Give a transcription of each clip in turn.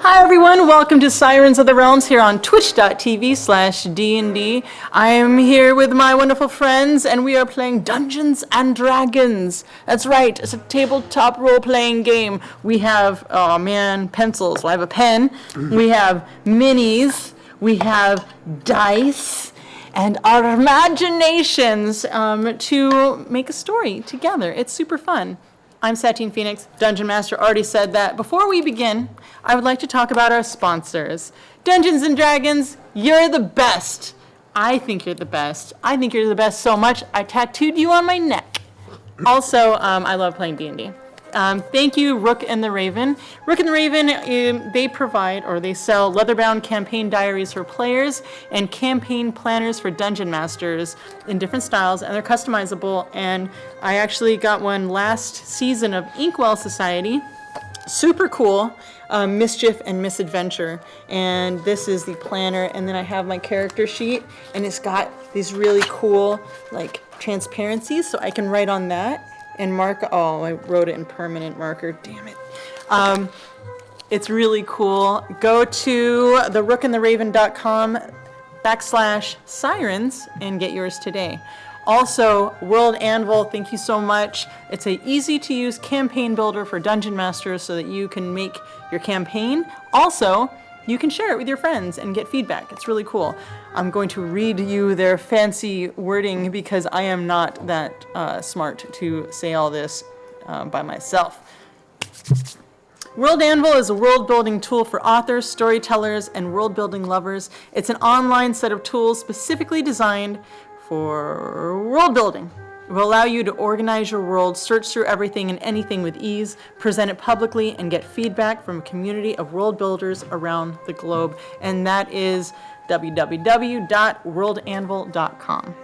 Hi everyone, welcome to Sirens of the Realms here on twitch.tv/D&D. I am here with my wonderful friends and we are playing Dungeons and Dragons. That's right, it's a tabletop role-playing game. We have, pencils. Well, I have a pen. We have minis. We have dice. And our imaginations to make a story together. It's super fun. I'm Satine Phoenix, Dungeon Master, already said that. Before we begin, I would like to talk about our sponsors. Dungeons and Dragons, you're the best. I think you're the best. I think you're the best so much, I tattooed you on my neck. Also, I love playing D&D. Thank you, Rook and the Raven. Rook and the Raven, they provide, or they sell leather-bound campaign diaries for players and campaign planners for dungeon masters in different styles, and they're customizable. And I actually got one last season of Inkwell Society. Super cool. Mischief and Misadventure. And this is the planner, and then I have my character sheet, and it's got these really cool, like, transparencies, so I can write on that. And mark, I wrote it in permanent marker, damn it. It's really cool. Go to therookandtheraven.com/sirens and get yours today. Also, World Anvil, thank you so much. It's an easy to use campaign builder for dungeon masters so that you can make your campaign. Also, you can share it with your friends and get feedback. It's really cool. I'm going to read you their fancy wording because I am not that smart to say all this by myself. World Anvil is a world-building tool for authors, storytellers, and world-building lovers. It's an online set of tools specifically designed for world building. It will allow you to organize your world, search through everything and anything with ease, present it publicly, and get feedback from a community of world builders around the globe. And that is www.worldanvil.com.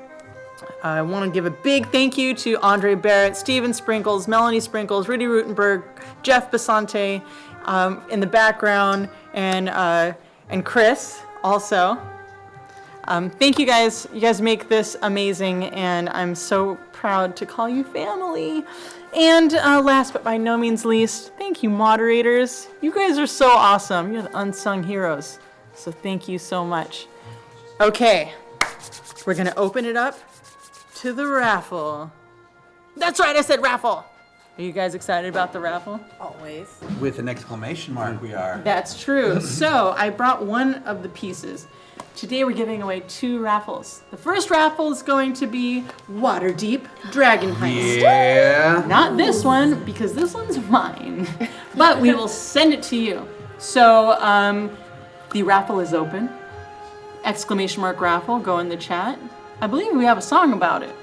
I want to give a big thank you to Andre Barrett, Steven Sprinkles, Melanie Sprinkles, Rudy Rutenberg, Jeff Basante in the background, and Chris also. Thank you guys. You guys make this amazing, and I'm so proud to call you family. And last but by no means least, thank you, moderators. You guys are so awesome. You're the unsung heroes. So thank you so much. Okay, we're going to open it up to the raffle. That's right, I said raffle. Are you guys excited about the raffle? Always. With an exclamation mark, we are. That's true. So I brought one of the pieces. Today we're giving away 2 raffles. The first raffle is going to be Waterdeep Dragon Heist. Yeah. Not this one, because this one's mine. But we will send it to you. So the raffle is open. Exclamation mark raffle, go in the chat. I believe we have a song about it.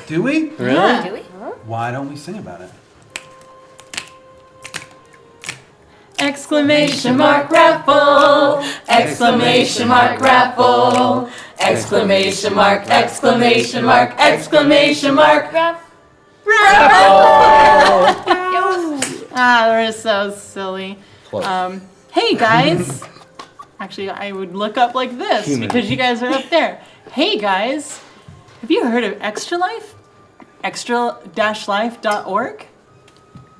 Do we? Really? Yeah. Do we? Why don't we sing about it? Exclamation mark raffle! Exclamation mark raffle! Exclamation mark! Exclamation mark! Exclamation mark! Raffle! They're so silly. Hey guys. Actually, I would look up like this because you guys are up there. Hey guys, have you heard of Extra Life? Extra-life.org?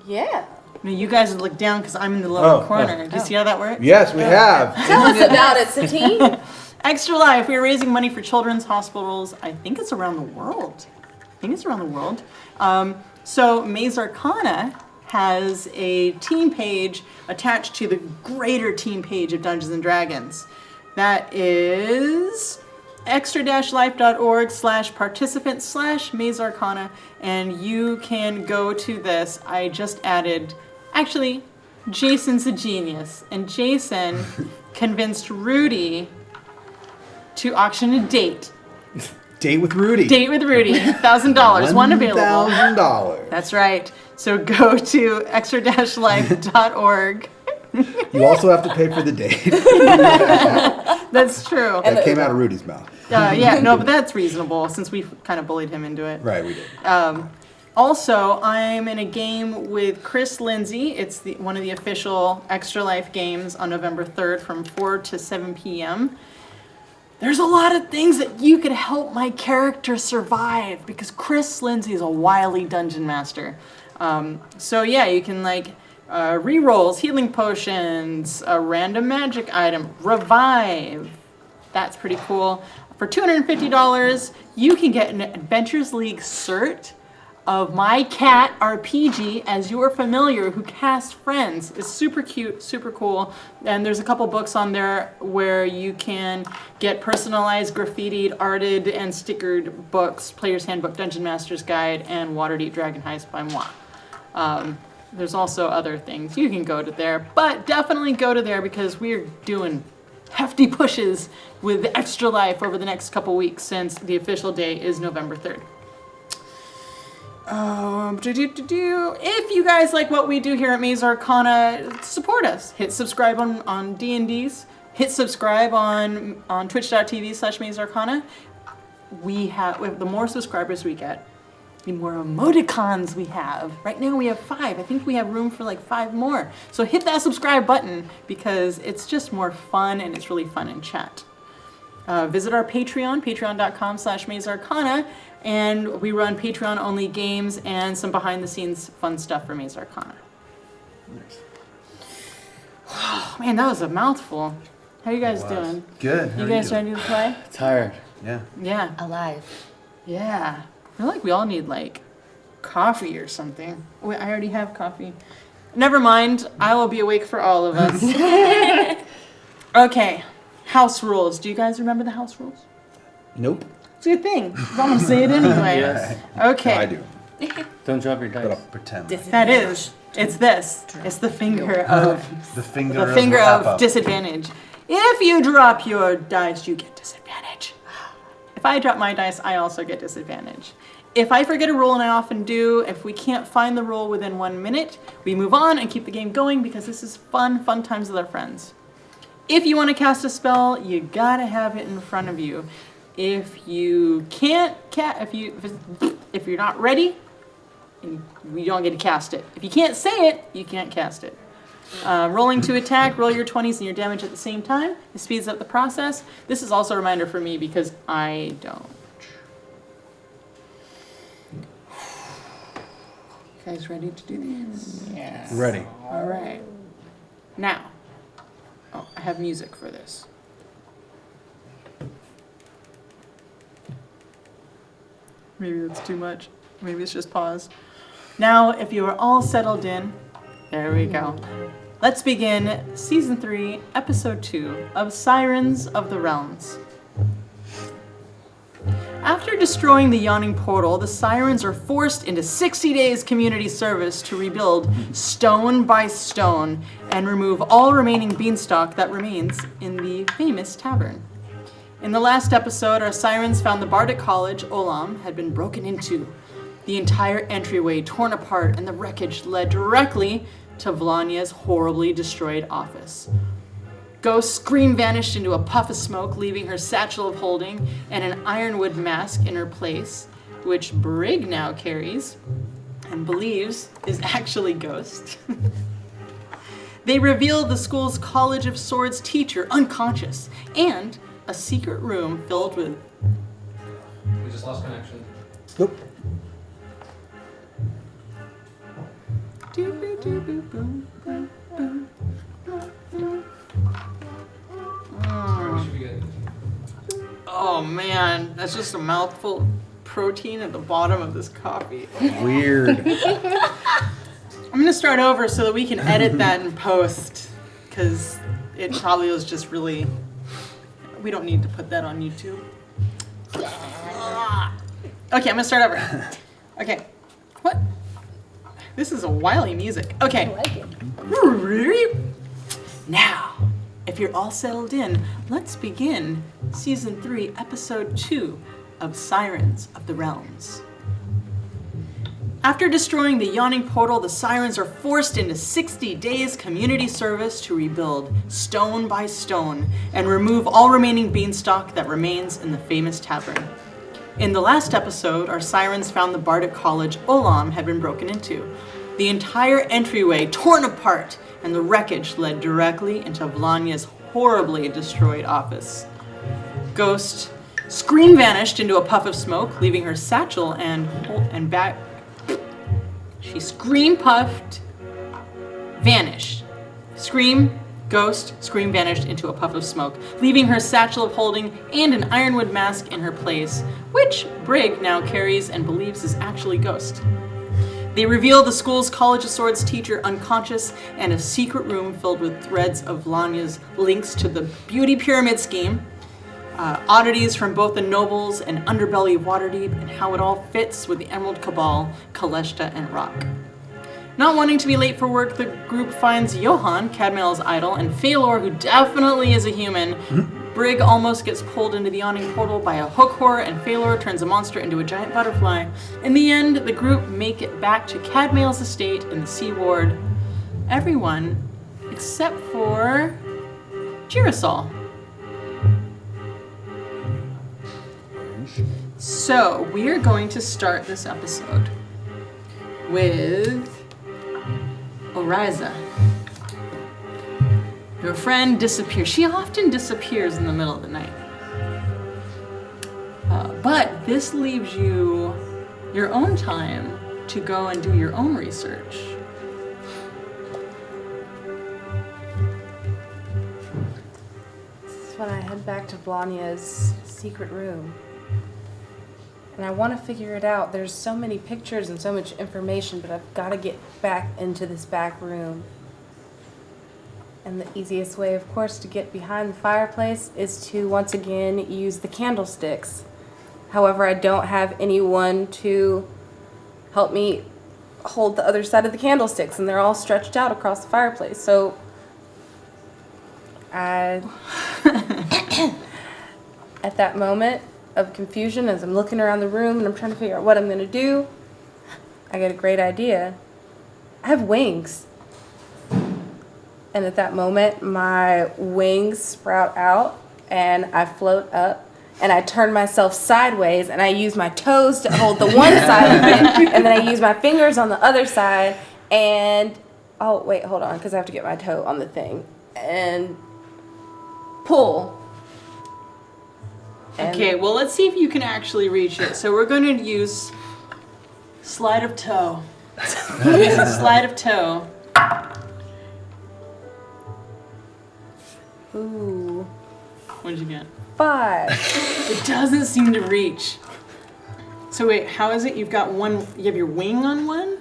Yeah. No, you guys look down because I'm in the lower corner. Do you see how that works? Yes, we have. Tell us about it, Satine. Extra Life, we're raising money for children's hospitals. I think it's around the world. So Maze Arcana has a team page attached to the greater team page of Dungeons & Dragons. That is extra-life.org/participant/Maze Arcana, and you can go to this. I just added, actually, Jason's a genius, and Jason convinced Rudy to auction a date. Date with Rudy. Date with Rudy, $1,000, one available. $1,000. That's right. So go to extra-life.org. You also have to pay for the date. That's true. That came out of Rudy's mouth. But that's reasonable since we kind of bullied him into it. Right, we did. Also, I'm in a game with Chris Lindsay. It's one of the official Extra Life games on November 3rd from 4 to 7 p.m. There's a lot of things that you could help my character survive because Chris Lindsay is a wily dungeon master. So yeah, you can like Rerolls, healing potions, a random magic item, revive. That's pretty cool. For $250, you can get an Adventures League cert of My Cat RPG as your familiar who casts friends. It's super cute, super cool. And there's a couple books on there where you can get personalized, graffitied, arted, and stickered books. Player's Handbook, Dungeon Master's Guide, and Waterdeep Dragon Heist by moi. There's also other things. You can go to there, but definitely go to there because we're doing hefty pushes with Extra Life over the next couple weeks since the official day is November 3rd. If you guys like what we do here at Maze Arcana, support us. Hit subscribe on D&Ds. Hit subscribe on twitch.tv/Maze Arcana. The more subscribers we get, the more emoticons we have. Right now we have 5. I think we have room for like 5 more. So hit that subscribe button because it's just more fun and it's really fun in chat. Visit our Patreon, patreon.com/Maze Arcana, and we run Patreon-only games and some behind-the-scenes fun stuff for Maze Arcana. Nice. Oh, man, that was a mouthful. How you guys doing? Good. How You are guys ready to play? Tired. Yeah. Yeah. Alive. Yeah. I feel like we all need, like, coffee or something. Wait, I already have coffee. Never mind. I will be awake for all of us. Okay. House rules. Do you guys remember the house rules? Nope. It's a good thing. I'm going to say it anyway. Yes. Okay. No, I do. Don't drop your But dice. I'll pretend. That is. It's this. It's the finger of The finger of wrap-up. disadvantage. If you drop your dice, you get disadvantage. If I drop my dice, I also get disadvantage. If I forget a rule, and I often do, if we can't find the rule within 1 minute, we move on and keep the game going because this is fun times with our friends. If you want to cast a spell, you gotta have it in front of you. If you can't if you're not ready, you don't get to cast it. If you can't say it, you can't cast it. Rolling to attack, roll your 20s and your damage at the same time. It speeds up the process. This is also a reminder for me because I don't. You guys ready to do this? Yeah. Ready. All right. Now, I have music for this. Maybe that's too much. Maybe it's just pause. Now, if you are all settled in, there we go. Let's begin Season 3, Episode 2 of Sirens of the Realms. After destroying the yawning portal, the Sirens are forced into 60 days community service to rebuild stone by stone and remove all remaining beanstalk that remains in the famous tavern. In the last episode, our Sirens found the Bardic College, Olam, had been broken into. The entire entryway torn apart and the wreckage led directly to Vlanya's horribly destroyed office. Ghost scream vanished into a puff of smoke, leaving her satchel of holding and an ironwood mask in her place, which Brig now carries and believes is actually Ghost. They revealed the school's College of Swords teacher unconscious and a secret room filled with... We just lost connection. Nope. We should be good. Oh man, that's just a mouthful of protein at the bottom of this coffee. Weird. I'm gonna start over so that we can edit that in post, because it probably was just really... We don't need to put that on YouTube. Okay, I'm gonna start over. Okay, what? This is a wily music. Okay. I like it. Now, if you're all settled in, let's begin Season 3, Episode 2 of Sirens of the Realms. After destroying the yawning portal, the Sirens are forced into 60 days community service to rebuild stone by stone and remove all remaining beanstalk that remains in the famous tavern. In the last episode, our Sirens found the Bardic College Olam had been broken into. The entire entryway torn apart and the wreckage led directly into Vlanya's horribly destroyed office. Ghost scream vanished into a puff of smoke, leaving her satchel and back. She scream puffed vanished. Scream, ghost, scream vanished into a puff of smoke, leaving her satchel of holding and an ironwood mask in her place, which Brig now carries and believes is actually Ghost. They reveal the school's College of Swords teacher unconscious and a secret room filled with threads of Lanya's links to the beauty pyramid scheme, oddities from both the nobles and underbelly of Waterdeep, and how it all fits with the Emerald Cabal, Kaleshta, and Rock. Not wanting to be late for work, the group finds Johann, Cadmael's idol, and Phalor, who definitely is a human. Brig almost gets pulled into the yawning portal by a hook horror, and Phalor turns a monster into a giant butterfly. In the end, the group make it back to Cadmael's estate in the Sea Ward. Everyone except for Girasol. So, we are going to start this episode with Oriza. Your friend disappears. She often disappears in the middle of the night. But this leaves you your own time to go and do your own research. This is when I head back to Blanya's secret room. And I want to figure it out. There's so many pictures and so much information, but I've got to get back into this back room. And the easiest way, of course, to get behind the fireplace is to once again use the candlesticks. However, I don't have anyone to help me hold the other side of the candlesticks, and they're all stretched out across the fireplace. So at that moment of confusion, as I'm looking around the room and I'm trying to figure out what I'm going to do, I get a great idea. I have wings. And at that moment, my wings sprout out and I float up and I turn myself sideways and I use my toes to hold the one side of it, and then I use my fingers on the other side and, oh wait, hold on, because I have to get my toe on the thing, and pull. And Okay, well, let's see if you can actually reach it. So we're going to use slide of toe. Using slide of toe. Ooh. What did you get? 5. It doesn't seem to reach. So wait, how is it? You have your wing on one?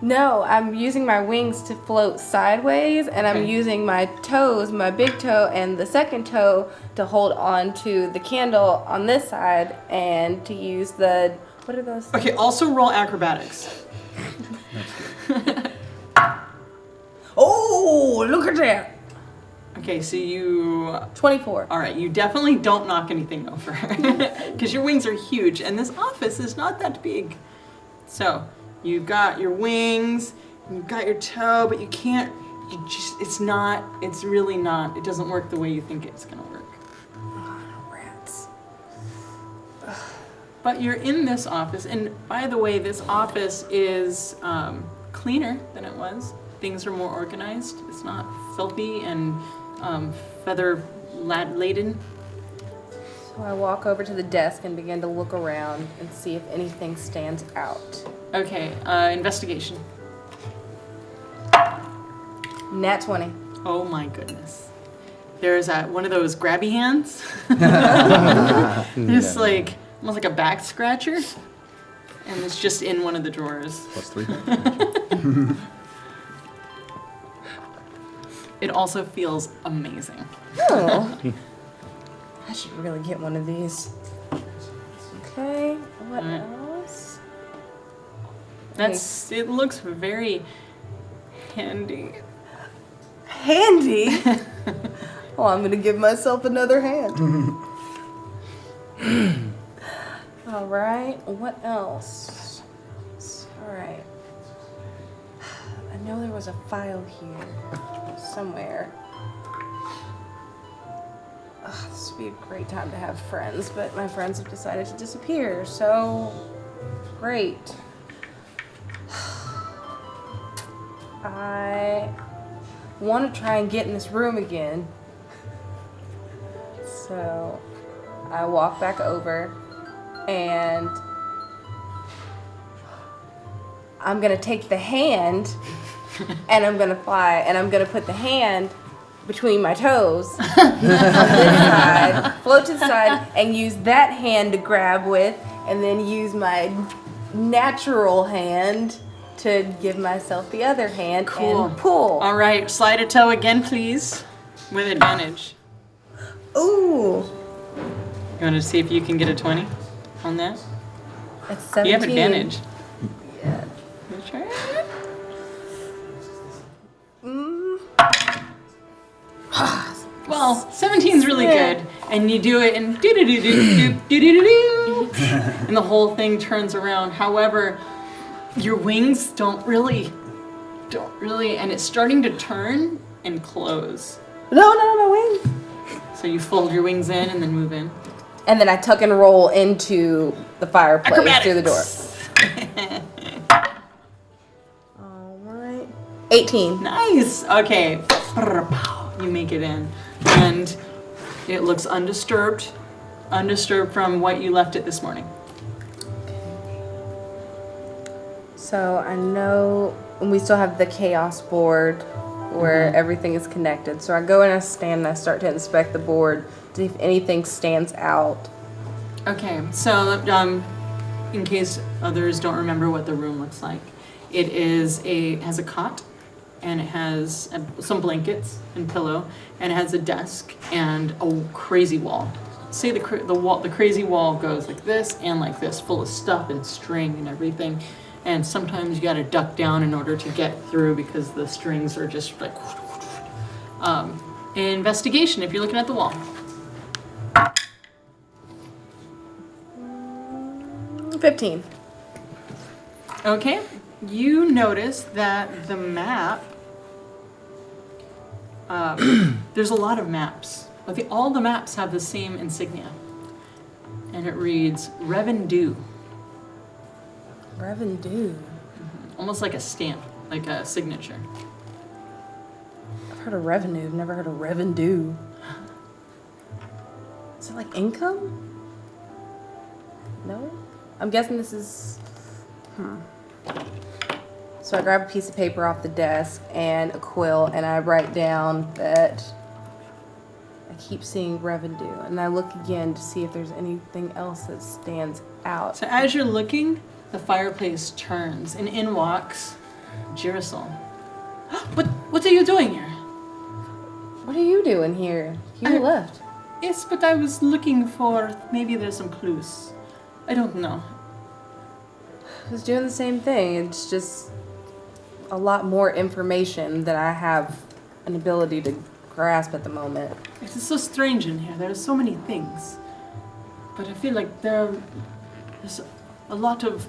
No, I'm using my wings to float sideways, and I'm Okay. using my toes, my big toe and the second toe, to hold on to the candle on this side, and to use the, what are those? Okay, also roll acrobatics. Oh, look at that! Okay, so you... 24. All right, you definitely don't knock anything over. Because your wings are huge, and this office is not that big. So, you've got your wings, you've got your toe, but you can't, it's really not, it doesn't work the way you think it's gonna work. Rats. But you're in this office, and by the way, this office is cleaner than it was. Things are more organized. It's not filthy and feather laden. So I walk over to the desk and begin to look around and see if anything stands out. Okay, investigation. Nat 20. Oh my goodness. There's one of those grabby hands. It's like, almost like a back scratcher. And it's just in one of the drawers. +3. It also feels amazing. Oh. I should really get one of these. Okay, what else? It looks very handy. Handy? Oh, I'm gonna give myself another hand. All right, what else? All right. I know there was a file here somewhere. This would be a great time to have friends, but my friends have decided to disappear, so great. I want to try and get in this room again. So I walk back over and I'm going to take the hand and I'm gonna fly, and I'm gonna put the hand between my toes on this side, float to the side, and use that hand to grab with, and then use my natural hand to give myself the other hand Cool. and pull. All right, slide a toe again, please, with advantage. Ooh, You want to see if you can get a 20 on that? that's 17. You have advantage. Yeah. You try. Mm. Well, 17's really good, and you do it, and do-do-do-do-do-do-do-do-do, and the whole thing turns around. However, your wings don't really, and it's starting to turn and close. No, my wings. So you fold your wings in and then move in. And then I tuck and roll into the fireplace through the door. All right. 18. Nice. Okay. You make it in, and it looks undisturbed from what you left it this morning. So I know, and we still have the chaos board where everything is connected. So I go and I stand and I start to inspect the board to see if anything stands out. Okay, so in case others don't remember what the room looks like, it has a cot, and it has some blankets and pillow, and it has a desk and a crazy wall. Say the crazy wall goes like this and like this, full of stuff and string and everything. And sometimes you gotta duck down in order to get through because the strings are just like. Investigation if you're looking at the wall. 15. Okay, you notice that the map, there's a lot of maps, but all the maps have the same insignia. And it reads Revenue, Revenue. almost like a stamp, like a signature. I've heard of revenue. I've never heard of revenue. Is it like income? No? I'm guessing this is... So I grab a piece of paper off the desk and a quill, and I write down that I keep seeing revenue. And I look again to see if there's anything else that stands out. So as you're looking, the fireplace turns, and in walks Girasol. What are you doing here? What are you doing here? You left. Yes, but I was looking for, maybe there's some clues. I don't know. I was doing the same thing. It's just a lot more information that I have an ability to grasp at the moment. It is so strange in here. There are so many things. But I feel like there's a lot of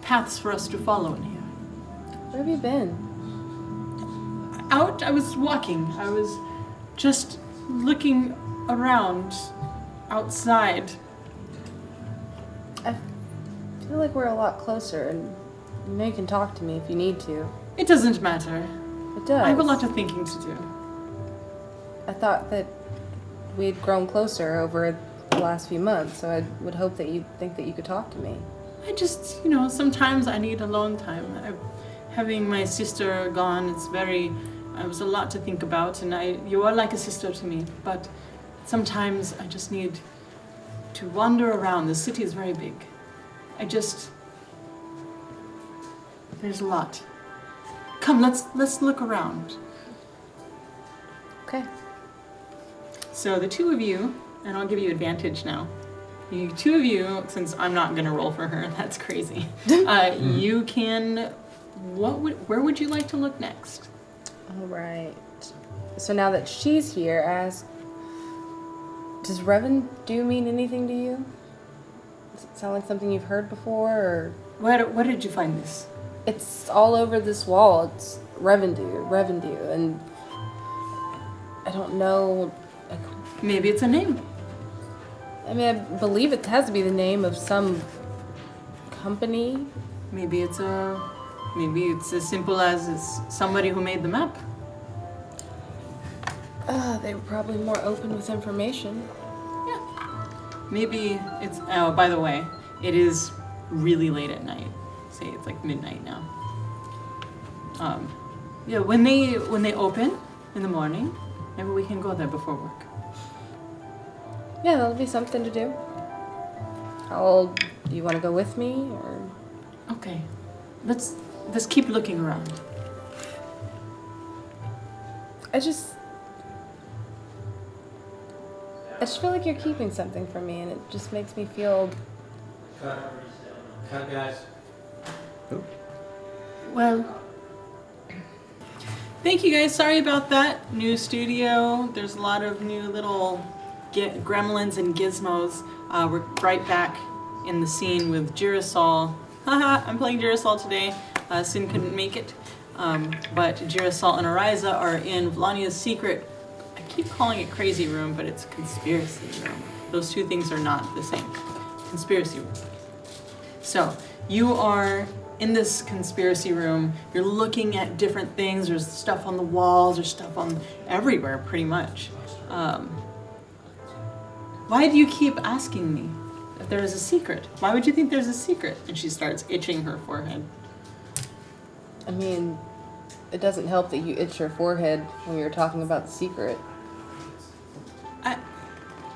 paths for us to follow in here. Where have you been? Out, I was walking. I was just looking around outside. I feel like we're a lot closer, and you know you can talk to me if you need to. It doesn't matter. It does. I have a lot of thinking to do. I thought that we'd grown closer over the last few months, so I would hope that you'd think that you could talk to me. I just, sometimes I need a long time. Having my sister gone, it was a lot to think about, and you are like a sister to me, but sometimes I just need to wander around. The city is very big. There's a lot. Come, let's look around. Okay. So the two of you, and I'll give you advantage now. You two of you, since I'm not gonna roll for her, that's crazy. You can. Where would you like to look next? All right. So now that she's here, I ask, does revenue mean anything to you? Does it sound like something you've heard before, or? Where did you find this? It's all over this wall. It's revenue, and I don't know. Maybe it's a name. I mean, I believe it has to be the name of some company. Maybe it's as simple as it's somebody who made the map. They were probably more open with information. Yeah. Maybe it's. Oh, by the way, it is really late at night. Say it's like midnight now. Yeah, when they open in the morning, maybe we can go there before work. Yeah, that'll be something to do. Do you want to go with me, or? Okay, let's keep looking around. I just feel like you're keeping something from me, and it just makes me feel. Cut, guys. Well, thank you guys. Sorry about that. New studio. There's a lot of new little gremlins and gizmos. We're right back in the scene with Girasol. Haha, I'm playing Girasol today. Sin couldn't make it. But Girasol and Ariza are in Vlania's secret. I keep calling it crazy room, but it's conspiracy room. Those two things are not the same. Conspiracy room. So, you are in this conspiracy room. You're looking at different things. There's stuff on the walls. There's stuff on everywhere, pretty much. Why do you keep asking me if there is a secret? Why would you think there's a secret? And she starts itching her forehead. I mean, it doesn't help that you itch your forehead when you're talking about the secret.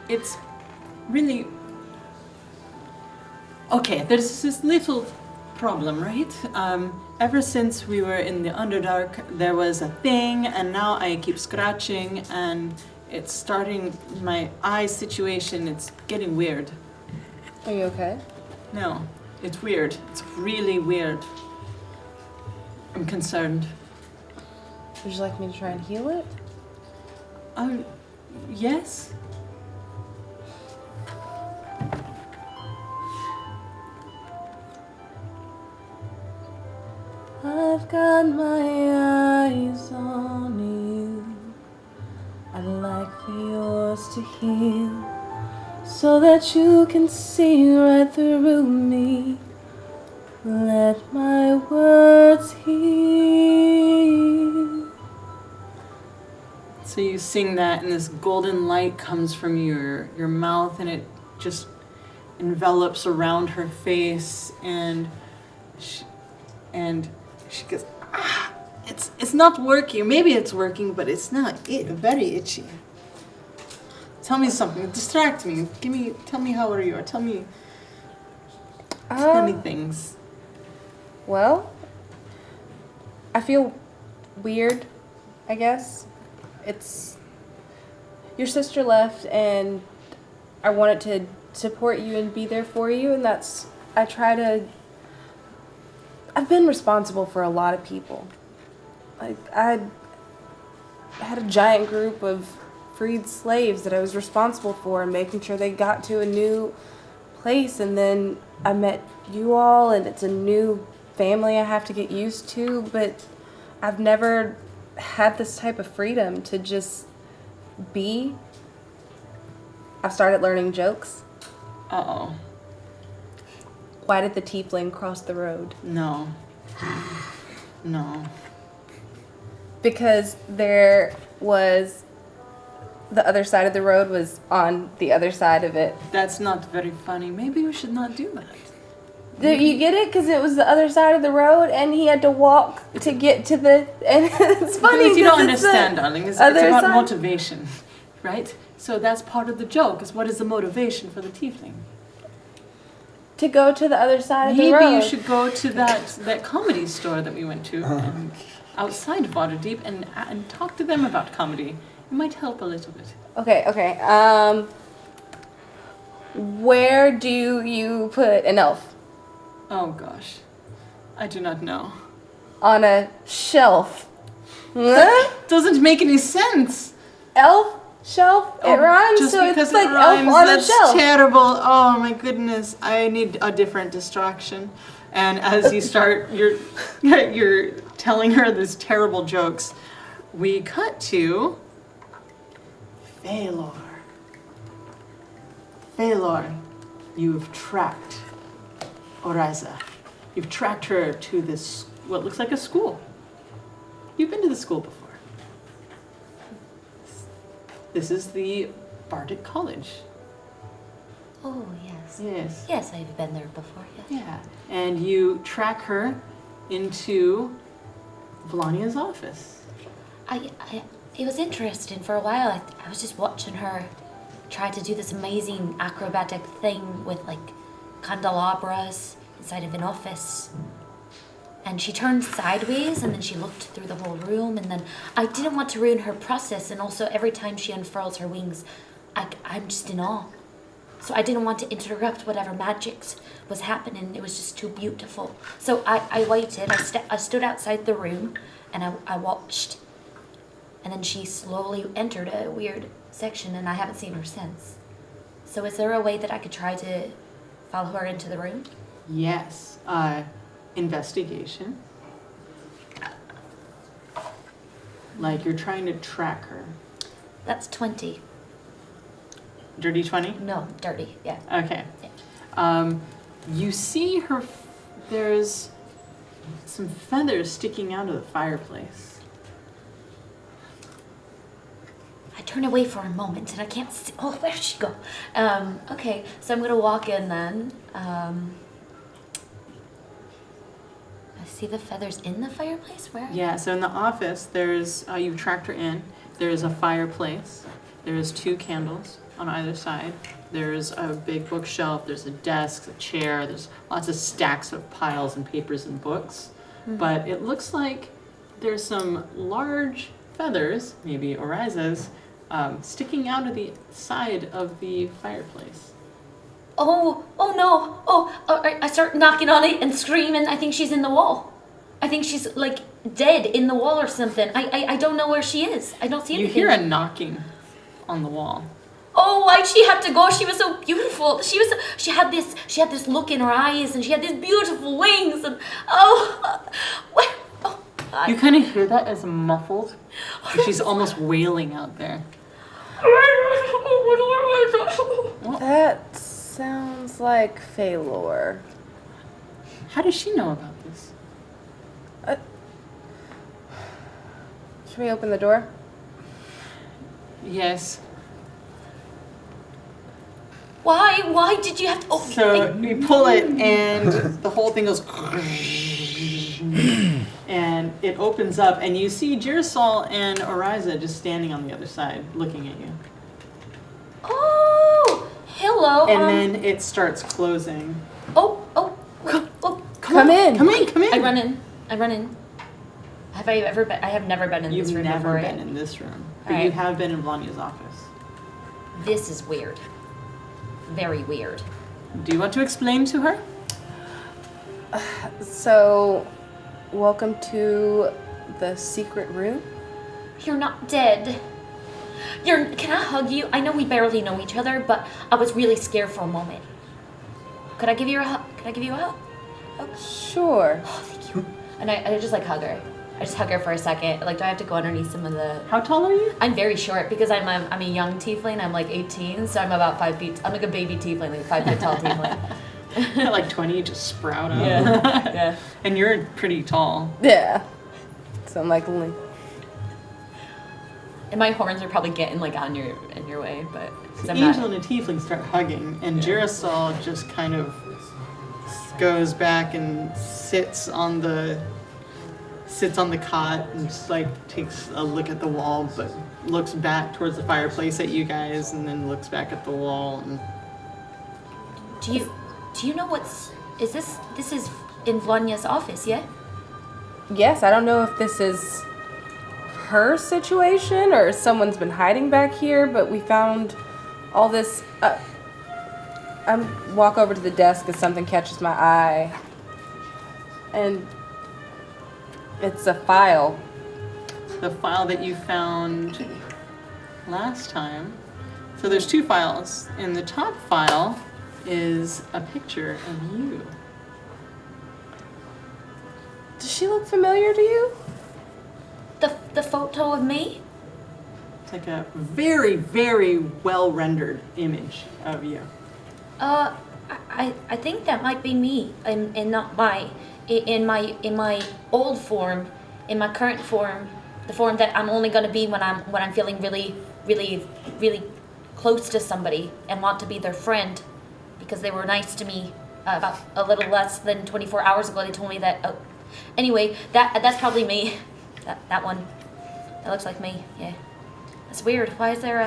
It's really... Okay, there's this little problem, right? Ever since we were in the Underdark, there was a thing, and now I keep scratching, and it's starting, my eye situation, it's getting weird. Are you okay? No, it's weird. It's really weird. I'm concerned. Would you like me to try and heal it? Yes? I've got my eyes on you. I'd like for yours to heal, so that you can see right through me. Let my words heal. So you sing that, and this golden light comes from your mouth, and it just envelops around her face, and she goes, it's not working. Maybe it's working, but it's not. Very itchy. Tell me something. Distract me. Tell me how old you are. Tell me things. Well, I feel weird, I guess. It's your sister left, and I wanted to support you and be there for you, and I've been responsible for a lot of people. Like, I had a giant group of freed slaves that I was responsible for and making sure they got to a new place, and then I met you all, and it's a new family I have to get used to, but I've never had this type of freedom to just be. I've started learning jokes. Uh-oh. Why did the tiefling cross the road? No. No. Because the other side of the road was on the other side of it. That's not very funny. Maybe we should not do that. Do you get it? Because it was the other side of the road, and he had to walk to get to the. And it's funny. Because you don't it's understand, darling. It's other about side. motivation, right? So that's part of the joke. Is what is the motivation for the tiefling? To go to the other side of the road. Maybe you should go to that comedy store that we went to outside of Waterdeep and talk to them about comedy. It might help a little bit. Okay. Where do you put an elf? Oh gosh, I do not know. On a shelf. Huh? Doesn't make any sense. Elf shelf. It rhymes, just so because it's like it rhymes, elf on a that's shelf. terrible. Oh my goodness, I need a different distraction. And as you start, you're telling her these terrible jokes. We cut to Phalor. Phalor, you've tracked Oriza. You've tracked her to this, what looks like a school. You've been to the school before. This is the Bardic College. Oh, yes. Yes. Yes, I've been there before, yes. Yeah. And you track her into Vlania's office. It was interesting for a while. I was just watching her try to do this amazing acrobatic thing with like candelabras inside of an office. And she turned sideways and then she looked through the whole room, and then I didn't want to ruin her process, and also every time she unfurls her wings, I'm just in awe. So I didn't want to interrupt whatever magic was happening. It was just too beautiful. So I waited. I stood outside the room and I watched. And then she slowly entered a weird section, and I haven't seen her since. So is there a way that I could try to follow her into the room? Yes. Investigation. Like you're trying to track her. That's 20. Dirty 20? No, dirty, yeah. Okay. You see her, there's some feathers sticking out of the fireplace. I turn away for a moment and I can't see. Oh, where'd she go? Okay, so I'm gonna walk in then. I see the feathers in the fireplace? Where? Yeah, so in the office, there's, you've tracked her in. There's a fireplace. There's 2 candles on either side. There's a big bookshelf. There's a desk, a chair. There's lots of stacks of piles and papers and books. Mm-hmm. But it looks like there's some large feathers, maybe Oriza's, sticking out of the side of the fireplace. Oh no. I start knocking on it and screaming. I think she's in the wall. I think she's like dead in the wall or something. I don't know where she is. I don't see You anything. hear a knocking on the wall. Oh, why'd she have to go? She was so beautiful. She had this look in her eyes, and she had these beautiful wings, and God. You kind of hear that as muffled. She's almost wailing out there. That sounds like Phalor. How does she know about this? Should we open the door? Yes. Why did you have to? Oh, So you pull it, and the whole thing goes, and it opens up, and you see Girasol and Oriza just standing on the other side, looking at you. Oh, hello. And then it starts closing. Oh. Come in. Come in. I run in. Have I ever been? I have never been in You've this room never before. been in this room, but All you right. have been in Vlania's office. This is weird. Very weird. Do you want to explain to her? So, welcome to the secret room. You're not dead. Can I hug you? I know we barely know each other, but I was really scared for a moment. Could I give you a hug? Sure. Oh, thank you. And I just like hug her. I just hug her for a second. Like, do I have to go underneath some of the... How tall are you? I'm very short because I'm a young tiefling. I'm like 18, so I'm about 5 feet. I'm like a baby tiefling, like a 5 foot tall tiefling. At like 20, you just sprout up. Yeah. And you're pretty tall. Yeah. So I'm like, Lynne. And my horns are probably getting like in your way, but 'cause I'm Angel not. and a tiefling start hugging, and Girasol just kind of goes back and sits on the cot and just like takes a look at the wall, but looks back towards the fireplace at you guys, and then looks back at the wall. And Do you know this is in Vlania's office, yeah? Yes, I don't know if this is her situation or someone's been hiding back here, but we found all this. I walk over to the desk as something catches my eye, and it's a file. the file that you found last time. So there's 2 files. In the top file is a picture of you. Does she look familiar to you? The photo of me? It's like a very, very well rendered image of you. I think that might be me, and not in my old form, in my current form, the form that I'm only gonna be when I'm feeling really, really, really close to somebody and want to be their friend, because they were nice to me about a little less than 24 hours ago. They told me that. Anyway, that's probably me. That one. That looks like me. Yeah. That's weird. Why is there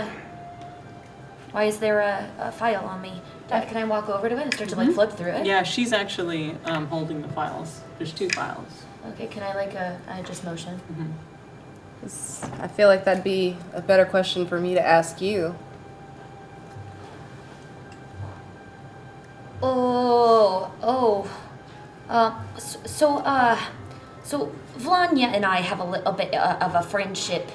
a file on me? Can I walk over to it and start to like flip through it? Yeah, she's actually holding the files. There's 2 files. Okay. Can I I just motion? I feel like that'd be a better question for me to ask you. So Vlanya and I have a little bit of a friendship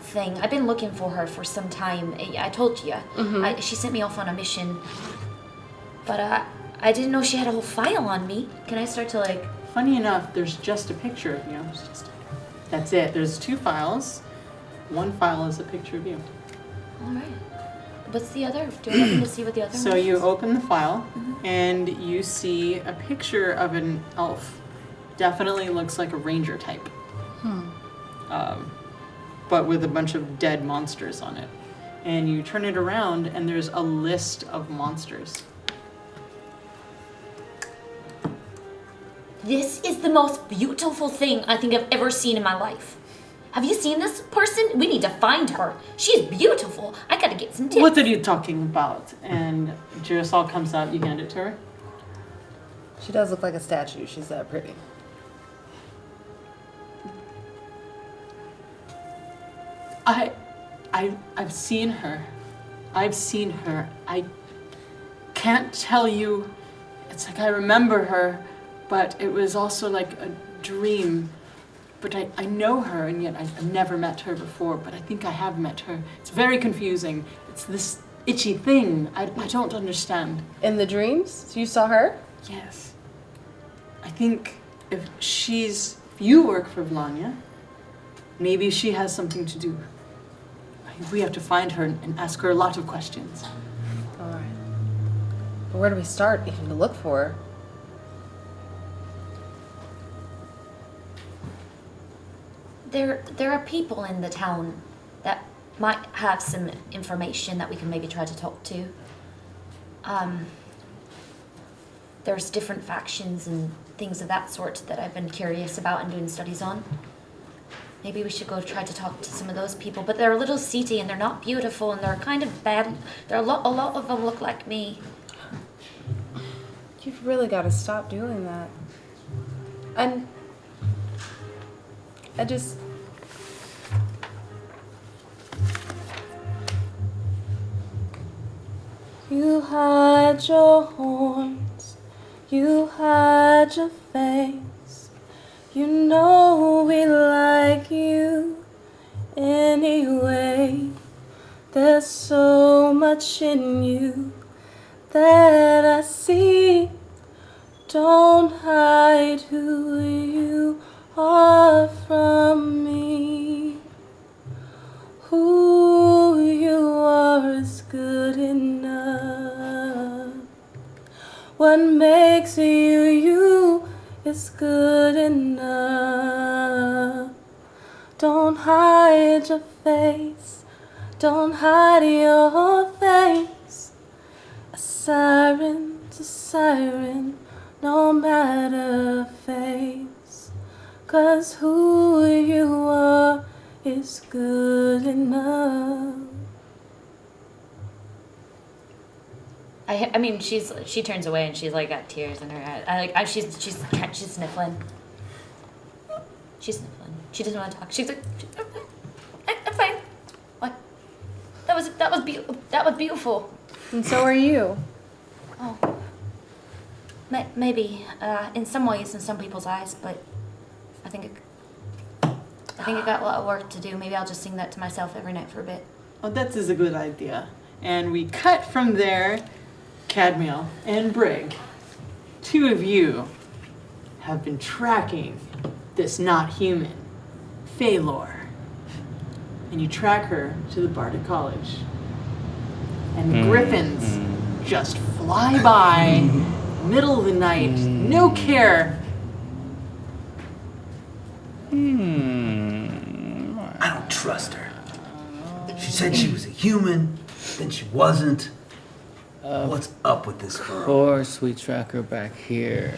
thing. I've been looking for her for some time. I told you. She sent me off on a mission, but I didn't know she had a whole file on me. Can I start to like? Funny enough, there's just a picture of you. That's it. There's 2 files. One file is a picture of you. All right. What's the other? Do I want to see what the other So one you is? open the file, and you see a picture of an elf. Definitely looks like a ranger type. But with a bunch of dead monsters on it. And you turn it around, and there's a list of monsters. This is the most beautiful thing I think I've ever seen in my life. Have you seen this person? We need to find her. She's beautiful. I gotta get some tips. What are you talking about? And Girasol comes out, you hand it to her. She does look like a statue. She's that pretty. I've seen her. I've seen her. I can't tell you. It's like I remember her, but it was also like a dream. But I know her, and yet I've never met her before, but I think I have met her. It's very confusing. It's this itchy thing. I don't understand. In the dreams, you saw her? Yes. I think if you work for Vlanya, maybe she has something to do. I think we have to find her and ask her a lot of questions. All right. But where do we start even to look for her? There are people in the town that might have some information that we can maybe try to talk to. There's different factions and things of that sort that I've been curious about and doing studies on. Maybe we should go try to talk to some of those people, but they're a little seedy and they're not beautiful and they're kind of bad. A lot of them look like me. You've really got to stop doing that. And I just... You hide your horns, you hide your face. You know we like you anyway. There's so much in you that I see. Don't hide who you are from me. Who you are is good enough. What makes you you is good enough. Don't hide your face. Don't hide your face. A siren's a siren, no matter face. 'Cause who you are is good enough. I mean, she turns away and she's like got tears in her eyes. She's sniffling. She's sniffling. She doesn't want to talk. She's like, I'm fine. What? That was beautiful. And so are you. Oh. Maybe in some ways, in some people's eyes, but I think I got a lot of work to do. Maybe I'll just sing that to myself every night for a bit. Oh, that is a good idea. And we cut from there. Cadmiel and Brig, 2 of you have been tracking this not human, Phalor. And you track her to the Bardic College. And the griffins just fly by, middle of the night, no care. I don't trust her. She said she was a human, then she wasn't. What's up with this girl? Of course we track her back here.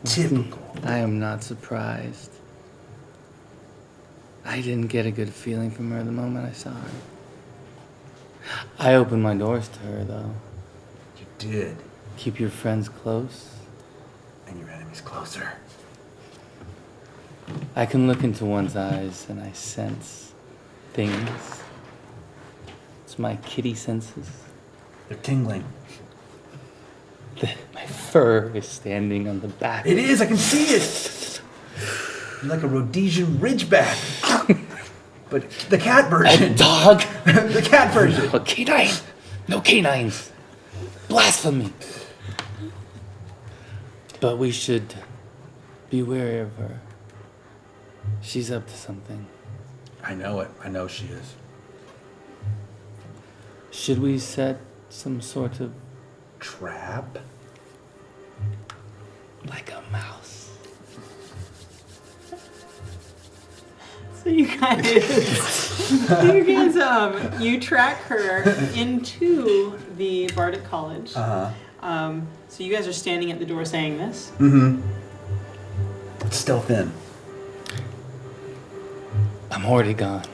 Typical. I am not surprised. I didn't get a good feeling from her the moment I saw her. I opened my doors to her, though. You did. Keep your friends close. And your enemies closer. I can look into one's eyes and I sense things. It's my kitty senses. They're tingling. My fur is standing on the back. It is, I can see it. You're like a Rhodesian Ridgeback. But the cat version. A dog? The cat version. A canine? No canines. Blasphemy. But we should be wary of her. She's up to something. I know it. I know she is. Should we set some sort of Trap? like a mouse? So you guys, you track her into the Bardic College. Uh-huh. So you guys are standing at the door saying this. Mm-hmm. It's stealth in. I'm already gone.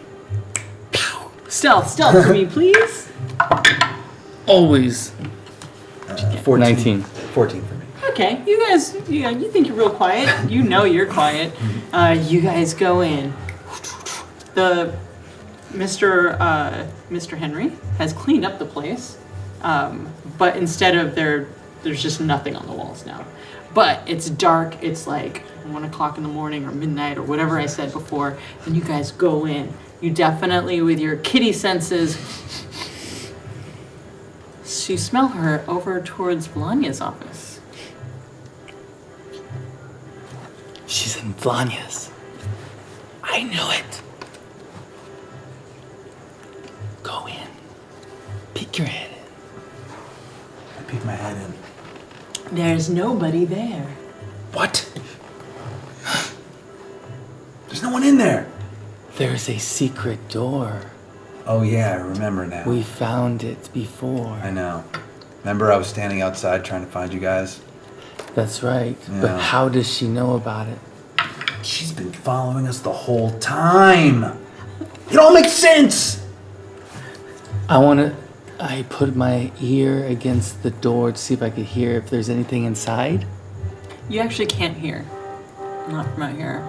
Stealth for me, please. Always. 14. 19. 14 for me. Okay, you think you're real quiet. You know you're quiet. You guys go in. The Mr. Henry has cleaned up the place, but instead of there's just nothing on the walls now. But it's dark. It's like 1 o'clock in the morning or midnight or whatever I said before. And you guys go in. You definitely, with your kitty senses, you smell her over towards Vlanya's office. She's in Vlanya's. I knew it. Go in. Peek your head in. I peek my head in. There's nobody there. What? There's no one in there. There's a secret door. Oh yeah, I remember now. We found it before. I know. Remember I was standing outside trying to find you guys? That's right. Yeah. But how does she know about it? She's been following us the whole time. It all makes sense. I put my ear against the door to see if I could hear if there's anything inside. You actually can't hear. Not from out here.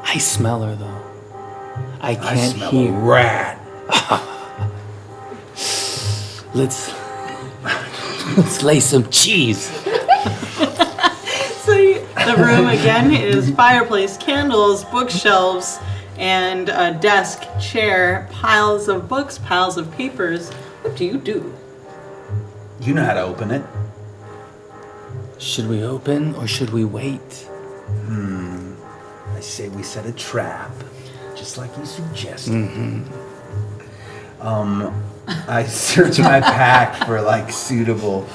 I smell her though. I I can't smell hear. a rat. Let's lay some cheese. So the room again is fireplace, candles, bookshelves, and a desk, chair, piles of books, piles of papers. What do you do? You know how to open it. Should we open or should we wait? I say we set a trap, just like you suggested. I search my pack for like suitable.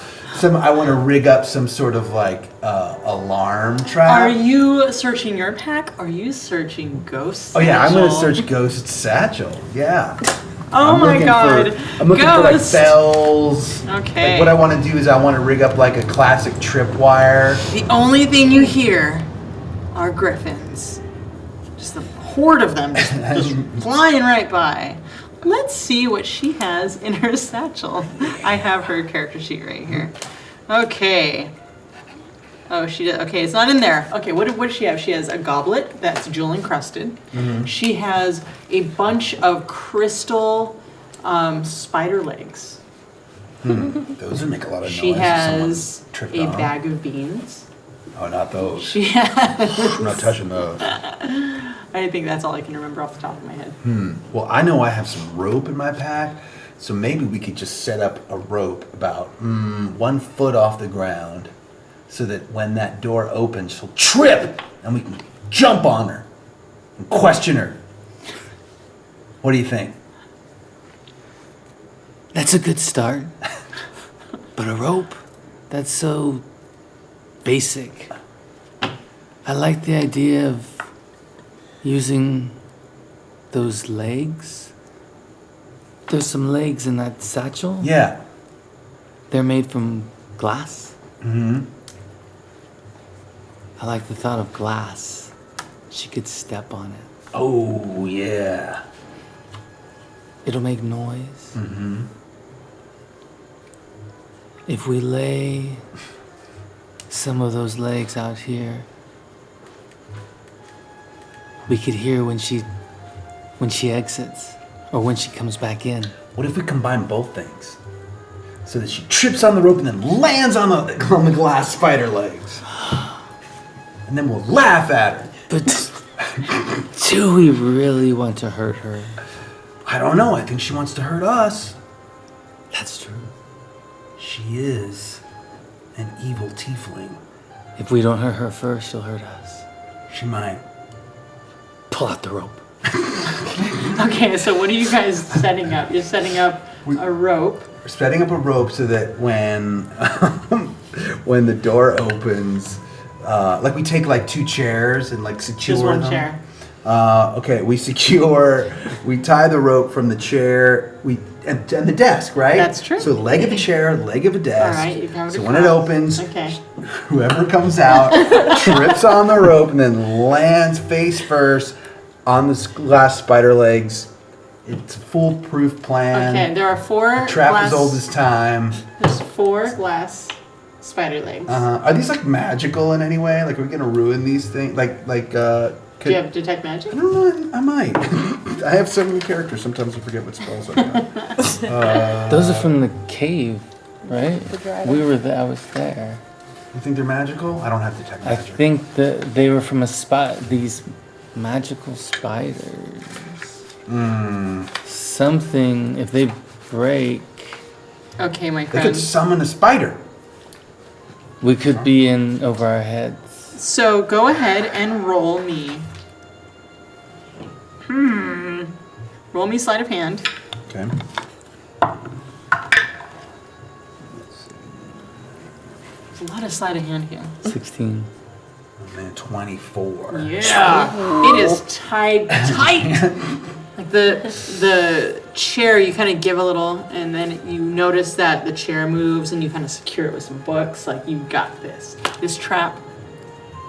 I want to rig up some sort of like alarm trap. Are you searching your pack? Are you searching Ghost Oh yeah, I'm gonna Satchel? search Ghost Satchel. Yeah. Oh I'm my looking god. I'm looking for like Ghost. bells. Okay. Like what I want to do is I want to rig up like a classic tripwire. The only thing you hear are griffins. Just a horde of them just flying right by. Let's see what she has in her satchel. I have her character sheet right here. Okay. Oh, she did. Okay, it's not in there. Okay, what does she have? She has a goblet that's jewel encrusted. She has a bunch of crystal spider legs. Those would make a lot of noise. She if has someone tripped a on 'em. bag of beans. Oh, not those. She has. I'm not touching those. I think that's all I can remember off the top of my head. Well, I know I have some rope in my pack, so maybe we could just set up a rope about 1 foot off the ground, so that when that door opens, she'll trip, and we can jump on her and question her. What do you think? That's a good start. But a rope? That's so basic. I like the idea of using those legs. There's some legs in that satchel. Yeah. They're made from glass. Mm-hmm. I like the thought of glass. she could step on it. Oh, yeah. It'll make noise. Mm-hmm. If we lay some of those legs out here, we could hear when she exits or when she comes back in. What if we combine both things? So that she trips on the rope and then lands on the glass spider legs. And then we'll laugh at her. But do we really want to hurt her? I don't know. I think she wants to hurt us. That's true. She is an evil tiefling. If we don't hurt her first, she'll hurt us. She might. Pull out the rope. Okay, so what are you guys setting up? You're setting up a rope. We're setting up a rope so that when when the door opens, like we take like 2 chairs and like secure Just one them. chair. Okay, we tie the rope from the chair, and the desk, right? That's true. So leg of a chair, leg of a desk. All right, you covered so it when it across. opens, Okay. whoever comes out trips on the rope and then lands face first on the glass spider legs. It's a foolproof plan. Okay, there are 4 Trap glass, as old as time. There's 4 glass spider legs. Are these like magical in any way? Like, are we gonna ruin these things? Do you have detect magic? I don't know. I might. I have so many characters. Sometimes I forget what spells I got. Those are from the cave, right? The dried We were there. I was there. You think they're magical? I don't have detect I magic. think that they were from these magical spiders. Something, if they break, Okay, my They friend. could summon a spider. we could be in over our heads. So go ahead and roll me. Roll me sleight of hand. Okay. There's a lot of sleight of hand here. 16. Oh, man, 24. Yeah, it is tied tight. Like the chair, you kind of give a little, and then you notice that the chair moves, and you kind of secure it with some books. Like, you got this. This trap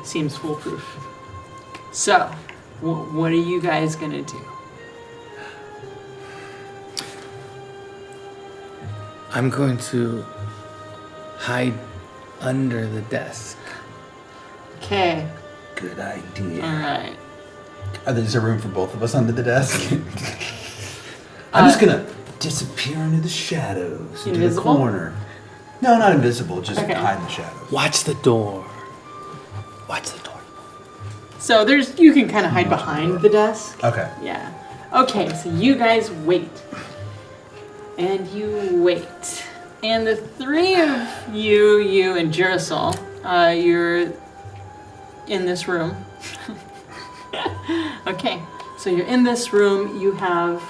seems foolproof. So, what are you guys gonna do? I'm going to hide under the desk. Okay. Good idea. All right. Is there room for both of us under the desk? I'm just gonna disappear into the shadows, into Invisible? the corner. No, not invisible. Just Okay. hide in the shadows. Watch the door. Watch the door. So you can kind of hide behind the desk. Okay. Yeah. Okay, so you guys wait. And you wait. And the 3 of you and Girasol, you're in this room. Okay, so you're in this room. You have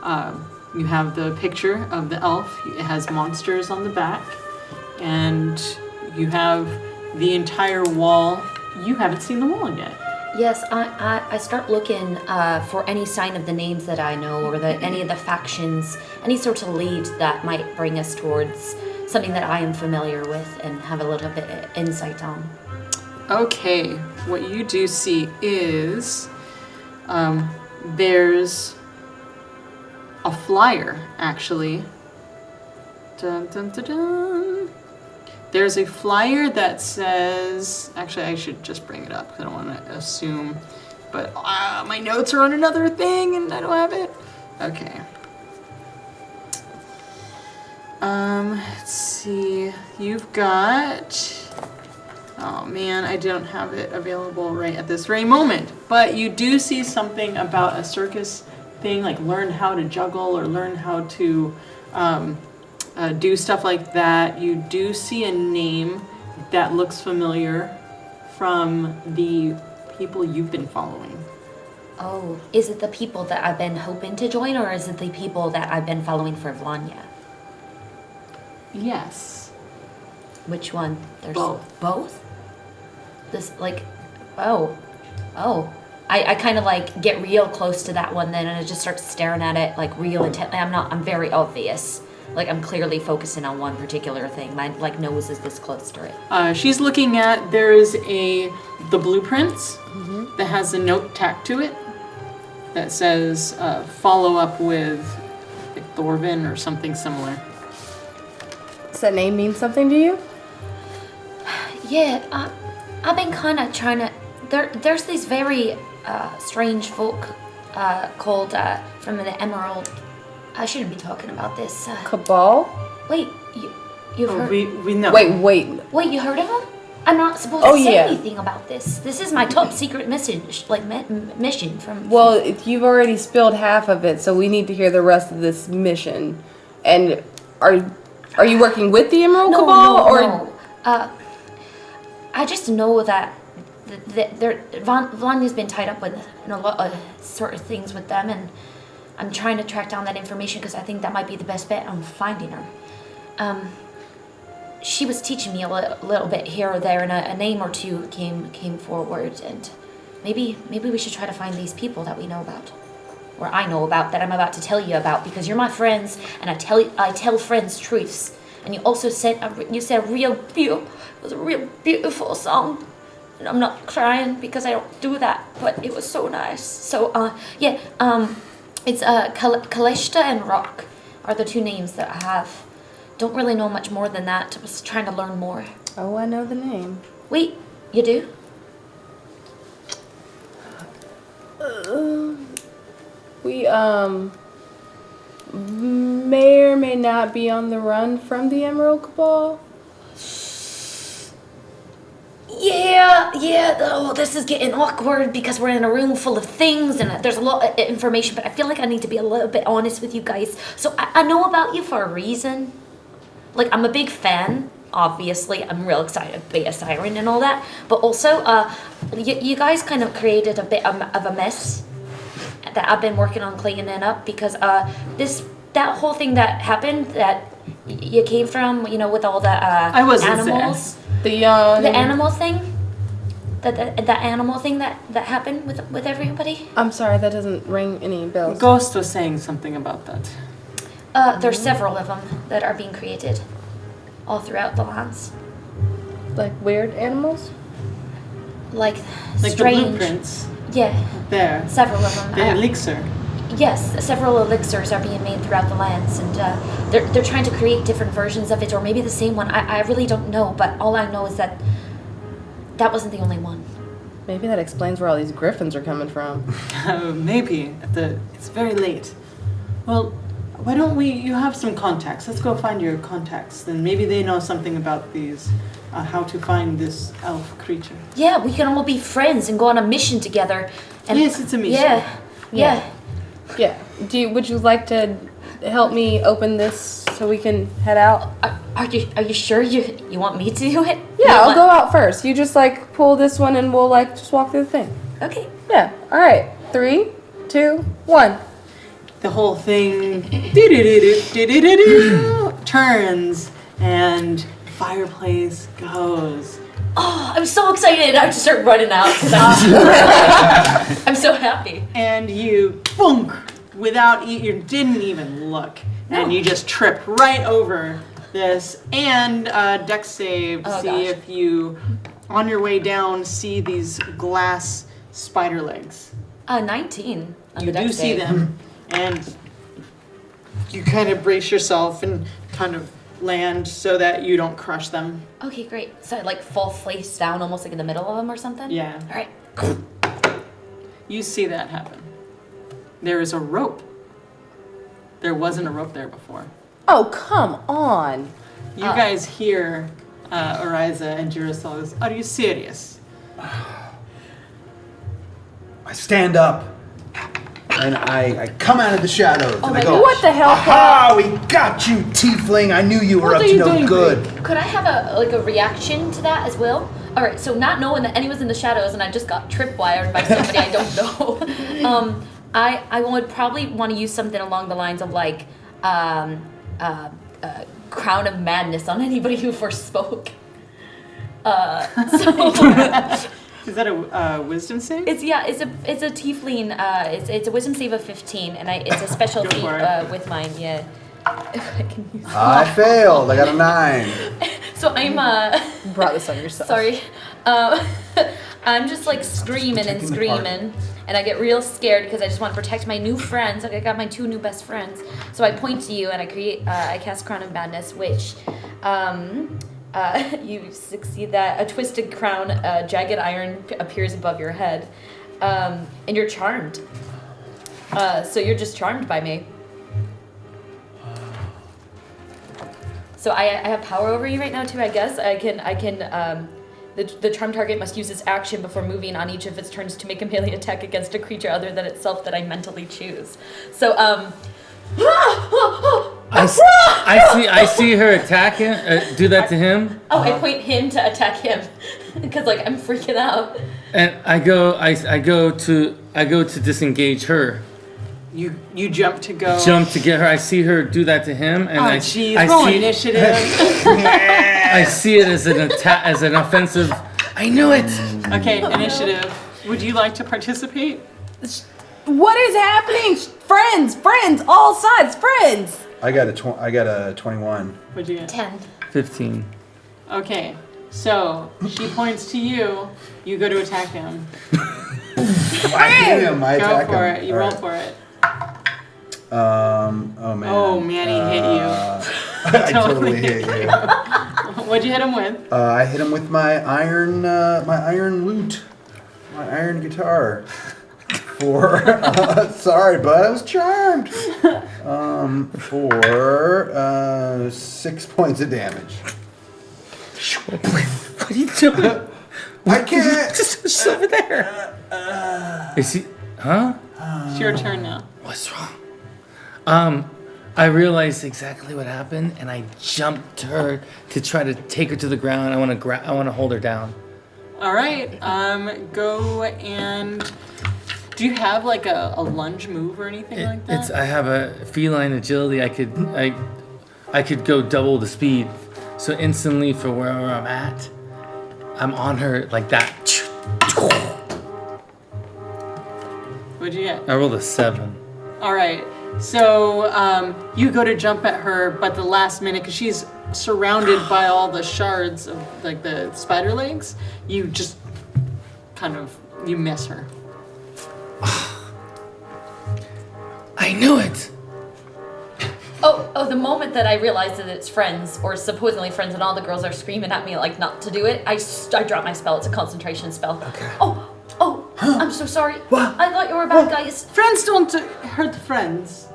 the picture of the elf. It has monsters on the back, and you have the entire wall. You haven't seen the wall yet. Yes, I start looking for any sign of the names that I know or any of the factions, any sort of lead that might bring us towards something that I am familiar with and have a little bit of insight on. Okay, what you do see is there's a flyer, actually. Dun, dun, dun, dun. There's a flyer that says, actually I should just bring it up because I don't want to assume, but my notes are on another thing and I don't have it. Okay. Let's see, you've got, oh man, I don't have it available right at this very moment, but you do see something about a circus thing, like learn how to juggle or learn how to do stuff like that. You do see a name that looks familiar from the people you've been following. Oh, is it the people that I've been hoping to join, or is it the people that I've been following for Vlanya? Yes. Which one? There's Both. Both? This, like, oh. I kind of like get real close to that one then, and I just start staring at it like real intently. I'm very obvious. like I'm clearly focusing on one particular thing. My like nose is this close to it. She's looking at, there is the blueprints that has a note tacked to it that says follow up with like, Thorvin or something similar. Does that name mean something to you? Yeah, I've been kind of trying to. There's these very strange folk called from the Emerald. I shouldn't be talking about this. Cabal? Wait, you've Oh, heard? we know. Wait. Wait, you heard of them? I'm not supposed to say anything about this. This is my top secret message, like mission from. Well, you've already spilled half of it, so we need to hear the rest of this mission. And are you working with the Emerald Cabal No. I just know that Vanya's been tied up with in a lot of sort of things with them, and I'm trying to track down that information because I think that might be the best bet on finding her. She was teaching me a little bit here or there, and a name or two came forward, and maybe we should try to find these people that we know about, or I know about, that I'm about to tell you about, because you're my friends, and I tell friends truths. And you also said it was a real beautiful song. And I'm not crying because I don't do that, but it was so nice. So it's Kalishta and Rock are the two names that I have. Don't really know much more than that. I was trying to learn more. Oh, I know the name. Wait, you do? We may or may not be on the run from the Emerald Cabal. Yeah. Oh, this is getting awkward because we're in a room full of things and there's a lot of information, but I feel like I need to be a little bit honest with you guys. So I know about you for a reason. Like, I'm a big fan, obviously. I'm real excited to be a Siren and all that. But also, you guys kind of created a bit of a mess that I've been working on cleaning up because that whole thing that happened that you came from, with all the I wasn't animals. The animal thing? The animal thing that happened with everybody? I'm sorry, that doesn't ring any bells. Ghost was saying something about that. There's several of them that are being created all throughout the lands. Like weird animals? Like Like strange. the blueprints. Yeah, There. several of them. The elixir. Yes, several elixirs are being made throughout the lands, and they're trying to create different versions of it, or maybe the same one. I really don't know, but all I know is that wasn't the only one. Maybe that explains where all these griffins are coming from. Maybe. It's very late. Well, why don't you have some contacts. Let's go find your contacts. Then maybe they know something about these, how to find this elf creature. Yeah, we can all be friends and go on a mission together. And Yes, it's a mission. Yeah. Yeah. Would you like to help me open this so we can head out? Are you sure you want me to do it? Yeah, I'll go out first. You just pull this one and we'll just walk through the thing. Okay. Yeah. All right. 3, 2, 1. The whole thing turns and the fireplace goes. Oh, I'm so excited! I have to start running out. I'm so happy. And you, boom, without you didn't even look, and you just trip right over this. And dex save to see if you, on your way down, see these glass spider legs. 19 on You the dex do see save. them, and you kind of brace yourself and kind of land so that you don't crush them. Okay, great. So I fall face down, almost like in the middle of them or something. Yeah. All right. You see that happen. There is a rope. There wasn't a rope there before. Oh, come on. You guys hear Ariza and Jerusalem goes, "Are you serious?" I stand up and I come out of the shadows and I go, What the hell? "Aha! We got you, tiefling! I knew you were What up are to you no doing, good." Could I have a reaction to that as well? All right. So not knowing that anyone's in the shadows and I just got tripwired by somebody I don't know. I would probably want to use something along the lines of crown of madness on anybody who first spoke. Is that a wisdom save? It's a tiefling. It's a wisdom save of 15, and it's a special Go feat for it. with mine. Yeah. If I can use I failed. I got a 9. So I'm You brought this on yourself. sorry. I'm just like screaming and protecting the party. screaming, and I get real scared because I just want to protect my new friends. Like I got my 2 new best friends. So I point to you and I cast Crown of Madness, which you succeed that. A twisted crown, jagged iron appears above your head, and you're charmed. So you're just charmed by me. So I have power over you right now too. I guess I can. The charm target must use its action before moving on each of its turns to make a melee attack against a creature other than itself that I mentally choose. So I see her attack him. Do that to him. Oh, I point him to attack him because like I'm freaking out. And I go to disengage her. You jump to go. Jump to get her. I see her do that to him, and Oh, I jeez. I Roll see initiative. I see it as an attack, as an offensive. I knew it. Okay, initiative. Would you like to participate? What is happening? Friends, all sides, friends. I got a 21. What'd you get? 10. 15. Okay, so she points to you. You go to attack him. I hit him. I Go attack for him. it. You All roll right. for it. Oh man. Oh, man, he hit you. I totally hit you. What'd you hit him with? I hit him with my iron lute, my iron guitar. Sorry, bud, I was charmed. For 6 points of damage. What are you doing? I can't. Just over there. Is he? Huh? It's your turn now. What's wrong? I realized exactly what happened, and I jumped to her to try to take her to the ground. I want to hold her down. All right. Go and. Do you have like a lunge move or anything like that? I have a feline agility. I could go double the speed, so instantly for wherever I'm at, I'm on her like that. What'd you get? I rolled a 7. All right. So you go to jump at her, but the last minute, because she's surrounded by all the shards of like the spider legs, you just you miss her. I knew it. Oh, the moment that I realized that it's friends, or supposedly friends, and all the girls are screaming at me like not to do it, I drop my spell. It's a concentration spell. Okay. Oh, I'm so sorry. What? I thought you were bad guys. Friends don't hurt friends.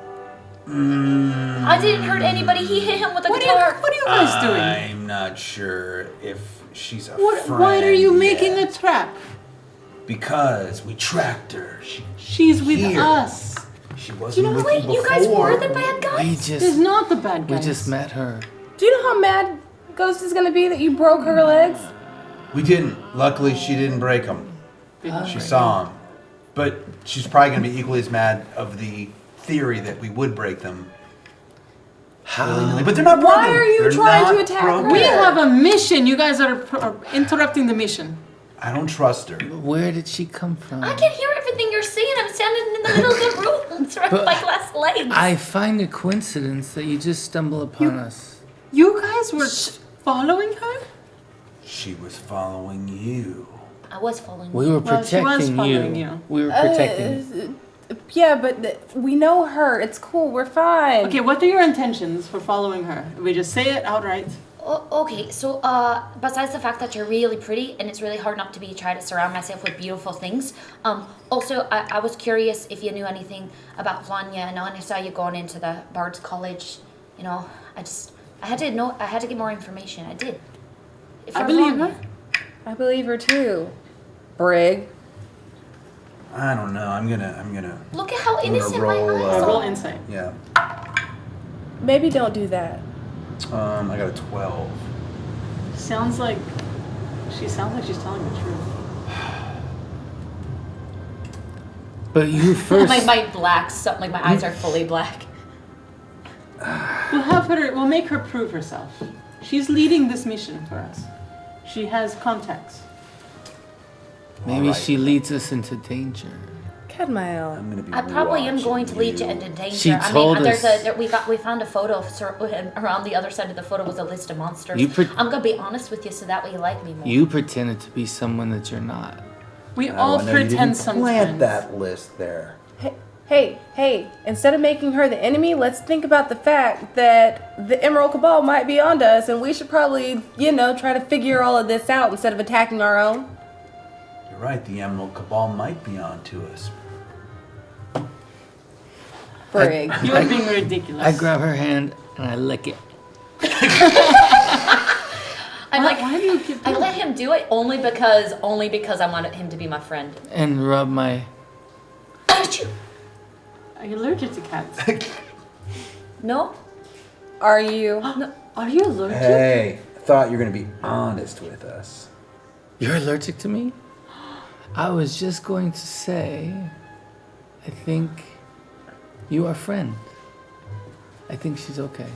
I didn't hurt anybody. He hit him with a What guitar. are you guys doing? I'm not sure if she's a friend. Why are you making yet. a trap? Because we tracked her. She's with Here. us. She wasn't with Wait, you you guys before. were the bad guys? We She's just not the bad guys. met her. Do you know how mad Ghost is gonna be that you broke her legs? We didn't. Luckily, she didn't break them. She saw them. But she's probably going to be equally as mad of the theory that we would break them. How? But they're not broken. Why are you They're trying not to attack her? broken. We have a mission. You guys are interrupting the mission. I don't trust her. Where did she come from? I can hear everything you're saying. I'm standing in the middle of the room, surrounded by glass legs. I find it coincidence that you just stumble upon us. You guys were following her? She was following you. I was following We you. were Well, she was protecting following you. you. We were protecting you. Yeah, but we know her. It's cool. We're fine. Okay, what are your intentions for following her? We just say it outright. Okay, so besides the fact that you're really pretty and it's really hard not to try to surround myself with beautiful things. Also, I was curious if you knew anything about Vanya, and I saw you going into the Bard's College. You know, I had to get more information. I did. I believe her. I believe her too. Brig. I don't know. I'm gonna. Look at how I'm gonna innocent my roll, eyes Roll are. insight. Yeah. Maybe don't do that. I got a 12. She sounds like she's telling the truth. But you first. my black, something like my eyes are fully black. We'll make her prove herself. She's leading this mission for us. She has contacts. Maybe Alright. she leads us into danger. had my own. I'm gonna be. I probably am going to lead you watching into danger. She told us- we found a photo and around the other side of the photo was a list of monsters. You I'm gonna be honest with you so that way you like me more. You pretended to be someone that you're not. We Oh, all I know pretend you didn't sometimes. plant that list there. Hey, instead of making her the enemy, let's think about the fact that the Emerald Cabal might be onto us and we should probably, try to figure all of this out instead of attacking our own. You're right. The Emerald Cabal might be on to us. Brig. You're being ridiculous. I grab her hand and I lick it. I'm like, Why do you keep I let him do it only because I wanted him to be my friend. And rub my... Are you allergic to cats? No? Are you? No. Are you allergic? Hey, I thought you were gonna be honest with us. You're allergic to me? I was just going to say, I think you are a friend. I think she's okay.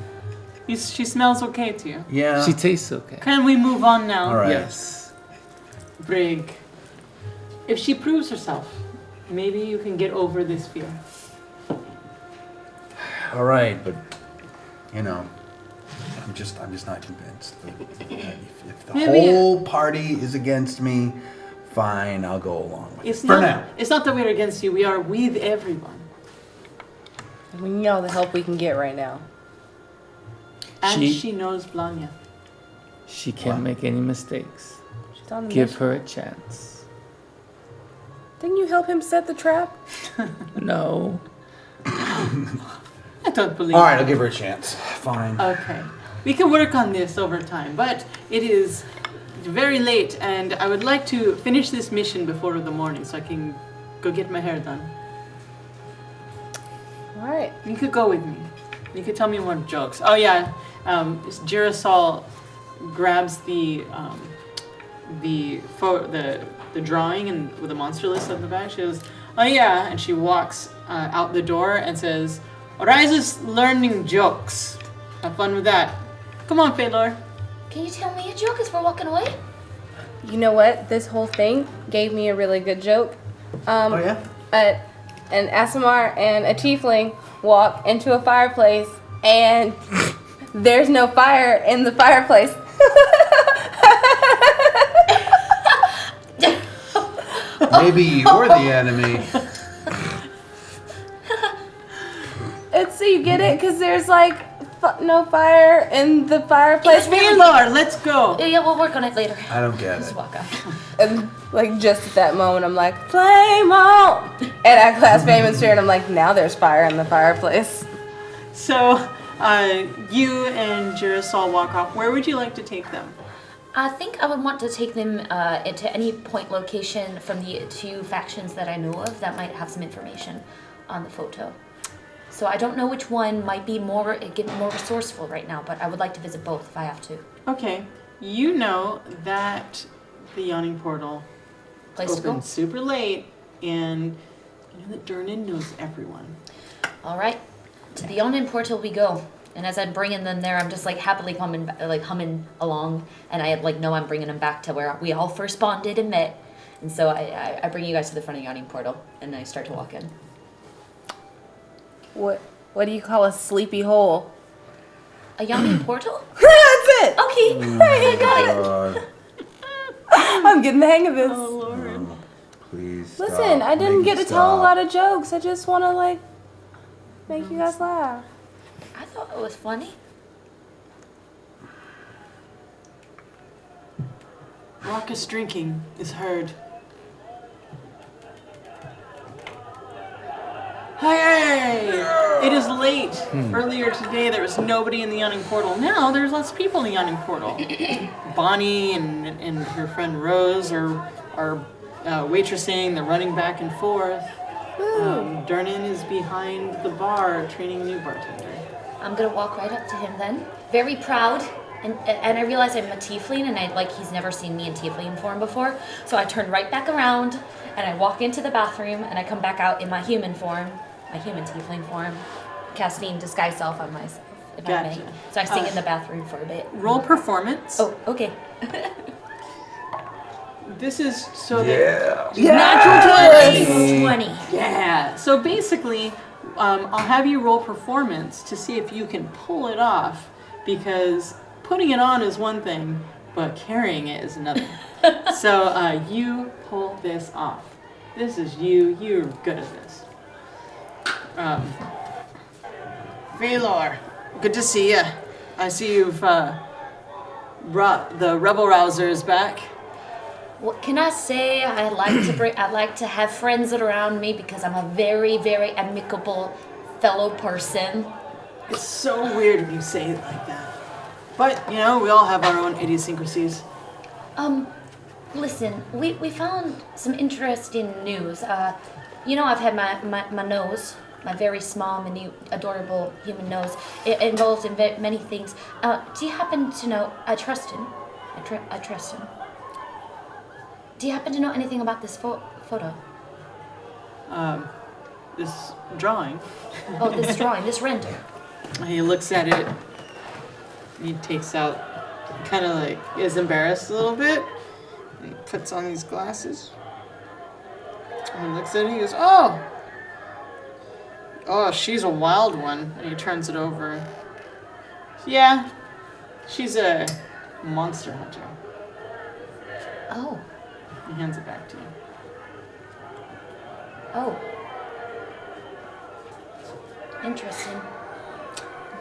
She smells okay to you. Yeah. She tastes okay. Can we move on now? All right. Yes. Brig. If she proves herself, maybe you can get over this fear. All right, but I'm just not convinced. If the Maybe- whole party is against me, fine, I'll go along with it. For now. It's not that we're against you. We are with everyone. We need all the help we can get right now. And She- she knows Blanya. She can't make any mistakes. She's on the Give mission. her a chance. Didn't you help him set the trap? No. I don't believe All right, I'll give her a chance. Fine. Okay. We can work on this over time, but it is very late and I would like to finish this mission before the morning so I can go get my hair done. All right. You could go with me. You could tell me more jokes. Oh yeah, Girasol grabs the drawing and with the monster list on the back. She goes, oh yeah, and she walks out the door and says, Oriza's learning jokes. Have fun with that. Come on, Phaelor. Can you tell me a joke as we're walking away? You know what? This whole thing gave me a really good joke. Oh yeah? An Aasimar and a tiefling walk into a fireplace and there's no fire in the fireplace. Maybe you're the enemy. And so you get it? Because there's like no fire in the fireplace. Phaelor, let's go. Yeah, we'll work on it later. I don't get Just it. walk off. And like just at that moment, I'm like, flame on! And I clasp Fame and Sphere and I'm like, now there's fire in the fireplace. So, you and Girasol walk off. Where would you like to take them? I think I would want to take them into any point location from the two factions that I know of that might have some information on the photo. So I don't know which one might be more resourceful right now, but I would like to visit both if I have to. Okay, you know that the yawning portal Place to go? opens super late, and you know that Durnan knows everyone. All right, to the Onin portal we go. And as I'm bringing them there, I'm just like happily humming along, and I like know I'm bringing them back to where we all first bonded and met. And so I bring you guys to the front of the yawning portal, and I start to walk in. What do you call a sleepy hole? A yawning portal? That's it! Okay, I got it. I'm getting the hang of this. Oh, Lord. Please. Listen, I didn't get to tell a lot of jokes. I just want to like make you guys laugh. I thought it was funny. Raucous drinking is heard. Hey! It is late. Earlier today there was nobody in the yawning portal. Now there's lots of people in the yawning portal. Bonnie and her friend Rose are waitressing. They're running back and forth. Durnan is behind the bar training a new bartender. I'm gonna walk right up to him then, very proud. And I realize I'm a tiefling, and he's never seen me in tiefling form before. So I turn right back around, and I walk into the bathroom, and I come back out in my human form, my human tiefling form, casting disguise self on myself, if I may. Gotcha. So I sing in the bathroom for a bit. Roll performance. Oh, okay. this is so Yeah. natural 20. Yeah. So basically, I'll have you roll performance to see if you can pull it off, because putting it on is one thing, but carrying it is another. So you pull this off. This is you. You're good at this. Valor, good to see you. I see you've brought the rebel rousers back. What can I say? I like to have friends around me because I'm a very, very amicable fellow person. It's so weird when you say it like that. But, you know, we all have our own idiosyncrasies. Listen, we found some interesting news. You know, I've had my nose, my very small, minute, adorable human nose, involved in many things. Do you happen to know? I trust him. I trust him. Do you happen to know anything about this photo? This drawing. Oh, this drawing, this render. He looks at it. He takes out, kind of like, is embarrassed a little bit. And he puts on these glasses. And he looks at it and he goes, oh! Oh, she's a wild one. And he turns it over. Yeah, she's a monster hunter. Oh, He hands it back to you. oh. Interesting.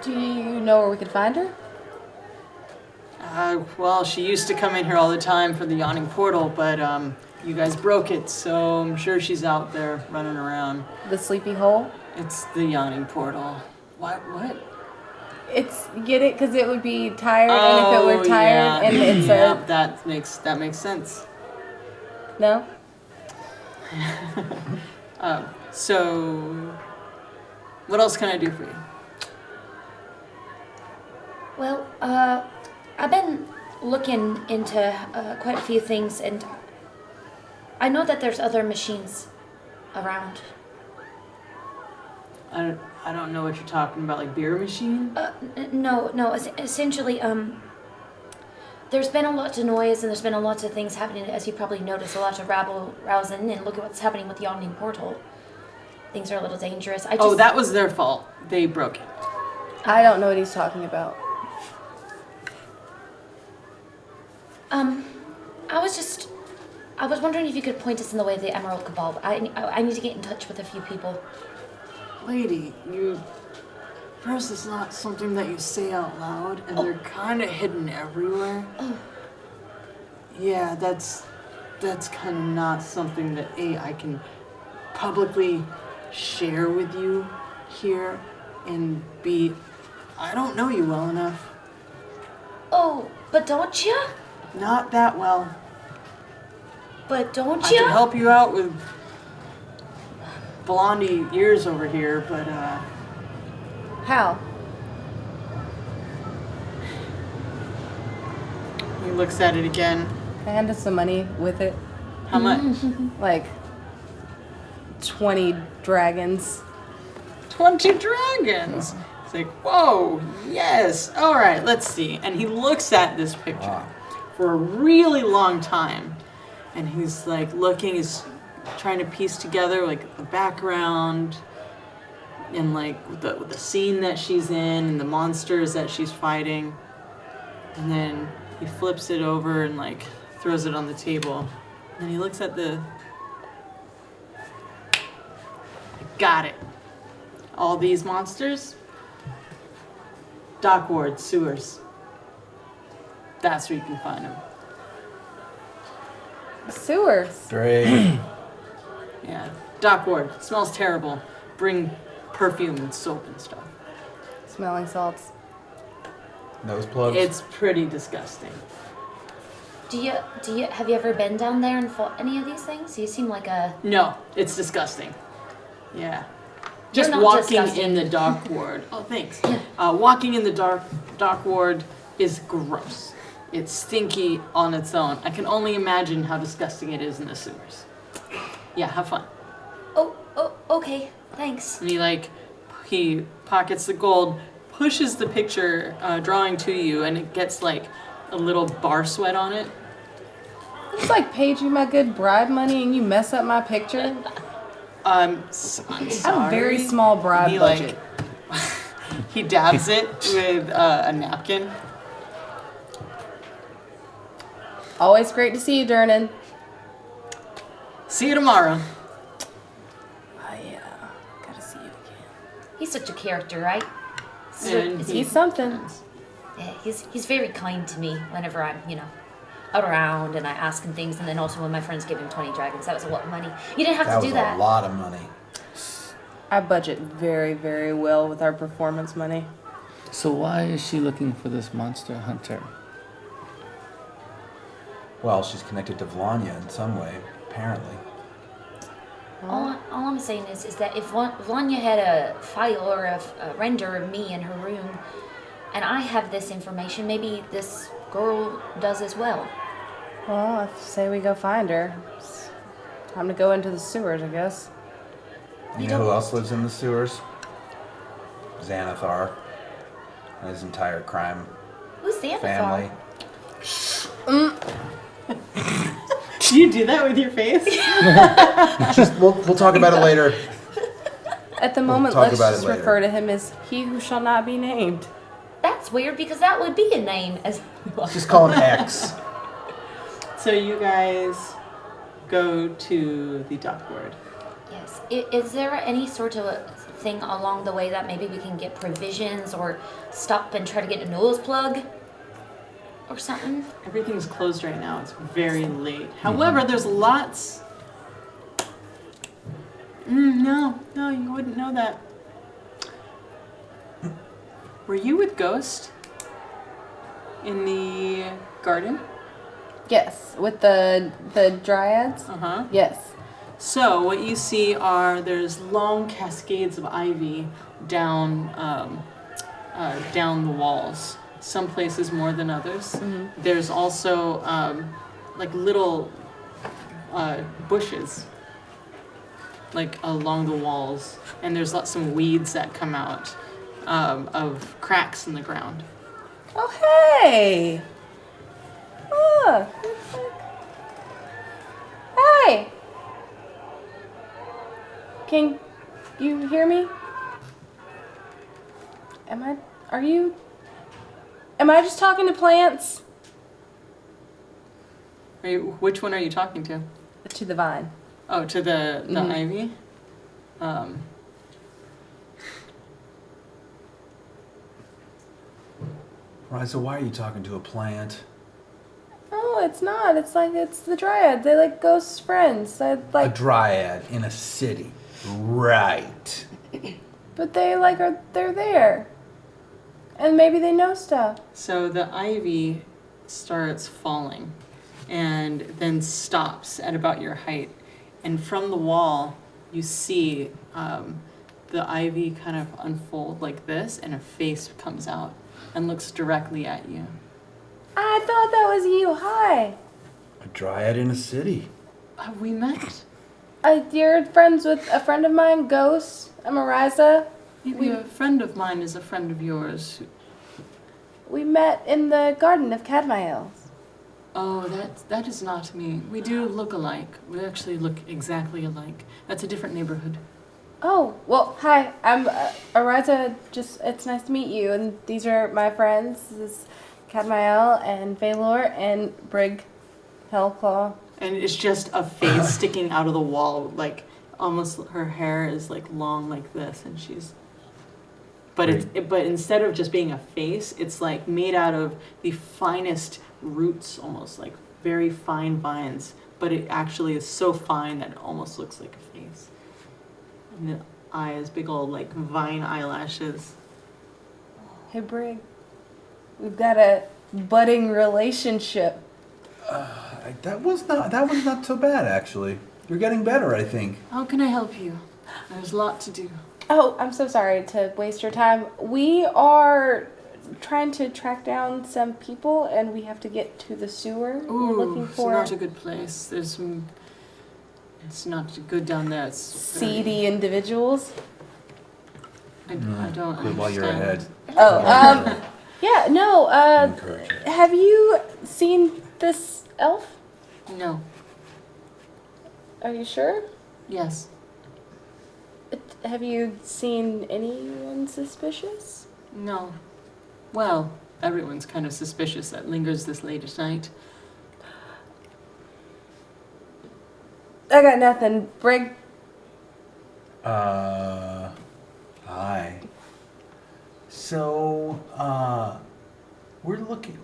Do you know where we could find her? Well, she used to come in here all the time for the yawning portal, but you guys broke it, so I'm sure she's out there running around. The sleepy hole? It's the yawning portal. What? It's, get it? Because it would be tired, and if it were tired, yeah. and it's yeah, that makes sense. No? So, what else can I do for you? Well, I've been looking into quite a few things, and I know that there's other machines around. I don't know what you're talking about, like beer machine? No. Essentially, there's been a lot of noise, and there's been a lot of things happening, as you probably noticed, a lot of rabble rousing, and look at what's happening with the Yawning Portal. Things are a little dangerous. Oh, that was their fault. They broke it. I don't know what he's talking about. I was wondering if you could point us in the way of the Emerald Cabal. I need to get in touch with a few people. Lady, first, it's not something that you say out loud, and they're kind of hidden everywhere. Oh. Yeah, that's kind of not something that I can publicly share with you here, and B, I don't know you well enough. Oh, but don't you? Not that well. But don't I you? can help you out with blondie ears over here, but How? he looks at it again. Can I hand us some money with it? How much? Like 20 dragons. 20 dragons. It's like, whoa, yes. All right, let's see. And he looks at this picture for a really long time. And he's like looking, he's trying to piece together like the background and like the scene that she's in and the monsters that she's fighting. And then he flips it over and like throws it on the table. And he looks at got it. All these monsters, dock wards, sewers. That's where you can find them. Sewers. Great. Yeah, dock ward. Smells terrible. Bring perfume and soap and stuff. Smelling salts. Nose plugs. It's pretty disgusting. Have you ever been down there and fought any of these things? You seem like a... No, it's disgusting. Yeah. You're Just not walking disgusting. in the dock ward. Oh, thanks. Walking in the dock ward is gross. It's stinky on its own. I can only imagine how disgusting it is in the sewers. Yeah, have fun. Oh, okay. Thanks. And he pockets the gold, pushes the picture drawing to you, and it gets like a little bar sweat on it. It's like paid you my good bribe money and you mess up my picture. I'm I sorry. have a very small bribe He, budget. He dabs it with a napkin. Always great to see you, Durnan. See you tomorrow. Oh yeah, gotta see you again. He's such a character, right? And He's something. Yeah, he's very kind to me whenever I'm, around and I ask him things, and then also when my friends give him 20 dragons. That was a lot of money. You didn't have That to was do that. a lot of money. I budget very, very well with our performance money. So why is she looking for this monster hunter? Well, she's connected to Vlanya in some way, apparently. All I'm saying is that if Vanya had a file or a render of me in her room, and I have this information, maybe this girl does as well. Well, I say we go find her. It's time to go into the sewers, I guess. You know who else lives in the sewers? Xanathar and his entire crime Who's the family. Do you do that with your face? We'll talk about it later. At the moment, talk let's about it just later. refer to him as he who shall not be named. That's weird because that would be a name as Just call him X. So you guys go to the dock board. Yes. Is there any sort of a thing along the way that maybe we can get provisions or stop and try to get a nose plug or something? Everything's closed right now. It's very late. However, there's lots. No, you wouldn't know that. Were you with Ghost in the garden? Yes, with the dryads. Uh-huh. Yes. So what you see there's long cascades of ivy down down the walls. Some places more than others. Mm-hmm. There's also like little bushes like along the walls, and there's some weeds that come out of cracks in the ground. Oh, hey! Look! Hey! Can you hear me? Am I just talking to plants? Which one are you talking to? To the vine. Oh, to the ivy? Right, so why are you talking to a plant? Oh, it's not. It's the dryad. They like Ghost's friends. A dryad in a city. Right. But they're there. And maybe they know stuff. So the ivy starts falling and then stops at about your height. And from the wall, you see the ivy kind of unfold like this, and a face comes out and looks directly at you. I thought that was you. Hi. A dryad in a city. Have we met? You're friends with a friend of mine, Ghost. I'm Ariza. Maybe a friend of mine is a friend of yours. We met in the Garden of Cadmiel's. Oh, that is not me. We do look alike. We actually look exactly alike. That's a different neighborhood. Oh, well, hi. I'm Ariza. It's nice to meet you. And these are my friends. This is Cadmiel and Valor and Brig Hellclaw. And it's just a face sticking out of the wall, like almost her hair is like long like this, and she's. But instead of just being a face, it's like made out of the finest roots, almost like very fine vines. But it actually is so fine that it almost looks like a face. And the eyes, big old like vine eyelashes. Hey, Brig. We've got a budding relationship. That was not so bad, actually. You're getting better, I think. How can I help you? There's a lot to do. Oh, I'm so sorry to waste your time. We are trying to track down some people, and we have to get to the sewer. We're looking for it's not a good place. There's some. It's not good down there. It's seedy individuals. I don't Quit while you're ahead. Yeah, no, Encourage it. have you seen this elf? No. Are you sure? Yes. Have you seen anyone suspicious? No. Well, everyone's kind of suspicious that lingers this late at night. I got nothing. Brig. Hi. So, we're looking,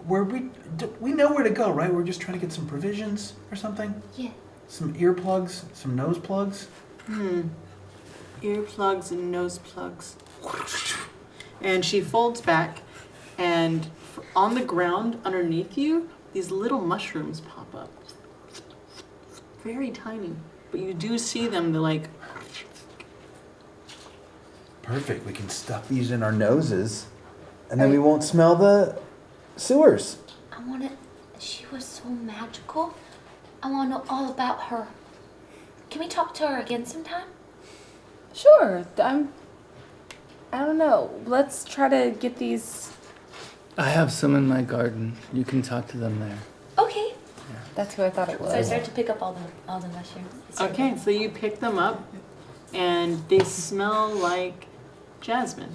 we know where to go, right? We're just trying to get some provisions or something? Yeah. Some earplugs, some nose plugs? Earplugs and nose plugs. And she folds back, and on the ground underneath you, these little mushrooms pop up. Very tiny, but you do see them. They're like. Perfect, we can stuff these in our noses, and then we won't smell the sewers. I want to. She was so magical. I want to know all about her. Can we talk to her again sometime? Sure. I don't know. Let's try to get these. I have some in my garden. You can talk to them there. Okay. That's who I thought it was. So I start to pick up all the mushrooms. Okay, so you pick them up, and they smell like jasmine.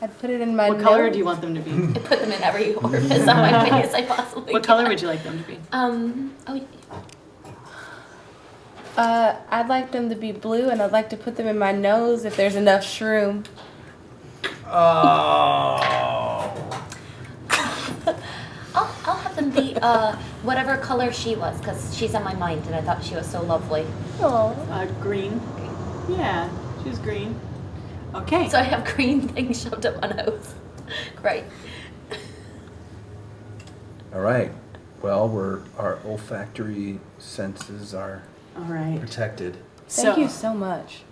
I'd put it in my What color nose. do you want them to be? I put them in every orifice on my face I possibly What color would you like them to be? I'd like them to be blue, and I'd like to put them in my nose if there's enough shroom. Oh. I'll have them be whatever color she was, because she's on my mind, and I thought she was so lovely. Oh. Green. Yeah, she's green. Okay. So I have green things shoved up my nose. Great. All right. Well, our olfactory senses are All right. protected. Thank you so much.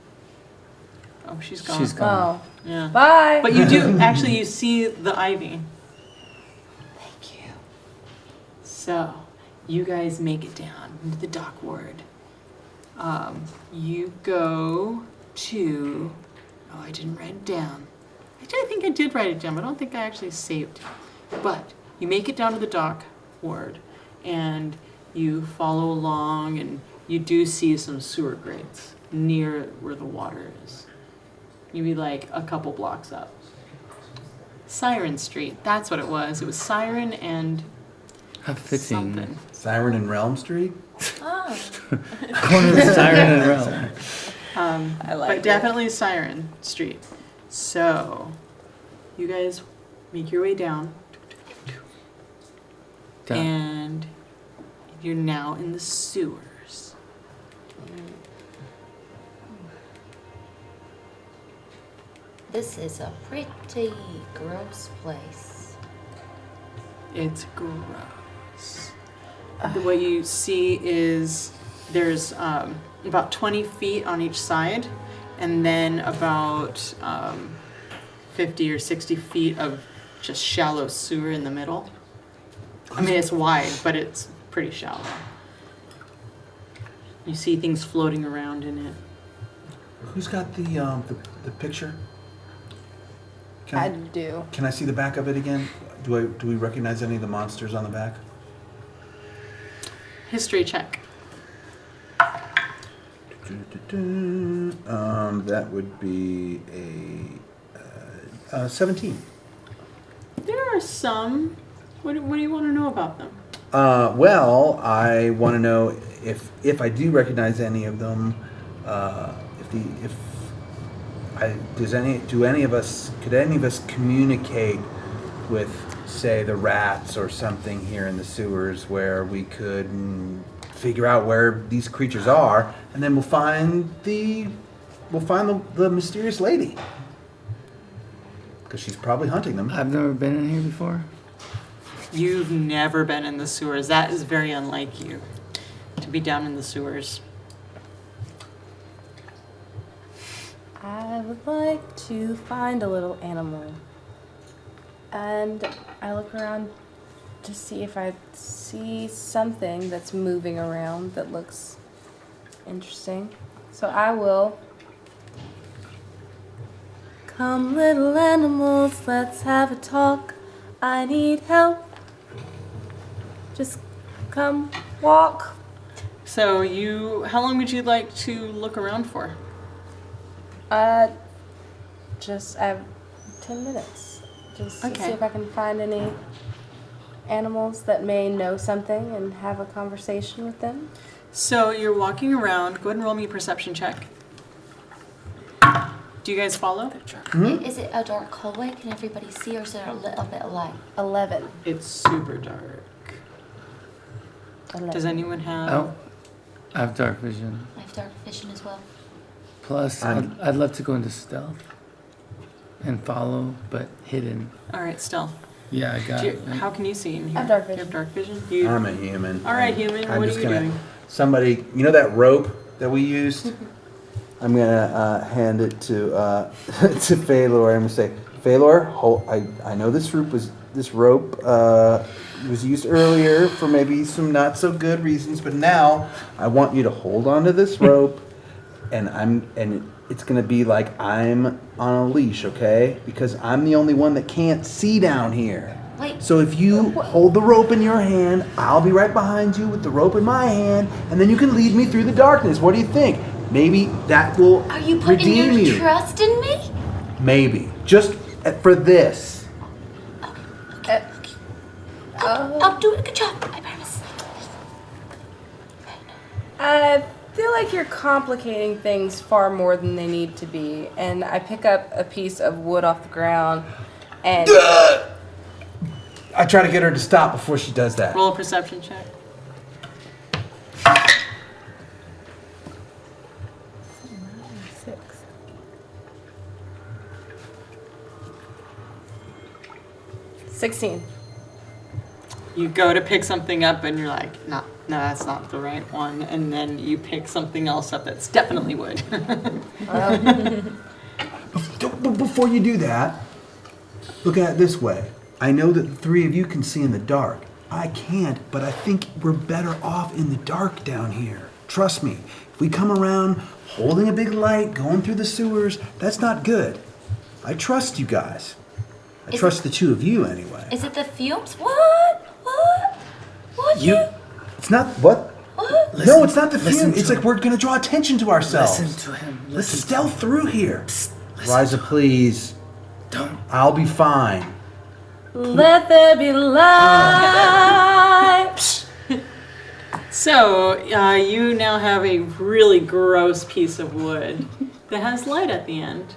Oh, she's gone. She's gone. Oh. Yeah. Bye. But you do actually. You see the ivy. Thank you. So, you guys make it down into the dock ward. You go to. Oh, I didn't write it down. Actually, I think I did write it down, but I don't think I actually saved it. But you make it down to the dock ward, and you follow along, and you do see some sewer grates near where the water is. Maybe like a couple blocks up. Siren Street. That's what it was. It was Siren and How fitting. something. Siren and Realm Street? Oh. Corner of Siren and Realm. I like But it. definitely Siren Street. So, you guys make your way down, Done. and you're now in the sewers. This is a pretty gross place. It's gross. What you see is there's about 20 feet on each side, and then about 50 or 60 feet of just shallow sewer in the middle. I mean, it's wide, but it's pretty shallow. You see things floating around in it. Who's got the picture? I Can do. can I see the back of it again? Do we recognize any of the monsters on the back? History check. That would be a 17. There are some. What do you want to know about them? Well, I want to know if I do recognize any of them. Could any of us communicate with, say, the rats or something here in the sewers where we could figure out where these creatures are, and then we'll find the mysterious lady, because she's probably hunting them. I've never been in here before. You've never been in the sewers. That is very unlike you to be down in the sewers. I would like to find a little animal. And I look around to see if I see something that's moving around that looks interesting. So I will. Come, little animals, let's have a talk. I need help. Just come walk. So how long would you like to look around for? I have 10 minutes. Just to Okay. see if I can find any animals that may know something and have a conversation with them. So you're walking around. Go ahead and roll me a perception check. Do you guys follow? Is it a dark hallway? Can everybody see, or is there a little bit of light? 11. It's super dark. 11. Does anyone have? Oh, I have dark vision. I have dark vision as well. Plus, I'd love to go into stealth and follow, but hidden. All right, stealth. Yeah, I got it. How can you see in here? I have dark Do you vision. have dark vision? You, I'm a human. all right, human. I'm What are just you gonna, doing? Somebody, you know that rope that we used? I'm gonna hand it to to Phalor. I'm gonna say, Phalor, I know this rope was used earlier for maybe some not so good reasons, but now I want you to hold on to this rope, and it's gonna be like I'm on a leash, okay? Because I'm the only one that can't see down here. Wait. So if you hold the rope in your hand, I'll be right behind you with the rope in my hand, and then you can lead me through the darkness. What do you think? Maybe that will Are you putting redeem your you. trust in me? Maybe. Just for this. I'll do a good job. I promise. I feel like you're complicating things far more than they need to be. And I pick up a piece of wood off the ground and I try to get her to stop before she does that. Roll a perception check. $16. You go to pick something up and you're like, no, that's not the right one. And then you pick something else up that's definitely wood. But before you do that, look at it this way. I know that the three of you can see in the dark. I can't, but I think we're better off in the dark down here. Trust me. If we come around holding a big light, going through the sewers, that's not good. I trust you guys. I trust the two of you anyway. Is it the fumes? What? It's not what? What? No, it's not the listen fume. It's to like we're gonna draw attention to ourselves. Listen to him. Let's Listen. stealth through here. Listen Liza, please. Don't. I'll be fine. Let there be light. So you now have a really gross piece of wood that has light at the end.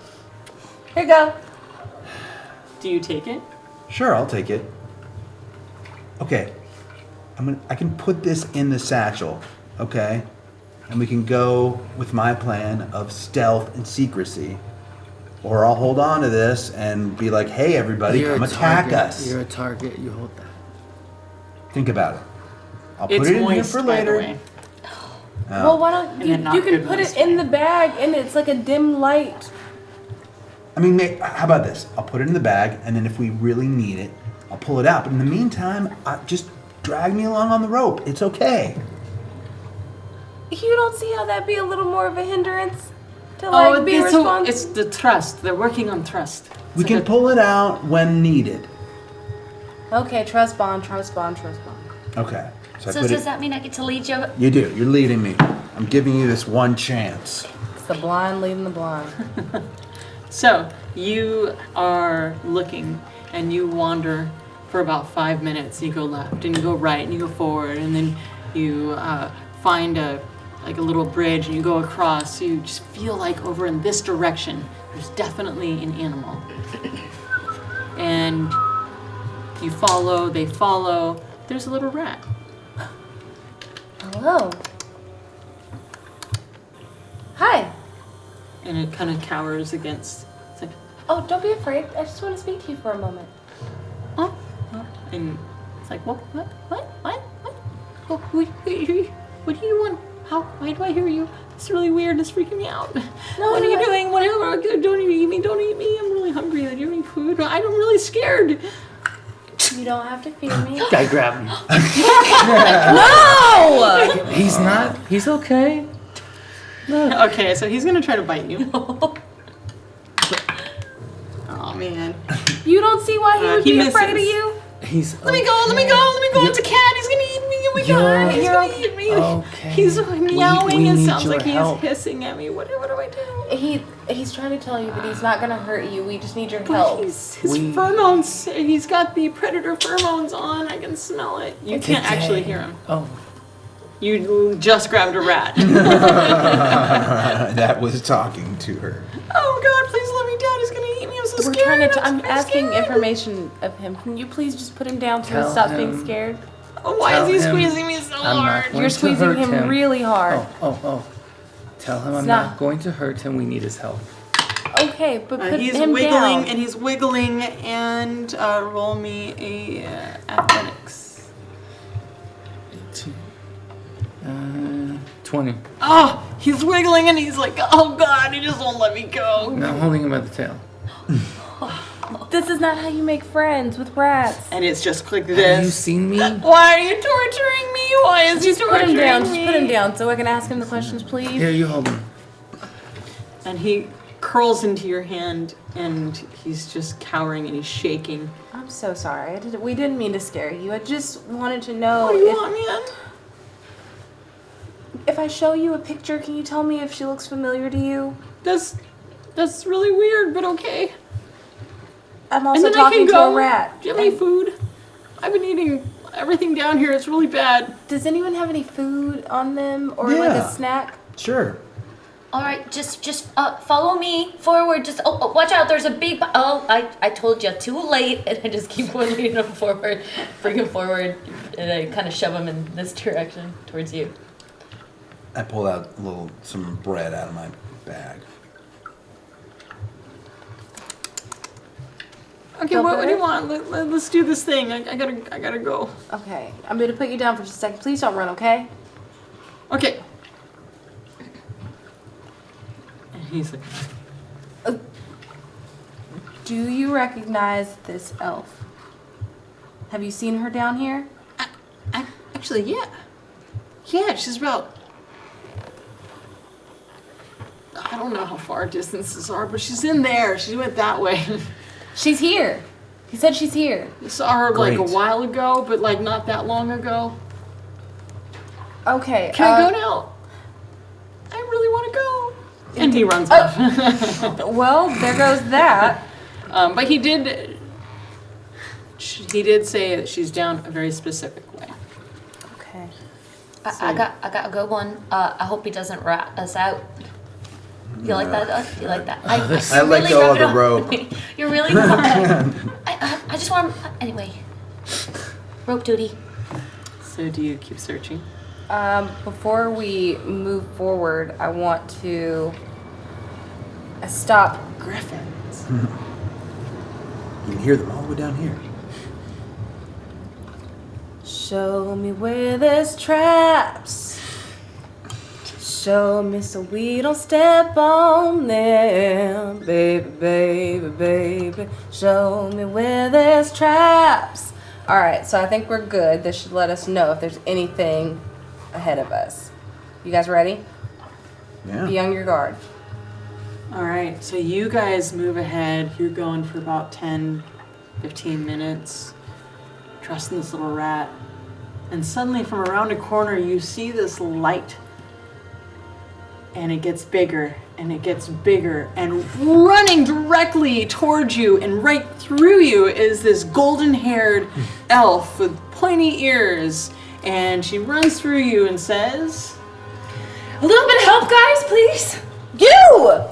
Here you go. Do you take it? Sure, I'll take it. Okay. I can put this in the satchel, okay? And we can go with my plan of stealth and secrecy. Or I'll hold on to this and be like, hey everybody, You're come a attack target. us. You're a target. You hold that. Think about it. I'll put It's it in here moist, for by the later. way. Well, why don't And then not you can good put moist, it in right? the bag and it's like a dim light. I mean, how about this? I'll put it in the bag, and then if we really need it, I'll pull it out. But in the meantime, just drag me along on the rope. It's okay. You don't see how that'd be a little more of a hindrance to like be responsible? it's the trust. They're working on trust. We can pull it out when needed. Okay, trust bond. Okay. So I So put does it. that mean I get to lead you? You do. You're leading me. I'm giving you this one chance. It's the blind leading the blind. So you are looking and you wander for about 5 minutes. You go left and you go right and you go forward and then you find a little bridge and you go across. You just feel like over in this direction there's definitely an animal. And you follow, they follow. There's a little rat. Hello. Hi. And it kind of cowers against. It's like, Oh, don't be afraid. I just want to speak to you for a moment. oh, oh. And it's like, what? What do you want? Why do I hear you? It's really weird. It's freaking me out. What are you doing? Whatever. Don't eat me. Don't eat me. I'm really hungry. Do you have any food? I'm really scared. You don't have to feed me. I grab him. No! He's not. He's okay. Okay, so he's gonna try to bite you. Oh man. You don't see why he would he be afraid of misses. you? He's. Let me go. It's a cat. He's gonna eat me. Oh my god, he's gonna eat me. Okay. He's meowing. we It need sounds your like he's help. hissing at me. What do I do? He's trying to tell you that he's not gonna hurt you. We just need your But help. his We- pheromones, he's got the predator pheromones on. I can smell it. You can't actually hear him. Oh. You just grabbed a rat. That was talking to her. Oh god, please let me down. He's gonna eat me. I'm so We're scared. trying to. I'm so asking scared. information of him. Can you please just put him down so he Tell stops being him. scared? Oh, why Tell is he him squeezing me so I'm not hard? going You're to squeezing hurt him really hard. Oh. Tell him I'm Stop. not going to hurt him. We need his help. Okay, but put He's him wiggling down. and he's wiggling and roll me a athletics. 20. Oh, he's wiggling and he's like, oh god, he just won't let me go. Now I'm holding him by the tail. This is not how you make friends with rats. And it's just like Have you this. seen me? Why are you torturing me? Why is Just he put torturing him down. me? Just put him down so I can ask him the questions, please. Here, you hold him. And he curls into your hand and he's just cowering and he's shaking. I'm so sorry. We didn't mean to scare you. I just wanted to know What do you want, man? if I show you a picture, can you tell me if she looks familiar to you? That's really weird, but okay. I'm And also then I talking can to go. a rat. Do you have any food? I've been eating everything down here. It's really bad. Does anyone have any food on them or like Yeah. a snack? Sure. All right, just follow me forward. Just watch out. There's a big. I told you too late, and I just keep leading him forward, bring him forward, and I kind of shove him in this direction towards you. I pull out some bread out of my bag. Okay, Feel what do you better? want? Let's do this thing. I gotta go. Okay, I'm gonna put you down for just a second. Please don't run, okay? Okay. And he's like, Do you recognize this elf? Have you seen her down here? actually, yeah. Yeah, she's about. I don't know how far distances are, but she's in there. She went that way. She's here. He said she's here. I saw her like a Great. while ago, but like not that long ago. Okay. Can I go now? I really want to go. And he runs off. Well, there goes that. But he did say that she's down a very specific way. Okay. I got a good one. I hope he doesn't rat us out. You like that? You like that? I you're let really go of the rubbing rope. on- You're really I just want. Anyway, rope duty. So do you keep searching? Before we move forward, I want to stop. Griffins. You can hear them all the way down here. Show me where there's traps. Show me so we don't step on them. Baby, baby, baby. Show me where there's traps. Alright, so I think we're good. This should let us know if there's anything ahead of us. You guys ready? Yeah. Be on your guard. All right, so you guys move ahead. You're going for about 10, 15 minutes, trusting this little rat. And suddenly from around a corner, you see this light. And it gets bigger, and it gets bigger, and running directly towards you and right through you is this golden-haired elf with pointy ears. And she runs through you and says, A little bit of help, guys, please. You!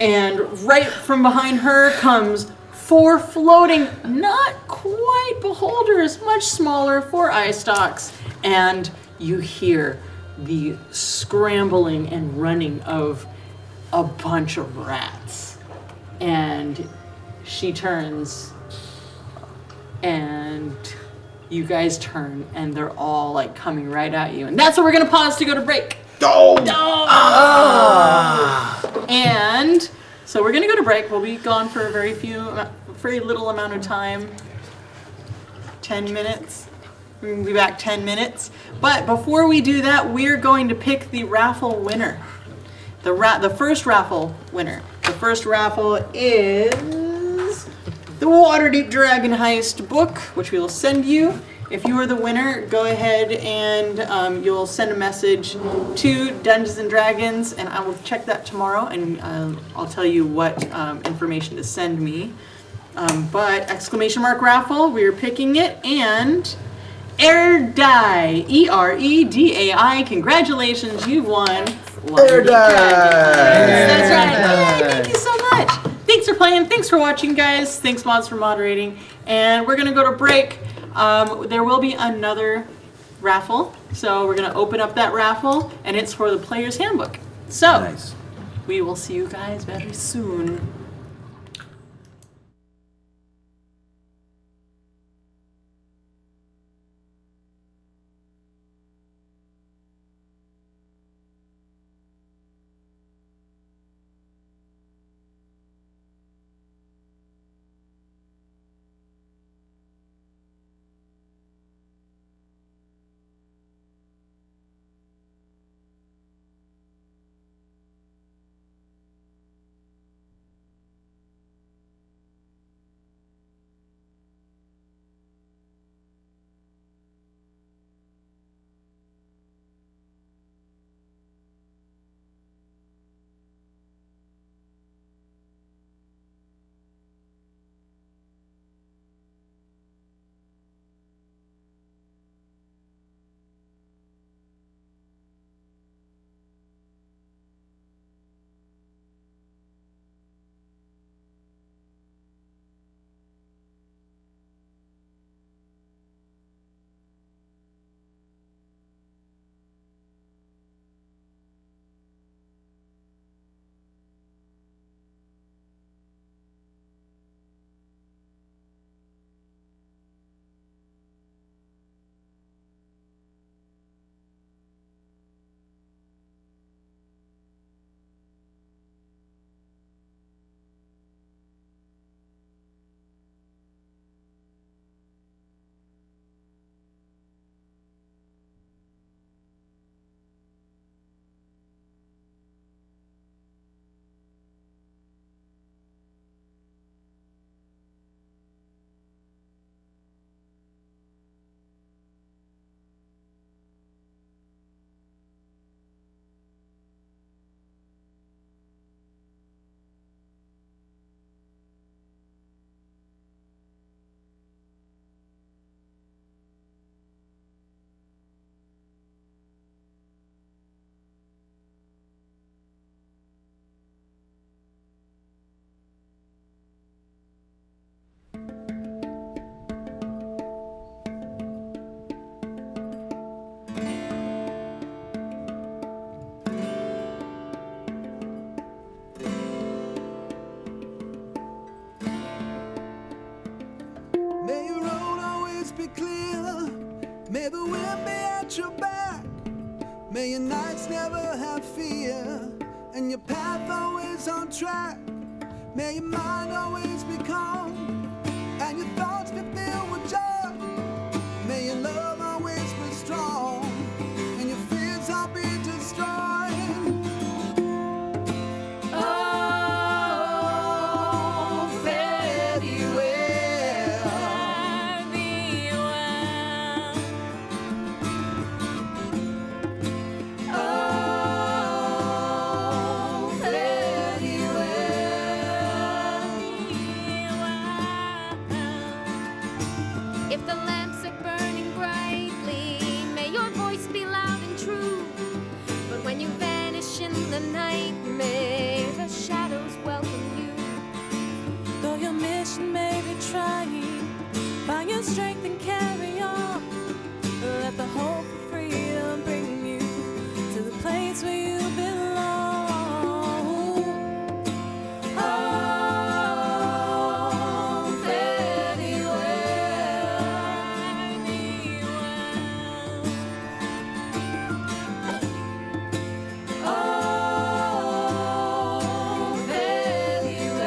and right from behind her comes 4 floating, not quite beholders, much smaller, 4 eye stalks, and you hear the scrambling and running of a bunch of rats. And she turns, and you guys turn, and they're all like coming right at you. And that's where we're gonna pause to go to break. And so we're gonna go to break. We'll be gone for a very little amount of time. 10 minutes. We're gonna be back 10 minutes. But before we do that, we're going to pick the raffle winner. The first raffle winner. The first raffle is the Waterdeep Dragon Heist book, which we will send you. If you are the winner, go ahead and you'll send a message to Dungeons and Dragons, and I will check that tomorrow, and I'll tell you what information to send me. But exclamation mark raffle, we're picking it, and Erdai, E-R-E-D-A-I, congratulations, you won. Erdai! That's right. Yay, thank you so much. Thanks for playing. Thanks for watching, guys. Thanks, Mods, for moderating. And we're going to go to break. There will be another raffle. So we're going to open up that raffle, and it's for the Player's Handbook. So Nice. we will see you guys very soon. May your road always be clear. May the wind be at your back. May your nights never have fear, and your path always on track. May your mind always be calm, and your thoughts be filled with joy. May your love always be strong, and your fears all be destroyed. Oh, fare thee well. Oh, fare thee well. If the lamps are burning brightly, may your voice be loud and true. But when you vanish in the night, may the shadows welcome you. Though your mission may be trying, find your strength and carry on. Let the hope of freedom bring you to the place where you belong. Oh, fare thee well. Oh, fare thee well.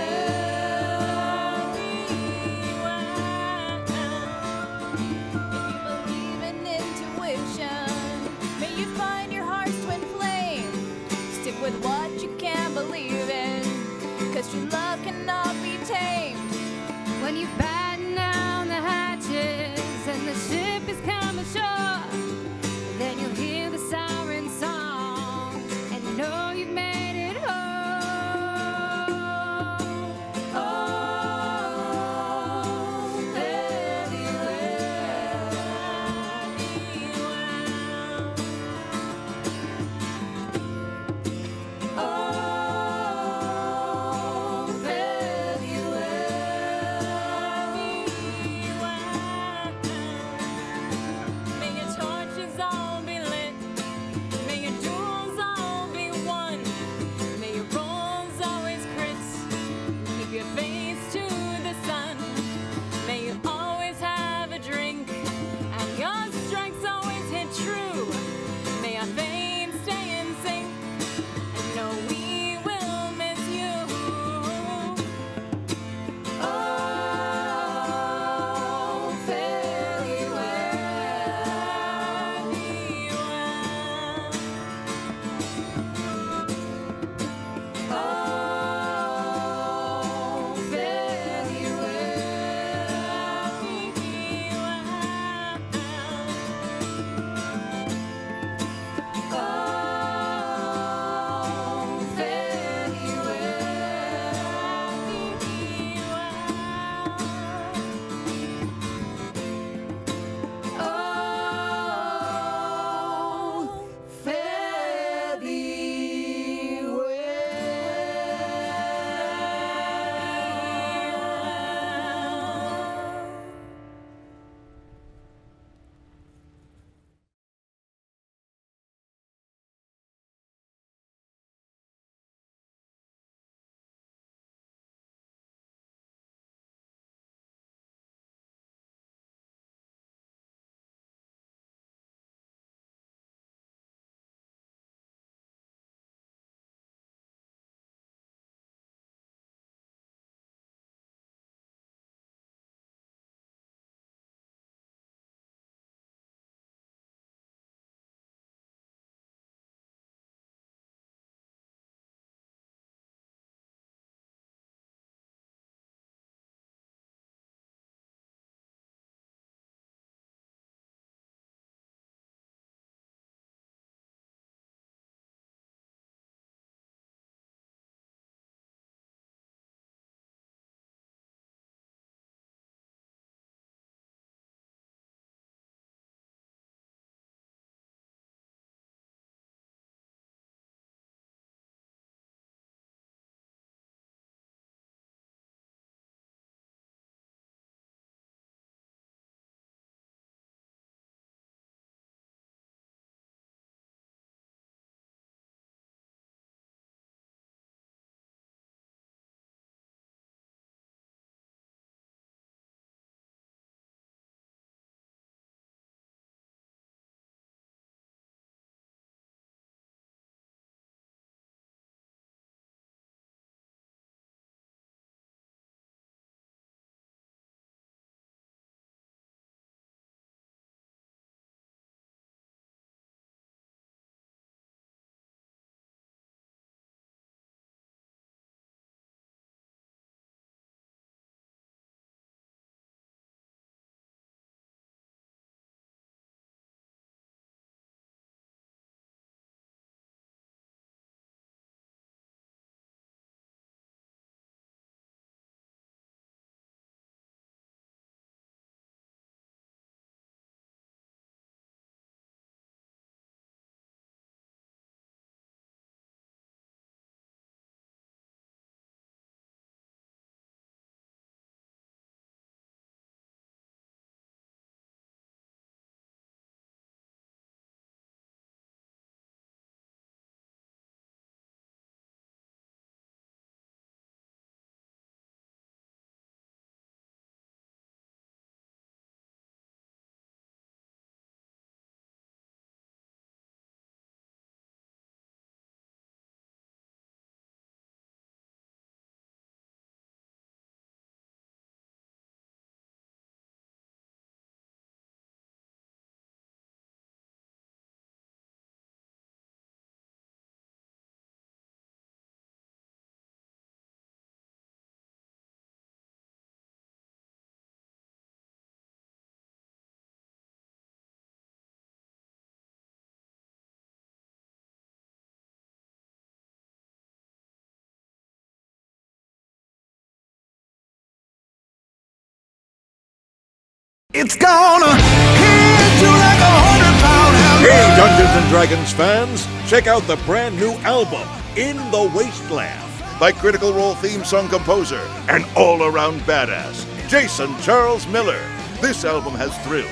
It's gonna hit you like 100-pound hammer. Hey, Dungeons and Dragons fans, check out the brand new album, In the Wasteland, by Critical Role theme song composer and all-around badass, Jason Charles Miller. This album has thrills,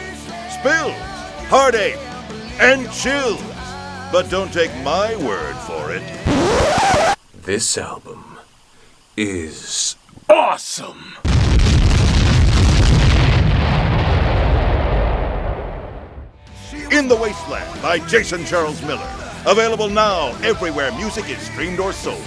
spills, heartache, and chills. But don't take my word for it. This album is awesome! In the Wasteland by Jason Charles Miller. Available now everywhere music is streamed or sold.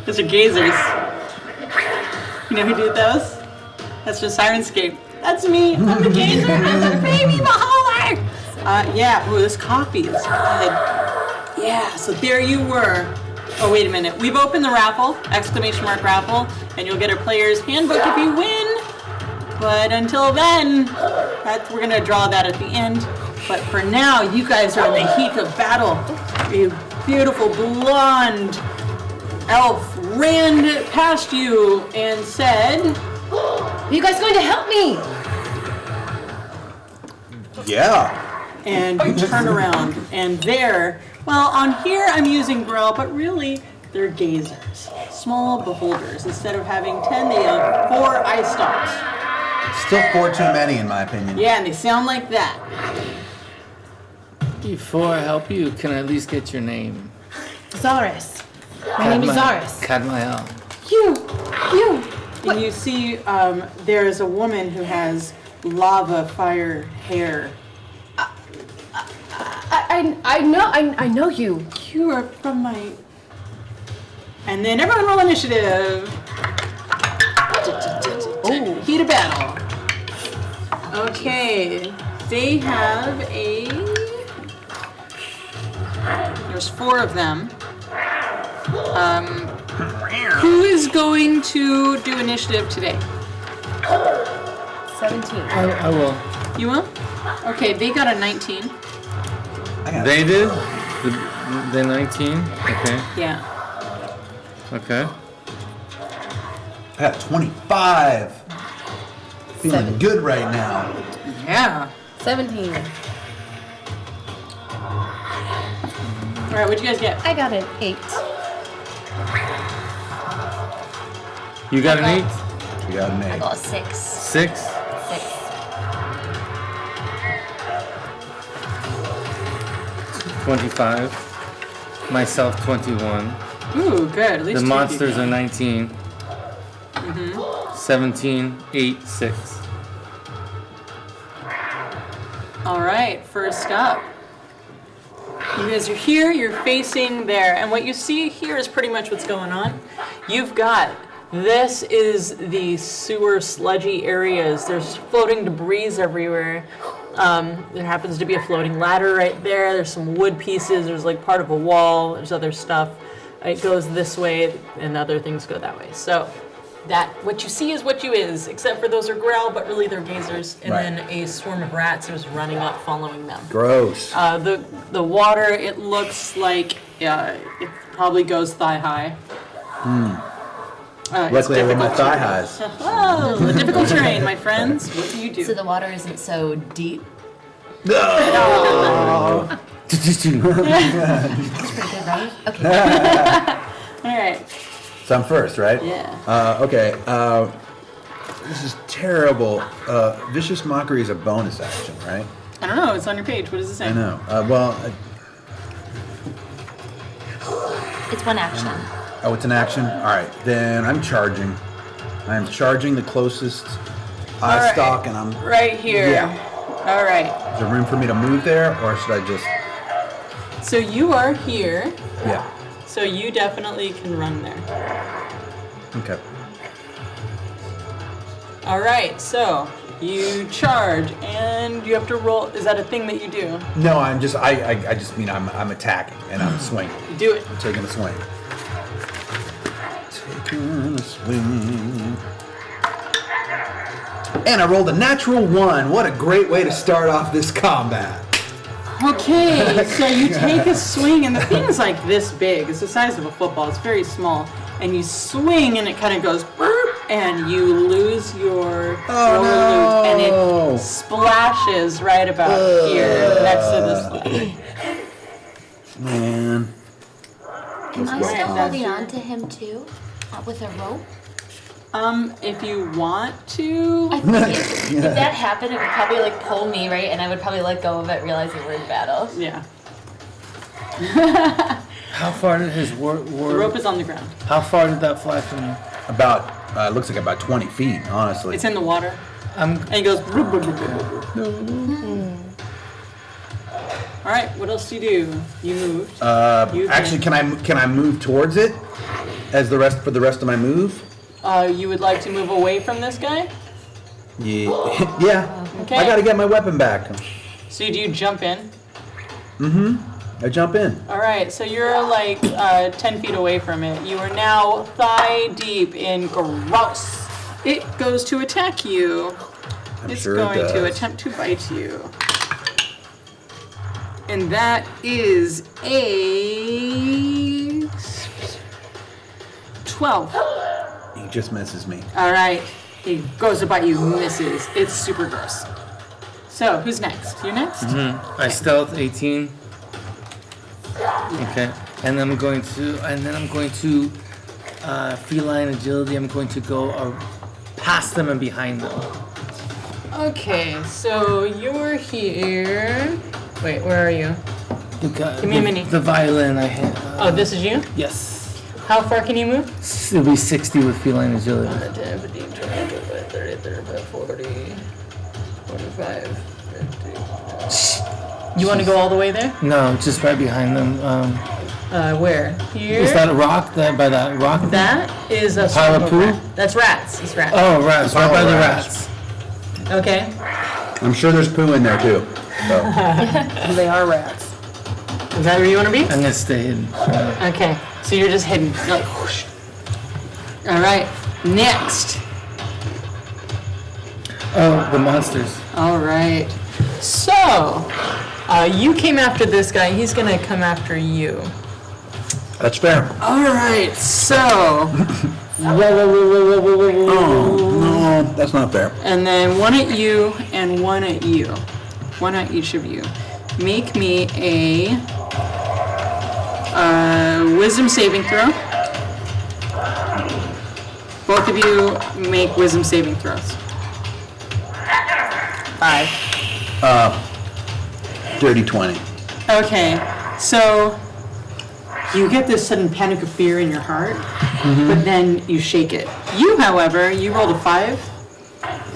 Those are gazers. You know who did those? That's from Sirenscape. That's me. I'm the gazer. I'm the baby beholder. Yeah. Ooh, this coffee is good. Yeah. So there you were. Oh, wait a minute. We've opened the raffle, ! Raffle, and you'll get a player's handbook if you win. But until then, we're gonna draw that at the end. But for now, you guys are in the heat of battle. A beautiful blonde elf ran past you and said, Are you guys going to help me? Yeah. and you turn around, and there, well, on here I'm using Grell, but really they're gazers, small beholders. Instead of having 10, they have 4 eye stalks. Still 4 too many, in my opinion. Yeah, and they sound like that. Before I help you, can I at least get your name? Zaris. My name is Zaris. Cadmael. You. And you see there is a woman who has lava fire hair. I know you. You are from my... And then everyone roll initiative. Oh, heat of battle. Okay, they have a... There's 4 of them. Who is going to do initiative today? 17. I will. You will? Okay, they got a 19. They did? The 19? Okay. Yeah. Okay. I got 25. Feeling good right now. Yeah. 17. All right, what'd you guys get? I got an 8. You got an 8? We got an I 8. got a 6. 6? 6. 25. Myself, 21. Ooh, good. At least The 2 monsters people. are 19. 17, 8, 6. All right, first up. You guys are here, you're facing there, and what you see here is pretty much what's going on. You've got, this is the sewer sludgy areas. There's floating debris everywhere. There happens to be a floating ladder right there. There's some wood pieces. There's like part of a wall. There's other stuff. It goes this way, and other things go that way. So that what you see is what you is, except for those are growl, but really they're gazers, and Right. then a swarm of rats is running up, following them. Gross. The water, it looks like it probably goes thigh high. Luckily, I wear my thigh highs. Oh, the difficult terrain, my friends. What do you do? So the water isn't so deep. That's pretty good, right? Okay. All right. So I'm first, right? Yeah. Okay. This is terrible. Vicious Mockery is a bonus action, right? I don't know. It's on your page. What does it say? I know. It's one action. Oh, it's an action? All right. Then I'm charging. I'm charging the closest eye right. stalk, and I'm... Right here. Yeah. All right. Is there room for me to move there, or should I just... So you are here. Yeah. So you definitely can run there. Okay. All right. So you charge, and you have to roll. Is that a thing that you do? No, I'm just... I just mean I'm attacking, and I'm swinging. Do it. I'm taking a swing. Taking a swing. And I rolled a natural 1. What a great way to start off this combat. Okay, so you take a swing, and the thing is like this big. It's the size of a football. It's very small. And you swing, and it kind of goes, burp, and you lose your lower loop, and it splashes right about here next to this ladder. Man. Am I still holding on to him too? With a rope? If you want to. I think if that happened, it would probably like pull me, right? And I would probably let go of it, realizing we're in battle. Yeah. How far did his The rope is on the ground. How far did that fly from you? About, looks like about 20 feet, honestly. It's in the water. And he goes. All right. What else do you do? You moved. Actually, can I move towards it? As for the rest of my move? You would like to move away from this guy? Yeah. Yeah. Okay. I gotta get my weapon back. So do you jump in? I jump in. All right, so you're like 10 feet away from it. You are now thigh deep in gross. It goes to attack you. It's sure it going to does. attempt to bite you. And that is a 12. He just misses me. All right, he goes to bite you, misses. It's super gross. So, who's next? You're next? I stealth 18. Okay. And then I'm going to feline agility. I'm going to go past them and behind them. Okay, so you're here. Wait, where are you? Give me a minute. The violin I hit. Oh, this is you? Yes. How far can you move? It'll be 60 with feline agility. 10, 15, 20, 30, 35, 40, 45, 50. You want to go all the way there? No, just right behind them. Where? Here? Is that a rock? By that rock? That is a pile of poo? That's rats. It's rats. Oh, rats. Right by the rats. Okay. I'm sure there's poo in there too. So. They are rats. Is that where you want to be? I'm gonna stay hidden. Okay. So you're just hidden. You're like, whoosh. All right. Next. Oh, the monsters. All right. So, you came after this guy. He's gonna come after you. That's fair. All right. So. Oh, no, that's not fair. And then one at you and one at you. One at each of you. Make me a wisdom saving throw. Both of you make wisdom saving throws. 5. Dirty 20. Okay, so you get this sudden panic of fear in your heart, but then you shake it. You, however, you rolled a 5.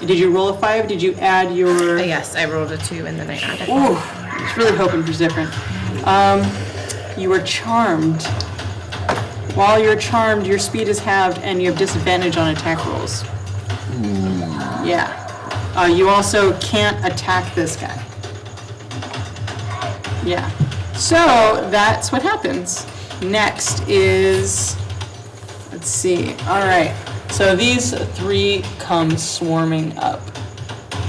Did you roll a 5? Did you add your... Yes, I rolled a 2 and then I added. Ooh, I was really hoping for different. You were charmed. While you're charmed, your speed is halved and you have disadvantage on attack rolls. Yeah. You also can't attack this guy. Yeah. So that's what happens. Next is, let's see. All right. So these 3 come swarming up,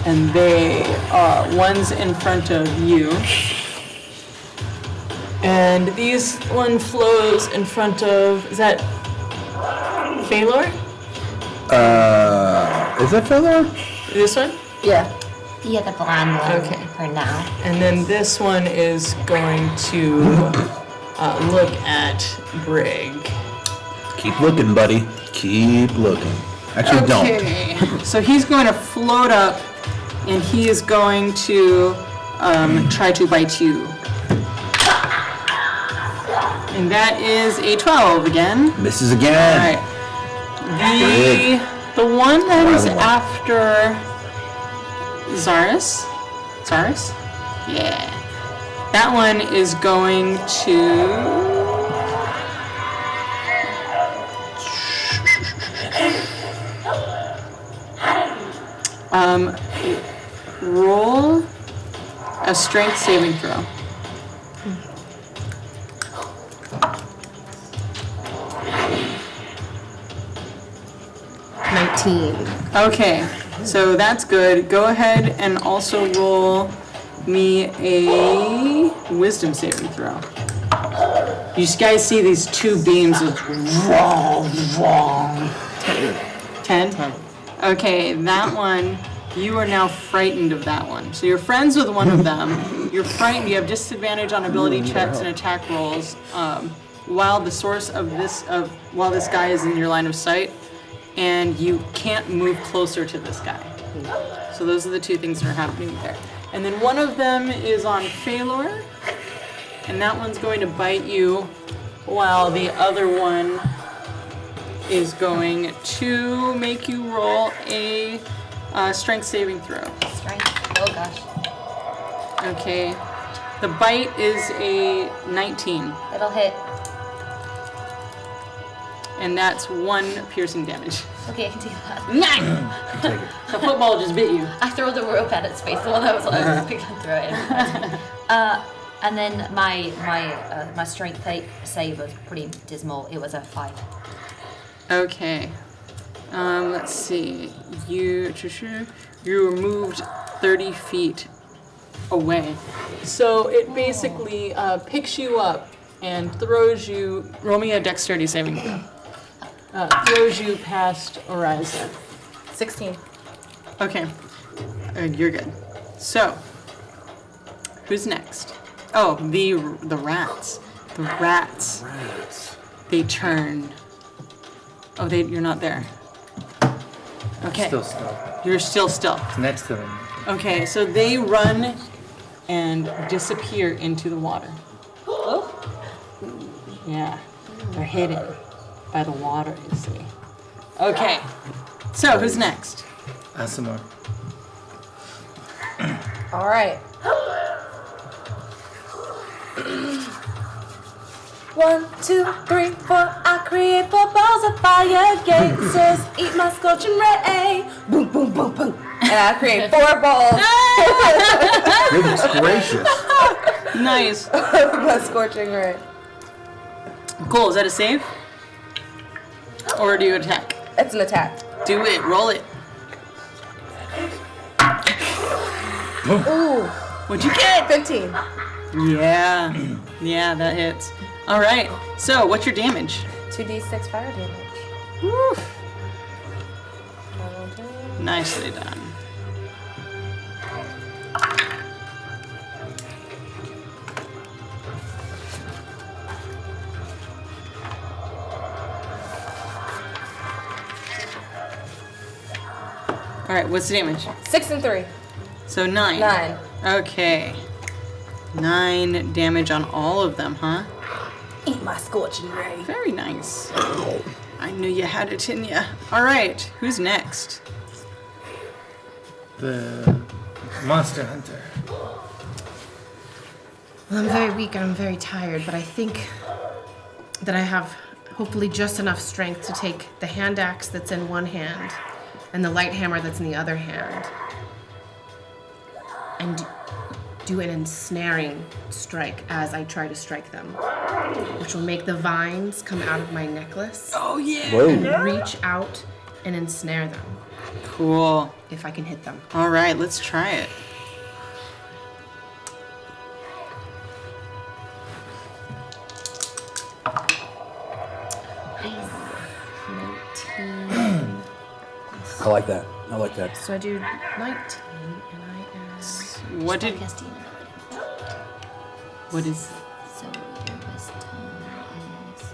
and they are one's in front of you, and one flows in front of. Is that Phalor? Is that Phalor? This one? Yeah. Yeah, the blonde one. Okay. For now. And then this one is going to look at Brig. Keep looking, buddy. Keep looking. Actually, don't. Okay. So he's going to float up, and he is going to try to bite you. And that is a 12 again. Misses again. All right. The one that is after Zaris. Zaris? Yeah. That one is going to... roll a strength saving throw. Okay, so that's good. Go ahead and also roll me a wisdom saving throw. You guys see these 2 beams of 10? Okay, that one, you are now frightened of that one. So you're friends with one of them. You're frightened, you have disadvantage on ability checks and attack rolls while the source of while this guy is in your line of sight, and you can't move closer to this guy. So those are the 2 things that are happening there. And then one of them is on Phalor, and that one's going to bite you, while the other one is going to make you roll a strength saving throw. Strength. Oh gosh. Okay. The bite is a 19. It'll hit. And that's 1 piercing damage. Okay, I can take that. 9! The football just bit you. I throw the rope at its face. The one that was like, pick and throw it. And then my strength save was pretty dismal. It was a 5. Okay. Let's see. You were moved 30 feet away. So it basically picks you up and throws you. Roll me a dexterity saving throw. Throws you past Horizon. 16. Okay. You're good. So, who's next? Oh, the rats. The rats. They turn. Oh, you're not there. Okay. Still still. You're still still. It's next to them. Okay, so they run and disappear into the water. Yeah, they're hidden by the water, you see. Okay, so who's next? Asimar. All right. 1, 2, 3, 4. I create 4 balls of fire. Caceres, eat my scorching ray. Boom, boom, boom, boom. And I create 4 balls. Goodness gracious. Nice. My scorching ray. Cool, is that a save? Or do you attack? It's an attack. Do it, roll it. Ooh. What'd you get? 15. Yeah, that hits. All right, so what's your damage? 2d6 fire damage. Woof. Nicely done. All right, what's the damage? 6 and 3. So 9. 9. Okay. 9 damage on all of them, huh? Eat my scorching ray. Very nice. I knew you had it in ya. All right, who's next? The monster hunter. Well, I'm very weak and I'm very tired, but I think that I have hopefully just enough strength to take the hand axe that's in one hand and the light hammer that's in the other hand and do an ensnaring strike as I try to strike them, which will make the vines come out of my necklace. Oh, yeah. Whoa. And reach out and ensnare them. Cool. If I can hit them. All right, let's try it. I like that. I like that. So I do 19 and I add... What did... What is... So your wisdom is 6,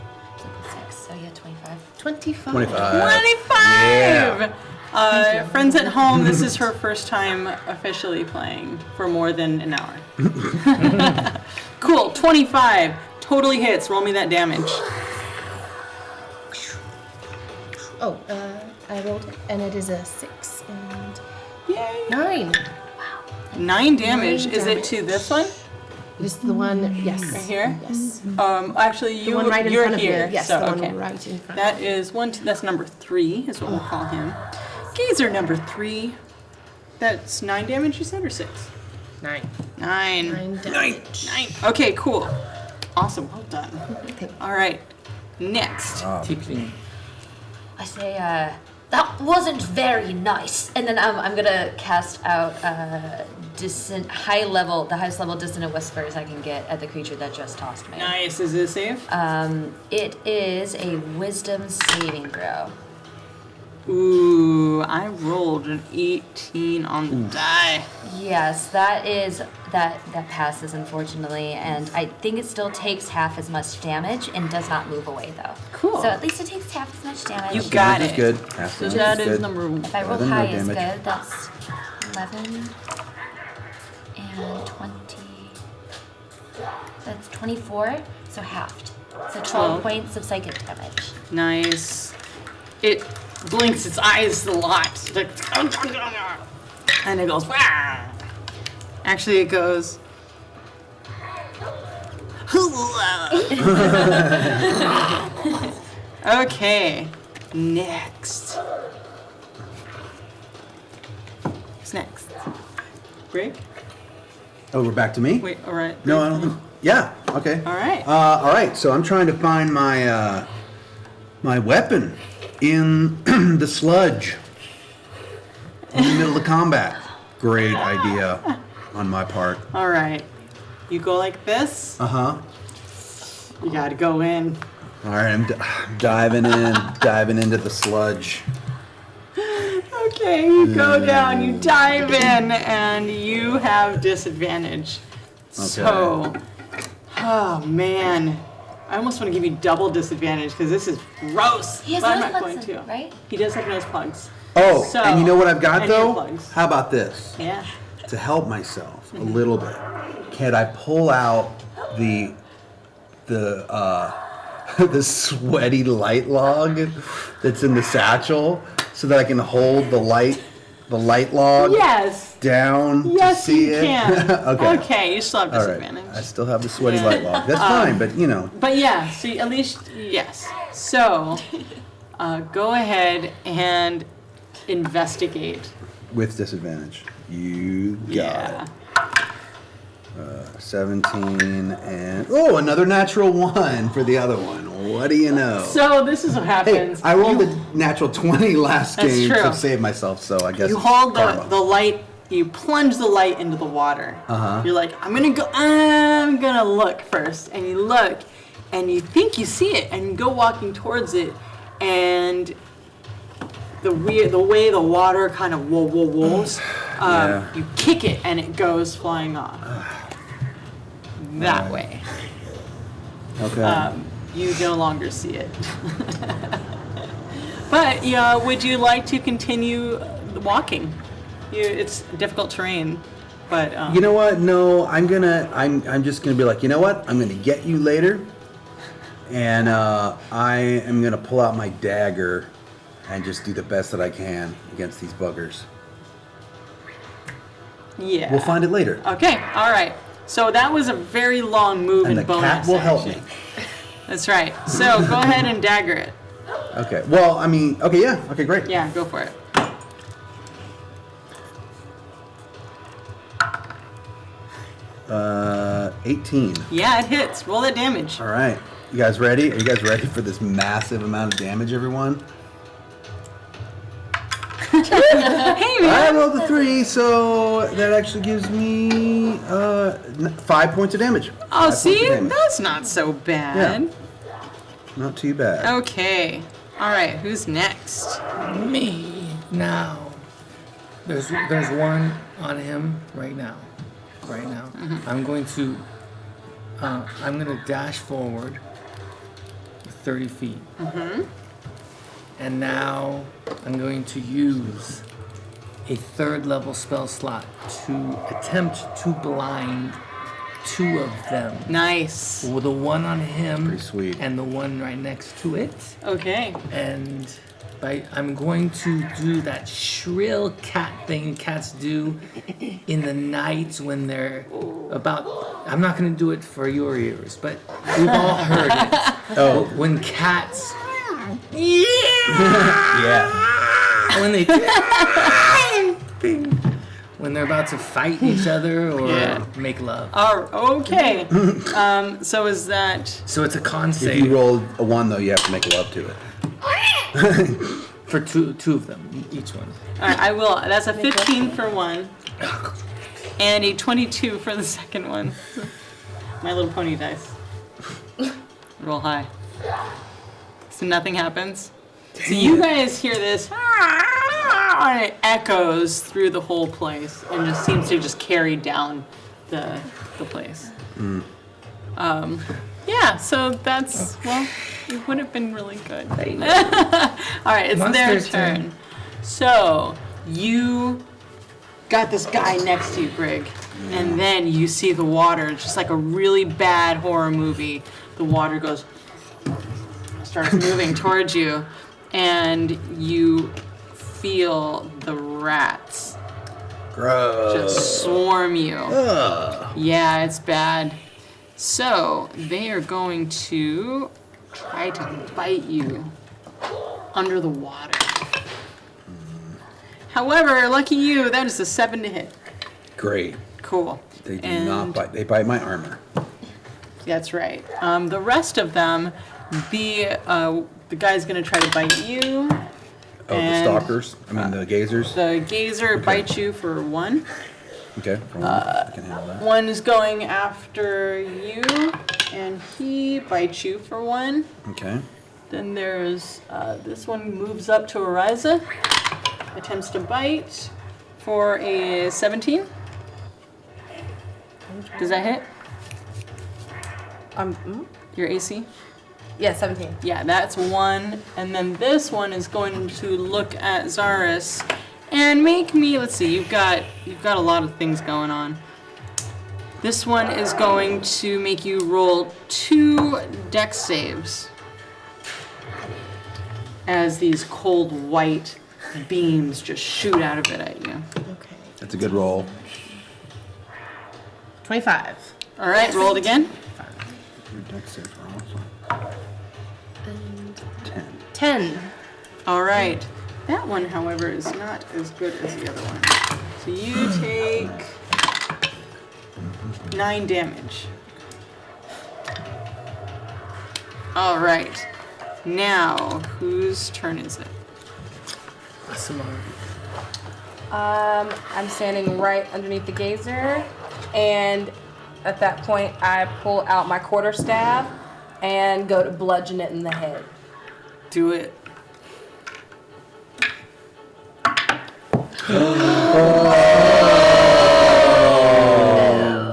so yeah, 25. 25. 25! Friends at home, this is her first time officially playing for more than an hour. Cool, 25. Totally hits. Roll me that damage. Oh, I rolled it, and it is a 6 and Yay. 9. 9 damage. 9 Is it to this one? It is the one, yes. Right here? Yes. Actually, The one right in you're front here. of me. Yes, so, the one okay. right in front. That is that's number 3, is what we'll call him. Gazer number 3. That's 9 damage, you said, or 6? 9. 9. 9 damage. 9. Okay, cool. Awesome. Well done. All right. Next. Tiefling. I say, that wasn't very nice. And then I'm gonna cast out the highest level dissonant whispers I can get at the creature that just tossed me. Nice. Is it a save? It is a wisdom saving throw. Ooh, I rolled an 18 on the die. Yes, that passes, unfortunately, and I think it still takes half as much damage and does not move away though. Cool. So at least it takes half as much damage. You got it. Good. So that is number 1. If I roll Better than no high is damage. good. That's 11 and 20. That's 24, so halved. So 12 points of psychic damage. Nice. It blinks its eyes a lot. Like, and it goes, "Wah!" Actually, it goes, Okay, next. Who's next? Brig? Oh, we're back to me? Wait, all right. No, I don't think. Yeah. Okay. All right. All right. So I'm trying to find my my weapon in the sludge in the middle of combat. Great idea on my part. All right. You go like this. Uh-huh. You gotta go in. All right, I'm diving into the sludge. Okay, you go down, you dive in, and you have disadvantage. So, oh man. I almost want to give you double disadvantage because this is gross. He has but I'm nose not plugs, going to. right? He does have nose plugs. Oh, So, and you know what I've got and though? earplugs. How about this? Yeah. To help myself a little bit, can I pull out the the sweaty light log that's in the satchel so that I can hold the light log Yes. down Yes, to see you it? can. Okay. Okay, you still have All right. disadvantage. I still have the sweaty light log. That's fine, but you know. But yeah, so at least, yes. So, go ahead and investigate. With disadvantage. You got Yeah. it. 17 and another natural 1 for the other one. What do you know? So this is what Hey, happens. I rolled a natural 20 last That's game true. to save myself, so I guess You it's hold karma. the light, you plunge the light into the water. Uh-huh. You're like, I'm gonna look first. And you look, and you think you see it, and you go walking towards it, and the way the water kind of woes, Yeah. you kick it, and it goes flying off. That way. Okay. You no longer see it. But yeah, would you like to continue walking? It's difficult terrain, but You know what? No, I'm just gonna be like, you know what? I'm gonna get you later, and I am gonna pull out my dagger and just do the best that I can against these buggers. yeah. We'll find it later. Okay, all right. So that was a very long move And and the bonus cat will help action. me. That's right. So go ahead and dagger it. Okay. Well, I mean, okay, yeah. Okay, great. Yeah, go for it. Uh, 18. Yeah, it hits. Roll that damage. All right. You guys ready? Are you guys ready for this massive amount of damage, everyone? Hey, man. I rolled a 3, so that actually gives me 5 points of damage. Oh, 5 points see? of damage. That's not so bad. Not too bad. Okay. All right, who's next? Me now. There's one on him right now. Right now. I'm going to dash forward 30 feet. And now I'm going to use a 3rd level spell slot to attempt to blind 2 of them. Nice. With the one on him Pretty sweet. and the one right next to it. Okay. And I'm going to do that shrill cat thing cats do in the night when they're about. I'm not going to do it for your ears, but we've all heard it. Oh. When cats. Yeah. When they. When they're about to fight each other or make love. Oh, okay. So is that... So it's a con If save. you roll a 1, though, you have to make love to it. For two of them, each one. All right, I will. That's a 15 for one. And a 22 for the second one. My Little Pony dice. Roll high. So nothing happens. So you guys hear this, and it echoes through the whole place, and just seems to just carry down the place. Yeah, so that's, well, it would have been really good. All right, it's their Monster's turn. turn. So you got this guy next to you, Brig, and then you see the water, just like a really bad horror movie. The water starts moving towards you, and you feel the rats Gross. just swarm you. Ugh. Yeah, it's bad. So they are going to try to bite you under the water. However, lucky you, that is a 7 to hit. Great. Cool. They do not bite. They bite my armor. That's right. The rest of them, the guy's gonna try to bite you. Oh, the stalkers? I mean, the gazers? The gazer bites you for 1. Okay. I can handle that. One is going after you, and he bites you for 1. Okay. Then there's this one moves up to Ariza, attempts to bite for a 17. Does that hit? Your AC? Yeah, 17. Yeah, that's 1. And then this one is going to look at Zaris and make me, let's see, you've got a lot of things going on. This one is going to make you roll 2 dex saves as these cold white beams just shoot out of it at you. Okay. That's a good roll. 25. All right, roll it again. Your dex saves are awesome. 10. All right. That one, however, is not as good as the other one. So you take 9 damage. All right. Now, whose turn is it? I'm standing right underneath the gazer, and at that point, I pull out my quarterstaff and go to bludgeon it in the head. Do it.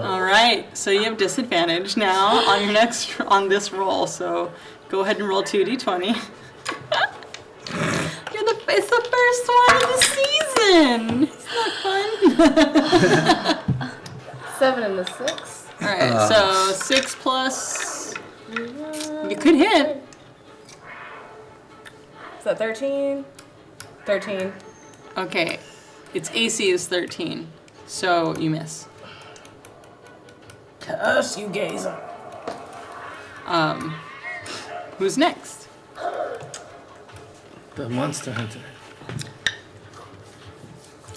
All right, so you have disadvantage now on this roll. So go ahead and roll 2d20. It's the first one of the season. It's not fun. 7 and the 6. All right, so 6 plus. You could hit. Is that 13? 13. Okay, its AC is 13, so you miss. To us, you gazer. Who's next? The monster hunter.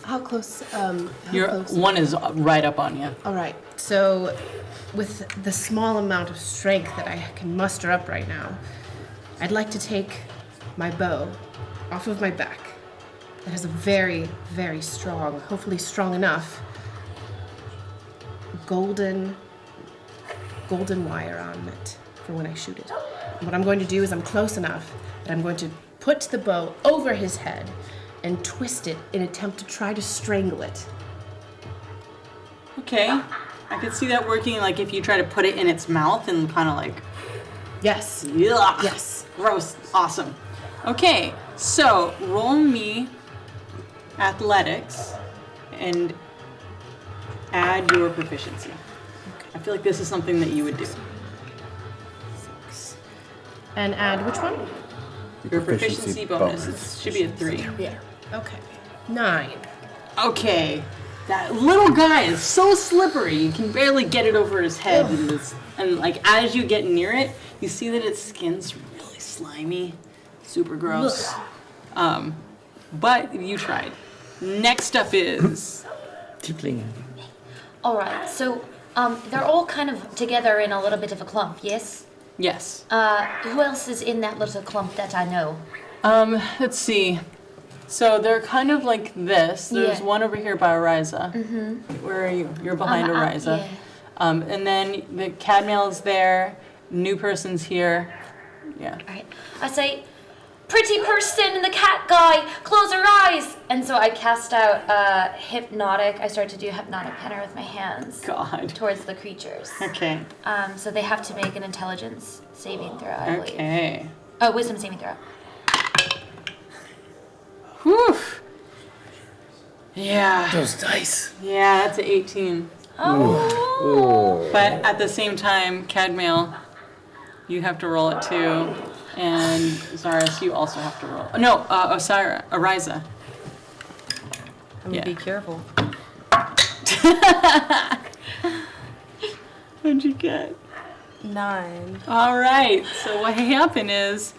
How close? Your close? one is right up on you. All right. So, with the small amount of strength that I can muster up right now, I'd like to take my bow off of my back. That has a very, very strong, hopefully strong enough, golden wire on it for when I shoot it. And what I'm going to do is I'm close enough that I'm going to put the bow over his head and twist it in an attempt to try to strangle it. Okay, I could see that working. Like if you try to put it in its mouth and kind of like. Yes. Ugh. Yes. Gross. Awesome. Okay, so roll me athletics and add your proficiency. I feel like this is something that you would do. 6. And add which one? Your proficiency bonus. It should be a 3. Yeah. Okay. 9. Okay. That little guy is so slippery, you can barely get it over his head. And like as you get near it, you see that its skin's really slimy, super gross. But you tried. Next up is Tiefling. All right, so they're all kind of together in a little bit of a clump, yes? Yes. Who else is in that little clump that I know? Let's see. So they're kind of like this. There's one over here by Ariza. Mm-hmm. Where are you? You're behind Ariza. Yeah. And then the Cadmail is there. New person's here. Yeah. All right. I say, pretty person and the cat guy, close your eyes. And so I cast out hypnotic. I start to do hypnotic penner with my hands. God. Towards the creatures. Okay. So they have to make an intelligence saving throw, I believe. Okay. Oh, wisdom saving throw. Whew. Yeah. Those dice. Yeah, that's an 18. Oh. But at the same time, Cadmail, you have to roll it too. And Zaris, you also have to roll. No, Ariza. I'm gonna be careful. What'd you get? 9. All right. So what happened is,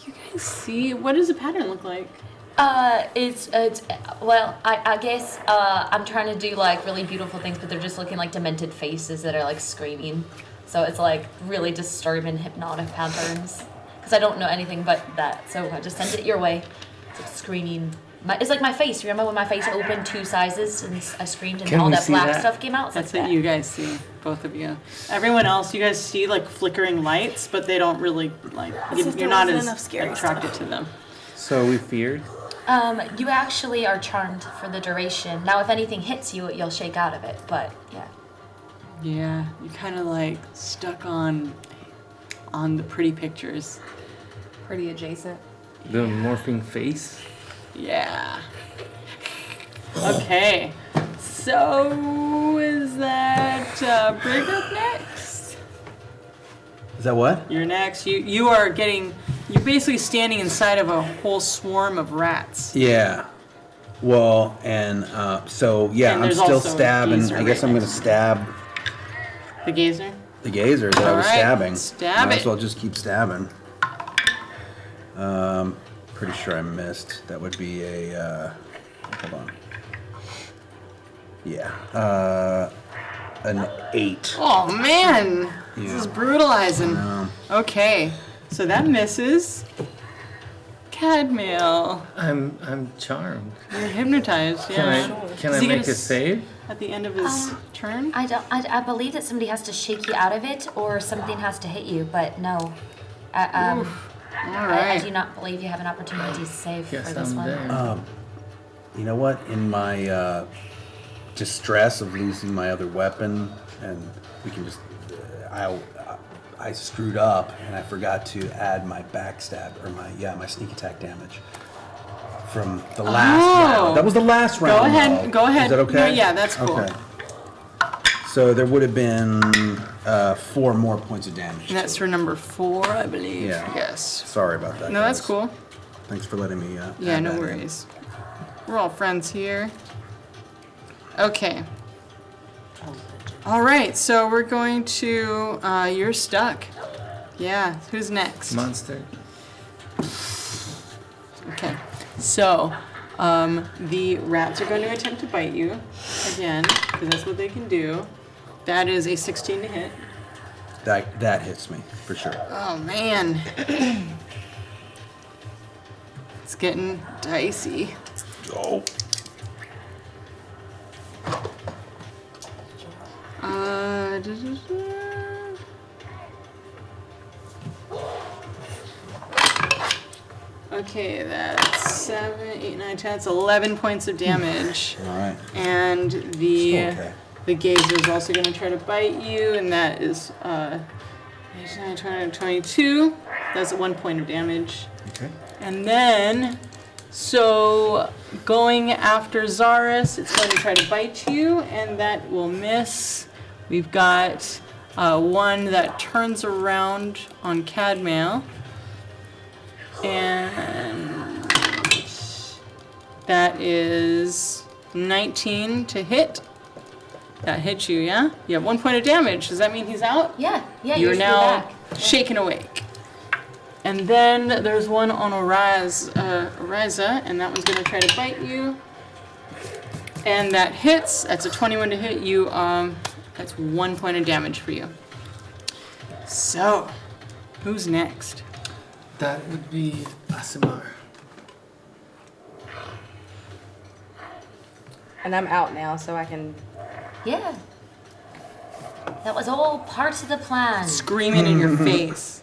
you guys see, what does the pattern look like? It's well, I guess I'm trying to do like really beautiful things, but they're just looking like demented faces that are like screaming. So it's like really disturbing hypnotic patterns. Because I don't know anything but that, so I just sent it your way. It's like screaming. It's like my face. Remember when my face opened 2 sizes and I screamed and Can all we that see black that? stuff came out? It's That's like what that. you guys see, both of you. Everyone else, you guys see like flickering lights, but they don't really like. You're not as attracted to them. So we feared. You actually are charmed for the duration. Now, if anything hits you, you'll shake out of it. But yeah. Yeah, you're kind of like stuck on the pretty pictures. Pretty adjacent. The morphing face. Yeah. Okay. So is that Brig up next? Is that what? You're next. You're basically standing inside of a whole swarm of rats. Yeah. Well, and so yeah, And I'm there's still also a stabbing. geezer I guess right I'm gonna next to stab The gazer? the gazer that I was All right, stabbing. stab Might it. as well just keep stabbing. Pretty sure I missed. That would be a hold on. Yeah. An 8. Oh man! This Yeah. is brutalizing. No. Okay. So that misses. Cadmail. I'm charmed. You're hypnotized, yeah. Can Does I he get make a a save? At the end of his turn? I believe that somebody has to shake you out of it, or something has to hit you. But no. All I right. do not believe you have an opportunity to save Guess for this I'm one. there. You know what? In my distress of losing my other weapon, and we can just, I screwed up and I forgot to add my backstab or my sneak attack damage from the last round. That was the last round. Go ahead. though. Go ahead. Is that okay? No, yeah, that's cool. Okay. So there would have been 4 more points of damage. And that's for number 4, I believe. Yeah. Yes. Sorry about that. No, that's guys. cool. Thanks for letting me. Yeah, add no that in. worries. We're all friends here. Okay. All right, so we're going to, you're stuck. Yeah, who's next? Monster. Okay, so the rats are going to attempt to bite you again, because that's what they can do. That is a 16 to hit. That hits me for sure. Oh man. It's getting dicey. Oh. Okay, that's 7, 8, 9, 10. That's 11 points of damage. All right. And Still okay. the gazer is also going to try to bite you, and that is 22. That's 1 point of damage. Okay. And then, so going after Zaris, it's going to try to bite you, and that will miss. We've got one that turns around on Cadmail, and that is 19 to hit. That hits you, yeah? You have 1 point of damage. Does that mean he's out? Yeah, You're you're now back. shaken awake. And then there's one on Oriza, and that one's going to try to bite you. And that hits. That's a 21 to hit you. That's 1 point of damage for you. So, who's next? That would be Asimar. And I'm out now, so I can. Yeah. That was all part of the plan. Screaming in your face.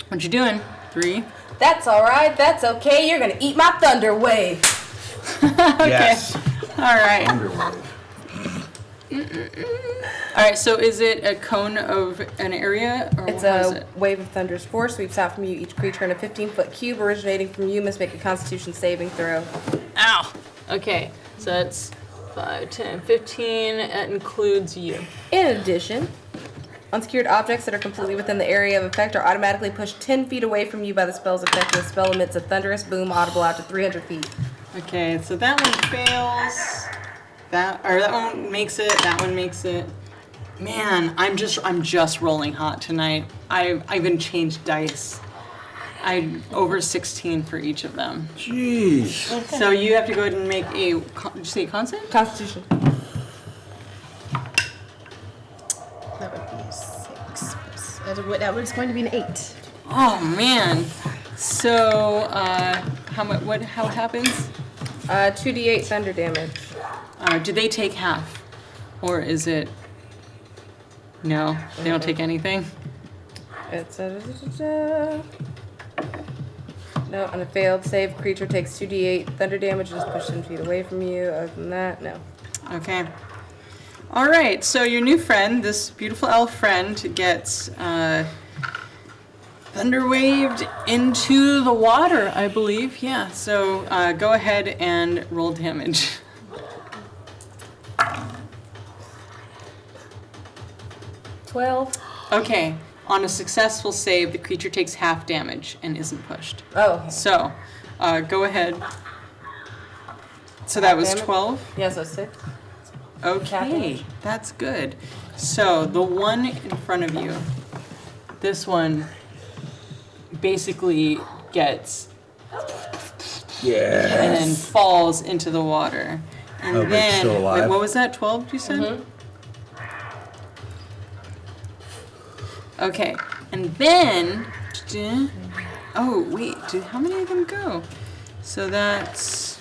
What you doing? 3. That's all right. That's okay. You're gonna eat my thunder wave. Yes. All right. Underwave. All right. So is it a cone of an area, or It's how is a it? wave of thunderous force sweeps out from you. Each creature in a 15-foot cube originating from you must make a Constitution saving throw. Ow. Okay. So that's 5, 10, 15. That includes you. In addition, unsecured objects that are completely within the area of effect are automatically pushed 10 feet away from you by the spell's effect. The spell emits a thunderous boom audible out to 300 feet. Okay. So that one fails. That one makes it. That one makes it. Man, I'm just rolling hot tonight. I even changed dice. I over 16 for each of them. Jeez. Okay. So you have to go ahead and make a. Did you say Constitution? Constitution. That would be 6. That was going to be an 8. Oh man. So how happens? 2d8 thunder damage. Do they take half, or is it? No, they don't take anything. It's no, on a failed save, creature takes 2d8 thunder damage and is pushed 10 feet away from you. Other than that, no. Okay. All right. So your new friend, this beautiful elf friend, gets thunder waved into the water, I believe. Yeah. So go ahead and roll damage. Okay. On a successful save, the creature takes half damage and isn't pushed. Oh. Okay. So, go ahead. So that was 12? Yeah, so 6. Okay, that's good. So the one in front of you, this one basically gets and then falls into the water. And but then, still alive. wait, what was that, 12 you said? Mm-hmm. Okay, and then, oh wait, how many of them go? So that's,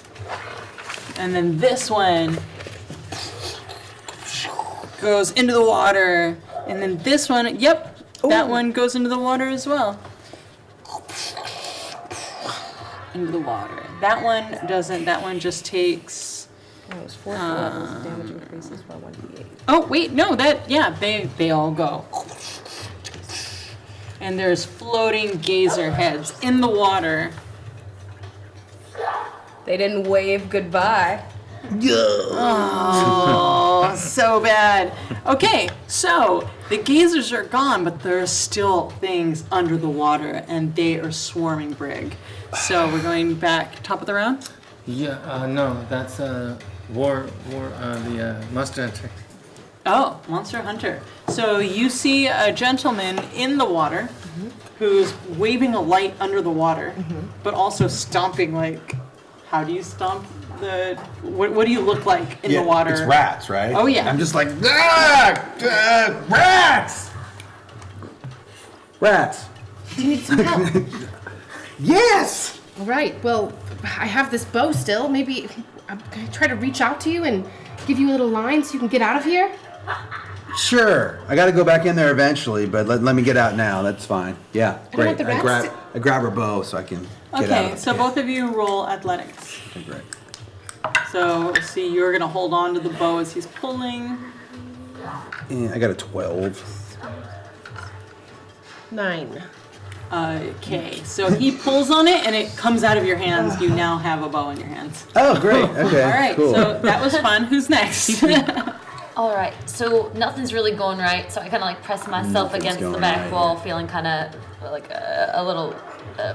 and then this one goes into the water, and then this one, yep, that one goes into the water as well. Into the water. That one doesn't, that one just takes, Oh, it was 4 levels. Damage increases by 1d8. oh wait, no, they all go. And there's floating gazer heads in the water. They didn't wave goodbye. Oh, so bad. Okay, so the gazers are gone, but there are still things under the water, and they are swarming Brig. So we're going back top of the round? Yeah, no, that's the Monster Hunter. Oh, Monster Hunter. So you see a gentleman in the water who's waving a light under the water, but also stomping like, how do you stomp the, what do you look like in the water? It's rats, right? Oh yeah. I'm just like, rats! Rats. Do you need some help? Yes! All right, well, I have this bow still. Maybe I'm gonna try to reach out to you and give you a little line so you can get out of here. Sure. I got to go back in there eventually, but let me get out now. That's fine. Yeah, don't want great. the rats I grab her bow so I can get out of Okay, it. so both of you roll athletics. Okay, great. So see, you're gonna hold on to the bow as he's pulling. And I got a 12. 9. Okay, so he pulls on it and it comes out of your hands. You now have a bow in your hands. Oh, great. Okay, All right, cool. so that was fun. Who's next? All right, so nothing's really going right, so I kind of like press myself Nothing's against the going back right, wall, yeah. feeling kind of like a little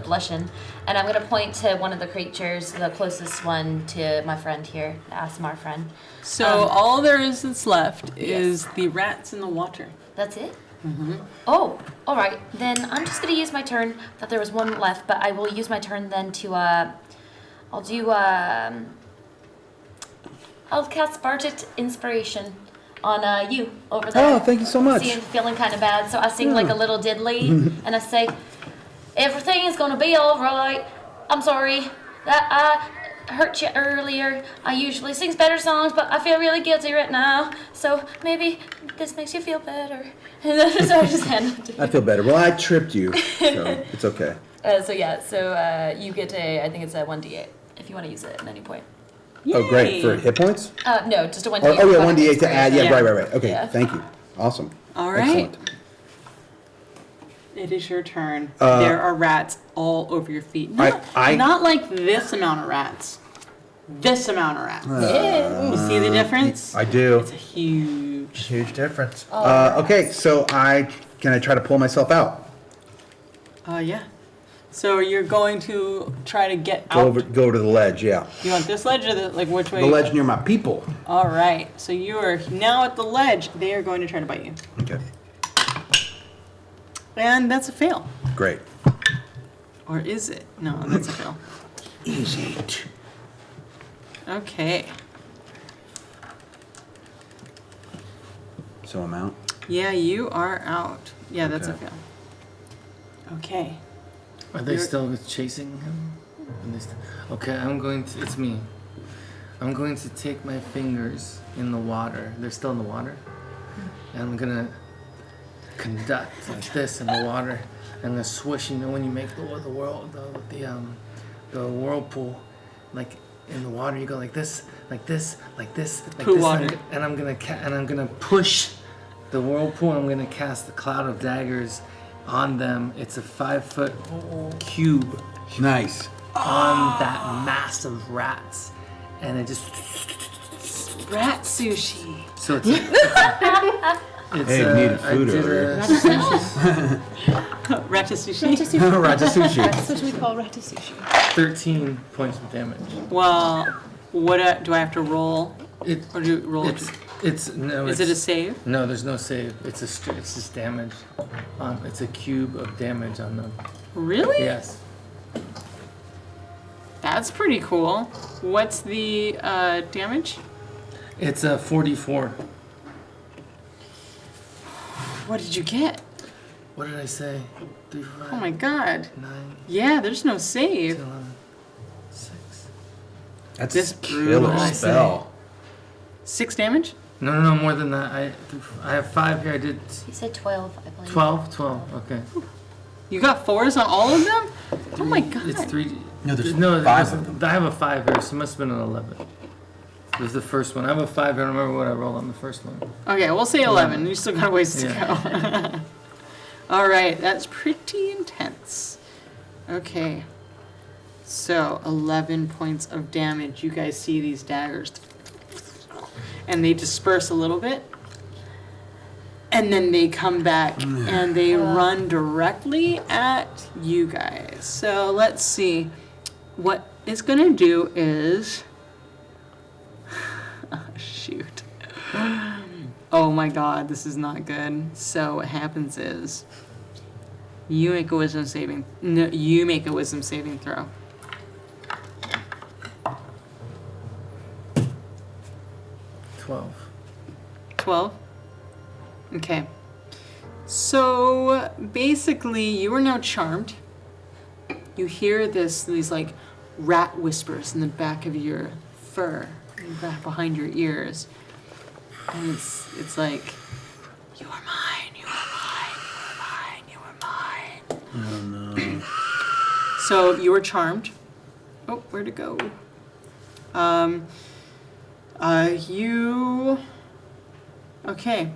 blushing. And I'm going to point to one of the creatures, the closest one to my friend here, the Asimar friend. So all there is that's left is the rats in the water. That's it? Mm-hmm. Oh, all right. Then I'm just going to use my turn. Thought there was one left, but I will use my turn then to, I'll cast Bardic Inspiration on you over there. Oh, thank you so much. Feeling kind of bad, so I sing like a little diddly, and I say, everything is gonna be all right. I'm sorry that I hurt you earlier. I usually sing better songs, but I feel really guilty right now. So maybe this makes you feel better. And then so I just hand it to you. I feel better. Well, I tripped you, so it's okay. So you get I think it's a 1d8 if you want to use it at any point. Oh, great. For hit points? No, just a 1d8. Oh, yeah, 1d8 to add. Yeah, Yeah. right. Okay, Yeah. thank you. Awesome. All right. Excellent. It is your turn. There are rats all over your feet. Not like this amount of rats. This amount of rats. You see the difference? I do. It's a huge difference. Okay, so can I try to pull myself out? Yeah. So you're going to try to get Go out. to the ledge, yeah. You want this ledge or which way? The ledge near my people. All right. So you are now at the ledge. They are going to try to bite you. Okay, And that's a fail. great. Or is it? No, that's a fail. Easy. Okay. So I'm out? Yeah, you are out. Yeah, that's a Okay. fail. Okay. Are they You're- still chasing him? Okay, it's me. I'm going to take my fingers in the water. They're still in the water. And I'm gonna conduct like this in the water. I'm gonna swish. You know when you make the whirlpool, like in the water, you go like this, like this, like this, like Poo this, water. and I'm gonna push the whirlpool. I'm gonna cast the cloud of daggers on them. It's a 5-foot cube Nice. on that mass of rats, and it just Rat sushi. so it's. Hey, we needed food I did earlier. Ratasushi. Ratasushi. That's what we call ratasushi. 13 points of damage. Well, what do I have to roll? It, Or do you roll? no. Is it a save? No, there's no save. It's just damage. It's a cube of damage on them. Really? Yes. That's pretty cool. What's the damage? It's a 44. What did you get? What did I say? 3, 5, Oh my god. 9, Yeah, there's no save. 10, 11, 6. That's This a killer brutal. spell. 6 damage? No, more than that. I have 5 here. I did You said 12, I believe. 12. Okay. You got 4s on all of them? Oh my god. It's 3. No, there's No, 5 of them. I have a 5 here, so it must have been an 11. It was the first one. I have a 5 here. I don't remember what I rolled on the first one. Okay, we'll say 11. You still got a ways to Yeah. go. All right, that's pretty intense. Okay. So, 11 points of damage. You guys see these daggers. And they disperse a little bit. And then they come back and they run directly at you guys. So, let's see. What it's going to do is... Oh, shoot. Oh my god, this is not good. So what happens is you make a wisdom saving throw. $12. 12? Okay. So basically you are now charmed. You hear these like rat whispers in the back of your fur, back behind your ears. And it's like, you are mine, you are mine, you are mine, you are mine. Oh no. So you are charmed. Oh, where'd it go? Okay.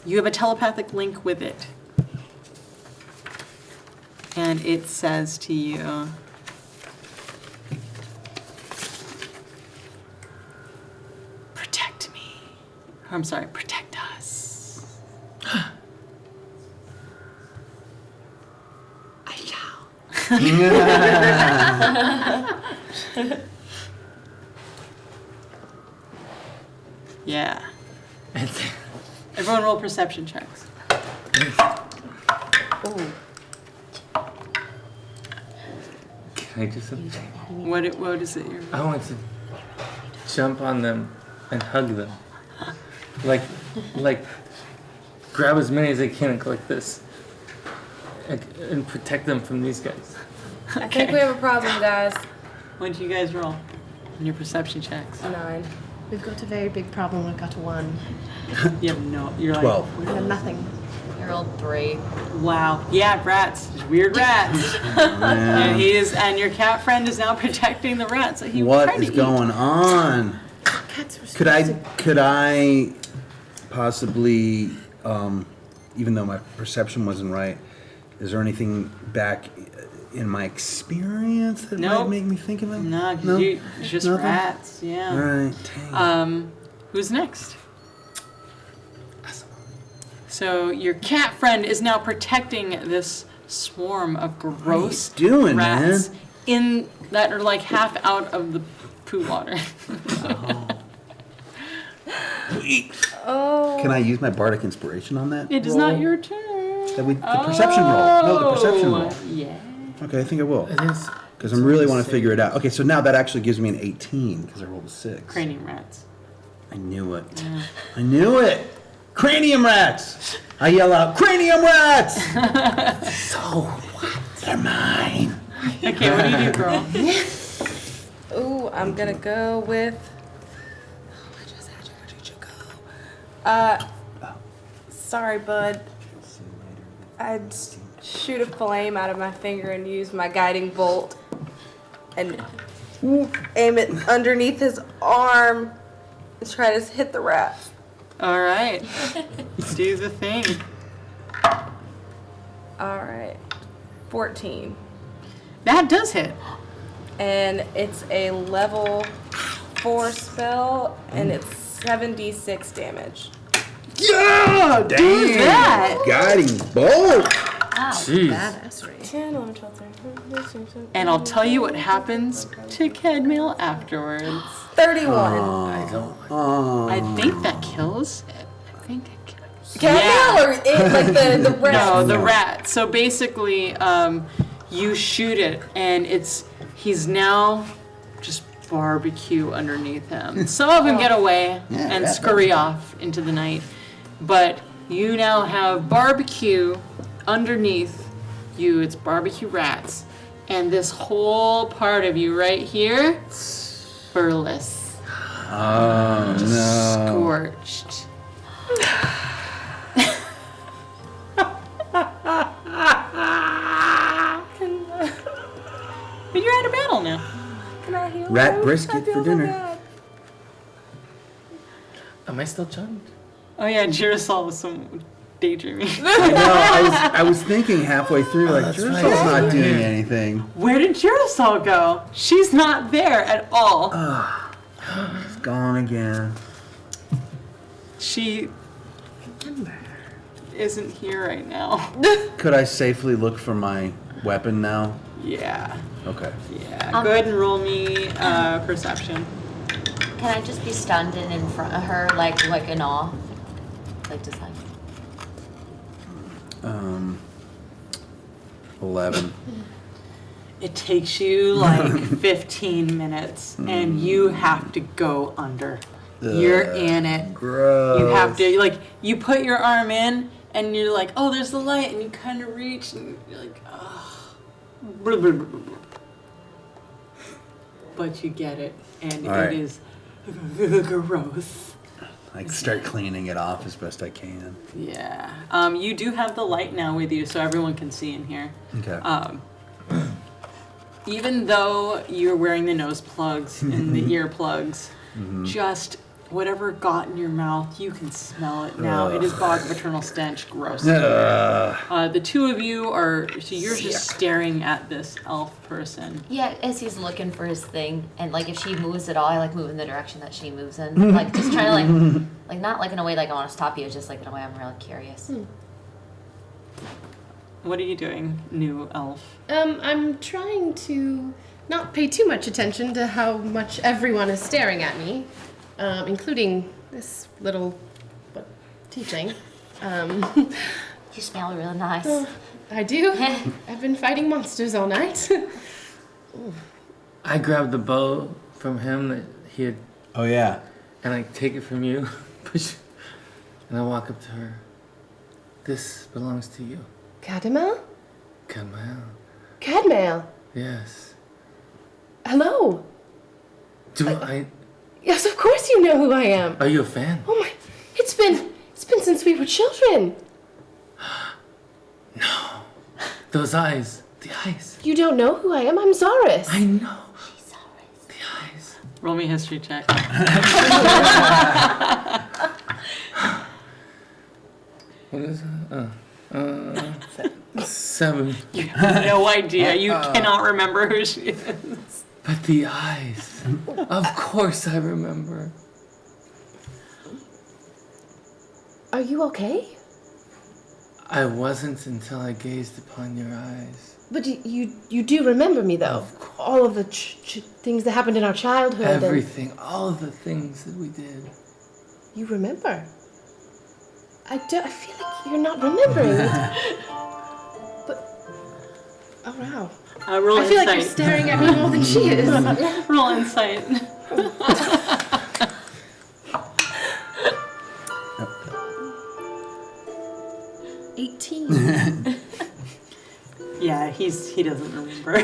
You have a telepathic link with it. And it says to you, protect me. I'm sorry, protect us. I shall. Yeah. Everyone roll perception checks. Can I do something? What is it? I want to jump on them and hug them. Like grab as many as I can and go like this. And protect them from these guys. I think we have a problem, guys. What did you guys roll in your perception checks? 9. We've got a very big problem. We've got a 1. You have no. You're 12. We have nothing. I rolled 3. Wow. Yeah, rats. Just weird rats. And your cat friend is now protecting the rats that he was What trying is to going on? Cats were Could I possibly, even though my perception wasn't right, is there anything back in my experience that might make me think of it? No, No? it's just Nothing? rats. Yeah. All right. Dang. Who's next? So your cat friend is now protecting this swarm of gross doing, rats man? in that are like half out of the poo water. Oh. Can I use my bardic inspiration on that? It is roll? not your turn. The perception roll. No, the perception roll. Yeah. Okay, I think I will. It is. Because I really want to figure it out. Okay, so now that actually gives me an 18 because I rolled a 6. Cranium rats. I knew it. Yeah. I knew it. Cranium rats. I yell out, cranium rats. So what? They're mine. Okay, what do you do, girl? Ooh, I'm gonna go with. Sorry, bud. I'd shoot a flame out of my finger and use my guiding bolt and aim it underneath his arm and try to hit the rat. All right. Do the thing. All right. 14. That does hit. And it's a level 4 spell, and it's 7d6 damage. Yeah! Do Damn! that. Guiding bolt! Wow. Jeez. Badassery. 10, 11, 12, 13, And I'll tell you what happens to Kedmail afterwards. 31. I don't. I think that kills. I think it kills. Cat or like the rat? No, the rat. So basically, you shoot it, and he's now just barbecue underneath him. Some of them get away and scurry off into the night, but you now have barbecue underneath you. It's barbecue rats, and this whole part of you right here, furless, Oh, no. scorched. But you're out of battle now. Can I heal Rat him? brisket I feel for so dinner. bad. Am I still charmed? Oh yeah, Girasol was some daydreaming. I know, I was thinking halfway through, like, that's Jericho's right. not doing anything. Where did Girasol go? She's not there at all. It's gone again. She isn't here right now. Could I safely look for my weapon now? Yeah. Okay. Yeah. Go ahead and roll me perception. Can I just be stunned and in front of her, like in awe? Like just like. 11. It takes you like 15 minutes, and you have to go under. You're in it. Gross. You have to, like, you put your arm in, and you're like, oh, there's the light, and you kind of reach, and you're like, oh. But you get it, and All right. it is gross. I start cleaning it off as best I can. Yeah. You do have the light now with you, so everyone can see in here. Okay. Even though you're wearing the nose plugs and the ear plugs, just whatever got in your mouth, you can smell it now. It is bog of eternal stench. Gross. The two of you are, so you're just staring at this elf person. Yeah, as he's looking for his thing, and like if she moves at all, I like move in the direction that she moves in. Like just trying to like not like in a way like I want to stop you, just like in a way I'm really curious. What are you doing, new elf? I'm trying to not pay too much attention to how much everyone is staring at me, including this little tiefling. You smell really nice. I do. I've been fighting monsters all night. I grabbed the bow from him that he had, Oh, yeah. and I take it from you, push, and I walk up to her. This belongs to you. Cadmail? Cadmail. Cadmail. Yes. Hello. Do I? Yes, of course you know who I am. Are you a fan? Oh my! It's been since we were children. No. Those eyes. The eyes. You don't know who I am? I'm Zaris. I know. She's Zaris. The eyes. Roll me a history check. What is it? 7. You have no idea. You cannot remember who she is. But the eyes. Of course I remember. Are you okay? I wasn't until I gazed upon your eyes. But you do remember me, though? All of the things that happened in our childhood. Everything, all of the things that we did. You remember? I feel like you're not remembering. But, oh wow. Roll I feel insight. like you're staring at me more than she is. Roll insight. 18. Yeah, he doesn't remember.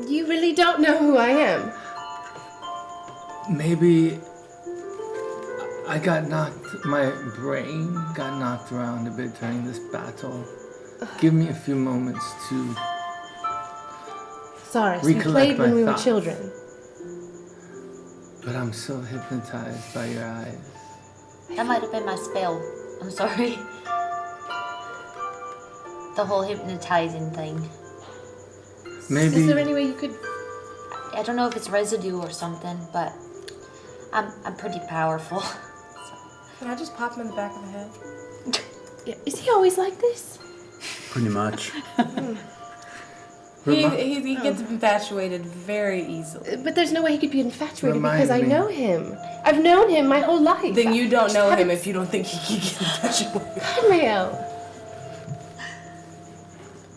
You really don't know who I am. Maybe my brain got knocked around a bit during this battle. Give me a few moments to Sorry, we played when we were children. But I'm so hypnotized by your eyes. That might have been my spell. I'm sorry. The whole hypnotizing thing. Maybe. Is there any way you could? I don't know if it's residue or something, but I'm pretty powerful. Can I just pop him in the back of the head? Yeah. Is he always like this? Pretty much. He gets infatuated very easily. But there's no way he could be infatuated Remind because I me. know him. I've known him my whole life. Then you don't know him if you don't think he can get infatuated. Arielle.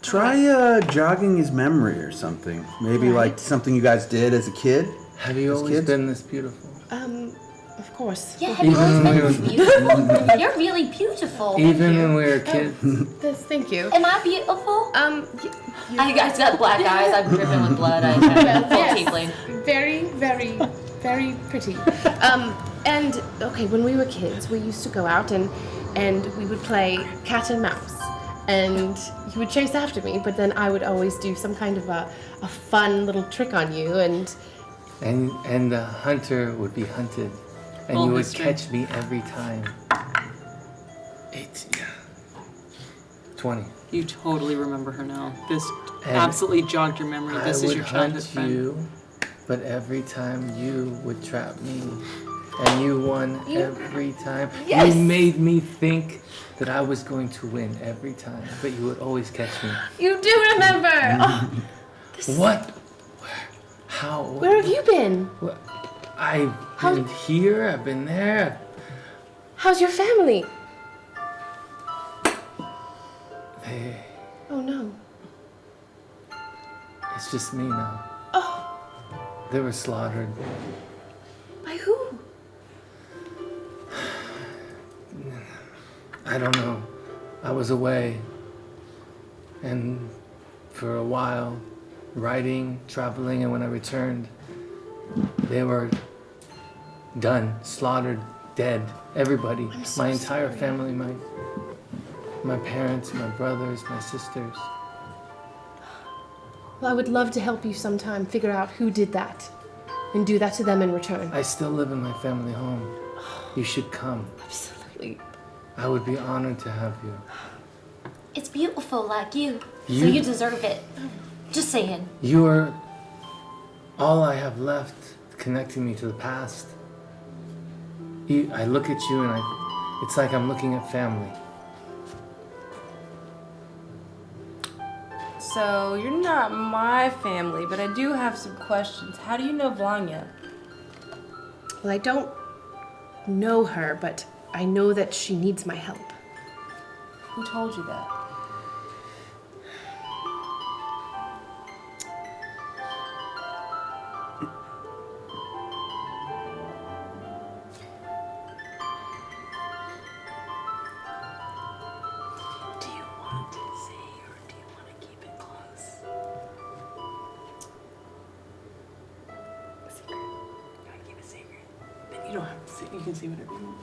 Try jogging his memory or something. Maybe like something you guys did as a kid. Have you always been this beautiful? Of course. Yeah, have you always been this beautiful? You're really beautiful. Even when we were kids. Thank you. Am I beautiful? I got black eyes. I'm dripping with blood. I'm full tiefling. Very, very, very pretty. And okay, when we were kids, we used to go out and we would play cat and mouse. And you would chase after me, but then I would always do some kind of a fun little trick on you, and the hunter would be hunted, and Full you would history. catch me every time. 20. You totally remember her now. This And absolutely jogged your memory. This I is your would childhood hunt friend. you, but every time you would trap me, and you won every time. Yes. You made me think that I was going to win every time, but you would always catch me. you do remember. Oh, What? How? where have you been? I've been here, I've been there. How's your family? Hey, Oh no. it's just me now. Oh, They were slaughtered. by who? I don't know. I was away, and for a while, writing, traveling, and when I returned, they were done, slaughtered, dead. Everybody, my entire family, my parents, my brothers, my sisters. Well, I would love to help you sometime figure out who did that and do that to them in return. I still live in my family home. You should come. Absolutely. I would be honored to have you. It's beautiful like you. So You- you deserve it. Just saying. You are all I have left connecting me to the past. I look at you and it's like I'm looking at family. So you're not my family, but I do have some questions. How do you know Vanya? Well, I don't know her, but I know that she needs my help. Who told you that? Do you want to say or do you want to keep it close? A secret. You want to keep it secret? Then you don't have to say. You can say whatever you want.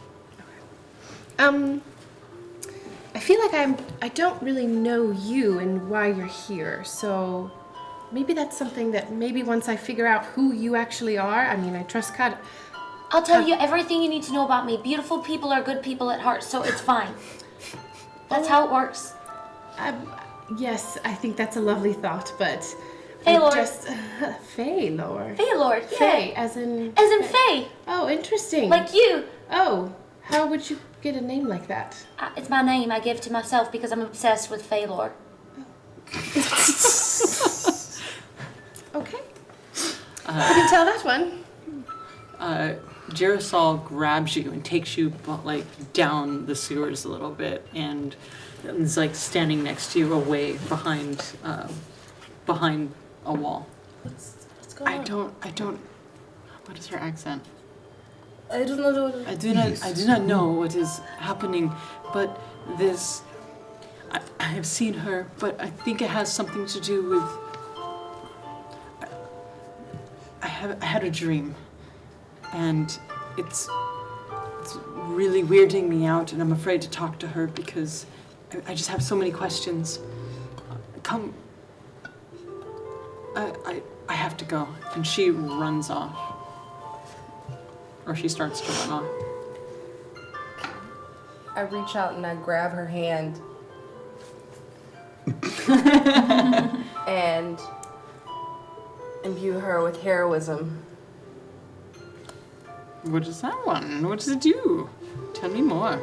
I feel like I don't really know you and why you're here, so maybe that's something that maybe once I figure out who you actually are, I mean, I trust God. I'll tell you everything you need to know about me. Beautiful people are good people at heart, so it's fine. That's how it works. Yes, I think that's a lovely thought, but Fae Lord. just Fae Lord. Fae Lord, yeah. Fae, as in As in Fae. Oh, interesting. Like you. Oh, how would you get a name like that? It's my name I give to myself because I'm obsessed with Phalor. Okay. I can tell that one. Girasol grabs you and takes you like down the sewers a little bit, and is like standing next to you, away behind a wall. What's going on? I don't. What is her accent? I don't know. I do not know what is happening, but this. I have seen her, but I think it has something to do with. I had a dream, and it's really weirding me out, and I'm afraid to talk to her because I just have so many questions. Come. I have to go, and she runs off, or she starts to run off. I reach out and I grab her hand. And imbue her with heroism. What is that one? What does it do? Tell me more.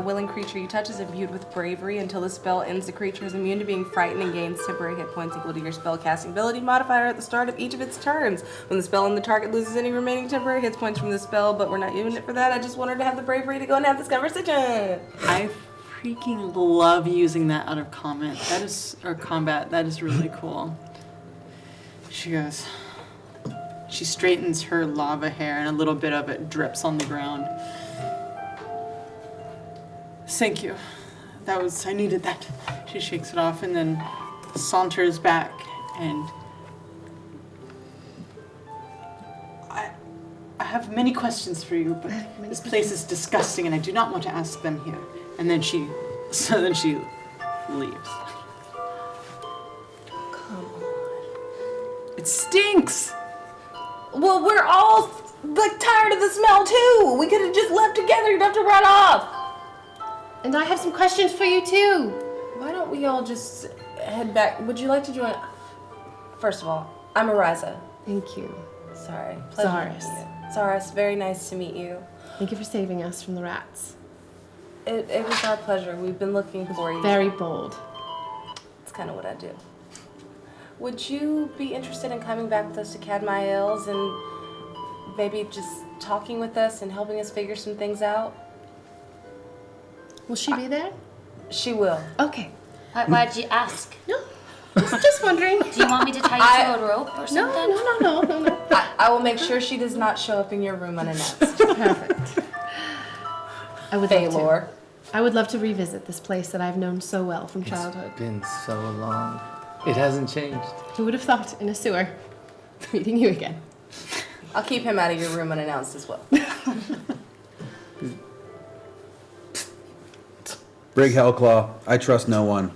Willing creature you touch is imbued with bravery. Until the spell ends, the creature is immune to being frightened and gains temporary hit points equal to your spell casting ability modifier at the start of each of its turns. When the spell ends, the target loses any remaining temporary hit points from the spell, but we're not using it for that. I just want her to have the bravery to go and have this conversation. I freaking love using that out of combat. Combat. That is really cool. She goes. She straightens her lava hair, and a little bit of it drips on the ground. Thank you. I needed that. She shakes it off and then saunters back, and I have many questions for you, but this place is disgusting and I do not want to ask them here. And then she leaves. Come on. It stinks! Well, we're all like tired of the smell too. We could have just left together. You'd have to run off. And I have some questions for you too. Why don't we all just head back? Would you like to join? First of all, I'm Ariza. Thank you. Sorry. Zaris. Zaris, very nice to meet you. Thank you for saving us from the rats. It was our pleasure. We've been looking for you. Very bold. It's kind of what I do. Would you be interested in coming back with us to Cadmiel's and maybe just talking with us and helping us figure some things out? Will she be there? She will. Okay. Why'd you ask? No, just wondering. Do you want me to tie you to a rope or something? No. I will make sure she does not show up in your room unannounced. Perfect. I would love Phalor. to. I would love to revisit this place that I've known so well from childhood. It's been so long. It hasn't changed. Who would have thought in a sewer meeting you again? I'll keep him out of your room unannounced as well. Brig Hellclaw, I trust no one.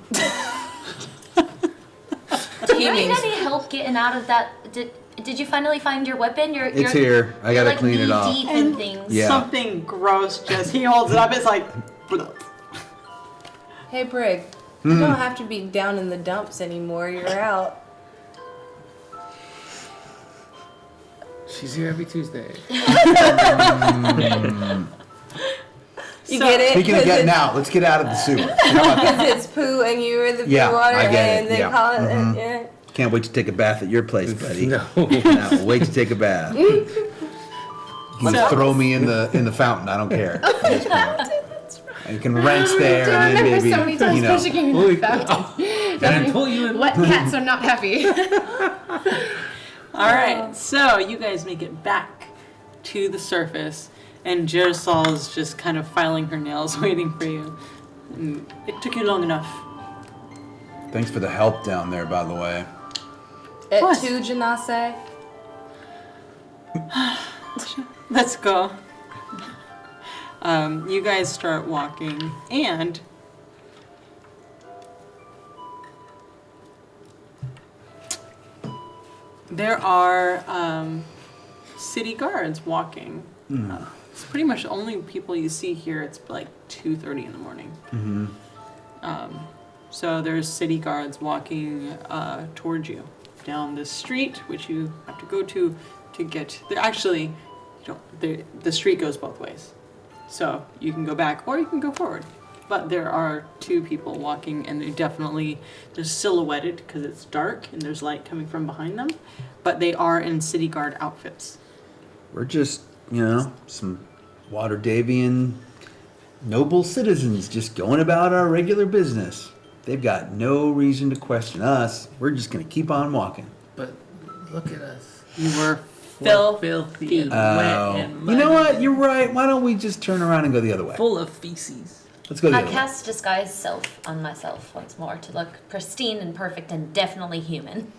Do you need any help getting out of that? Did you finally find your weapon? It's here. I gotta like clean it off. Deep in things. Yeah. Something gross just, he holds it up, it's like, Hey, Brig. You don't have to be down in the dumps anymore. You're out. She's here every Tuesday. You get it? Speaking of getting out, let's get out of the sewer. Because it's poo and you were the poo water I get and it. they Yeah. call it. Mhm. Yeah. Can't wait to take a bath at your place, buddy. No. No, wait to take a bath. You can just throw me in the fountain. I don't care. At this point. You can rinse there, I and then remember maybe so many times you know. pushing you in the fountain. And I pull you in. Wet cats are not happy. All right, so you guys make it back to the surface, and Girasol is just kind of filing her nails, waiting for you. And it took you long enough. Thanks for the help down there, by the way. At What? 2, Janase. Let's go. You guys start walking, and there are city guards walking. It's pretty much the only people you see here. It's like 2:30 in the morning. So there's city guards walking towards you down this street, which you have to go to get. They're actually the street goes both ways. So you can go back or you can go forward. But there are two people walking, and they're silhouetted because it's dark and there's light coming from behind them. But they are in city guard outfits. We're just, some Waterdeepian noble citizens just going about our regular business. They've got no reason to question us. We're just going to keep on walking. But look at us. You were We're filthy and wet and muddy. You know what? You're right. Why don't we just turn around and go the other way? Full of feces. Let's go the I other way. cast disguise self on myself once more to look pristine and perfect and definitely human.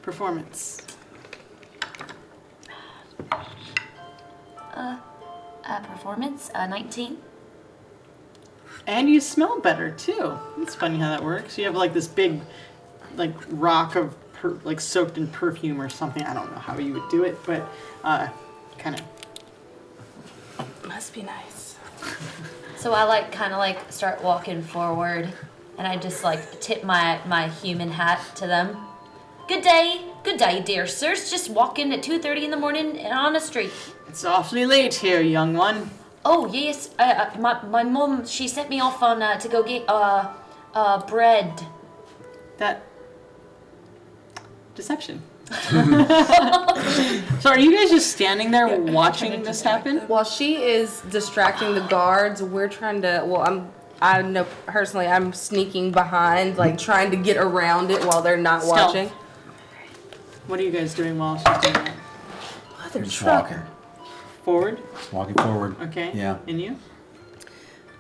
Performance. Performance, 19. And you smell better too. It's funny how that works. You have like this big, like rock of soaked in perfume or something. I don't know how you would do it, but kind of. Must be nice. So I kind of start walking forward, and I just tip my human hat to them. Good day, dear sirs. Just walking at 2:30 in the morning on a street. It's awfully late here, young one. Oh yes, my mum, she sent me off on to go get bread. That deception. So are you guys just standing there watching this happen? While she is distracting the guards, we're trying to. Well, I know personally, I'm sneaking behind, trying to get around it while they're not Stealth. watching. What are you guys doing while she's doing that? Mother Just trucker. walking. Forward? Walking forward. Okay. Yeah. And you?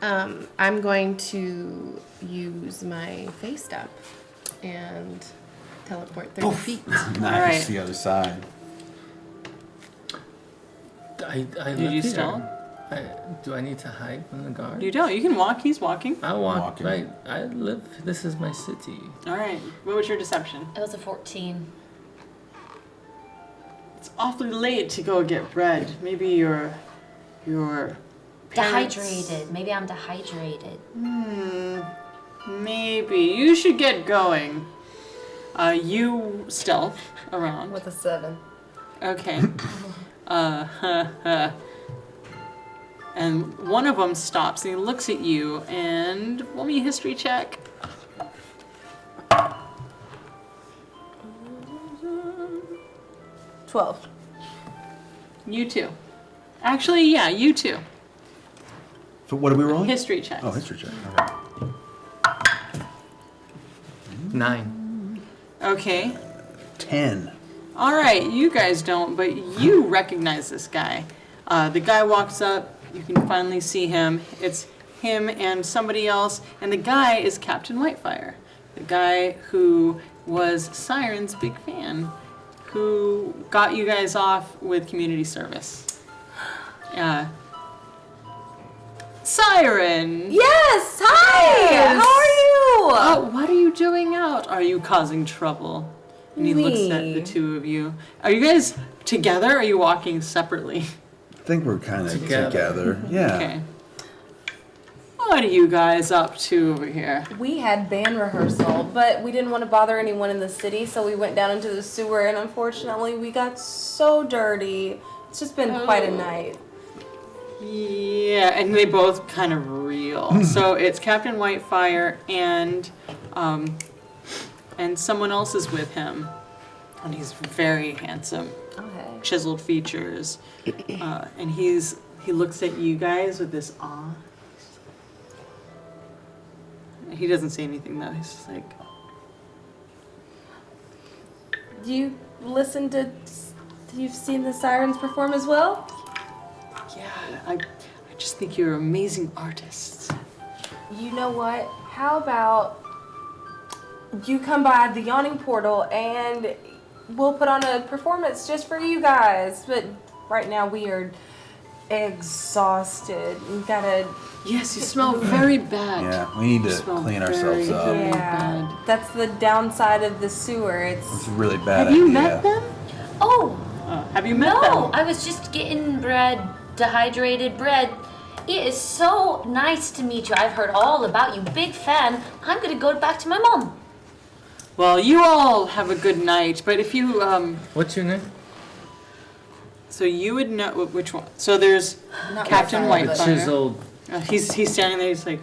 I'm going to use my face step and teleport 30 feet. Nice. right. The other side. Did you stealth? Do I need to hide from the guard? You don't. You can walk. He's walking. I walk. Walking. Right. I live. This is my city. All right. What was your deception? It was a 14. It's awfully late to go get bread. Maybe your parents... Dehydrated. Maybe I'm dehydrated. Maybe. You should get going. You stealth around. With a 7. Okay. And one of them stops and he looks at you and roll me a history check. $12. You too. Actually, yeah, you too. So what are we rolling? History checks. Oh, history check. Okay. 9. Okay. 10. All right, you guys don't, but you recognize this guy. The guy walks up. You can finally see him. It's him and somebody else, and the guy is Captain Whitefire, the guy who was Siren's big fan, who got you guys off with community service. Siren! Yes! Hi! Yes. How are you? What are you doing out? Are you causing trouble? And he looks at the two of you. Are you guys together or are you walking separately? I think we're kind of together. Yeah. Okay. What are you guys up to over here? We had band rehearsal, but we didn't want to bother anyone in the city, so we went down into the sewer, and unfortunately, we got so dirty. It's just been quite a night. Yeah, and they both kind of reel. So it's Captain Whitefire and someone else is with him, and he's very handsome, Okay. chiseled features, and he looks at you guys with this awe. He doesn't say anything though. He's just like, Do you listen to? You've seen the Sirens perform as well? yeah, I just think you're amazing artists. You know what? How about you come by the Yawning Portal and we'll put on a performance just for you guys. But right now we are exhausted. We gotta. Yes, you smell very bad. Yeah, we need to smell clean very, ourselves up. very Yeah, bad. that's the downside of the sewer. It's It's a really bad Have you idea. met them? Oh, Have you met them? no, I was just getting bread, dehydrated bread. It is so nice to meet you. I've heard all about you. Big fan. I'm going to go back to my mom. Well, you all have a good night, but if you, What's your name? So you would know which one. So there's Not Captain Whitefire, The Whitefire. chiseled He's standing there. He's like,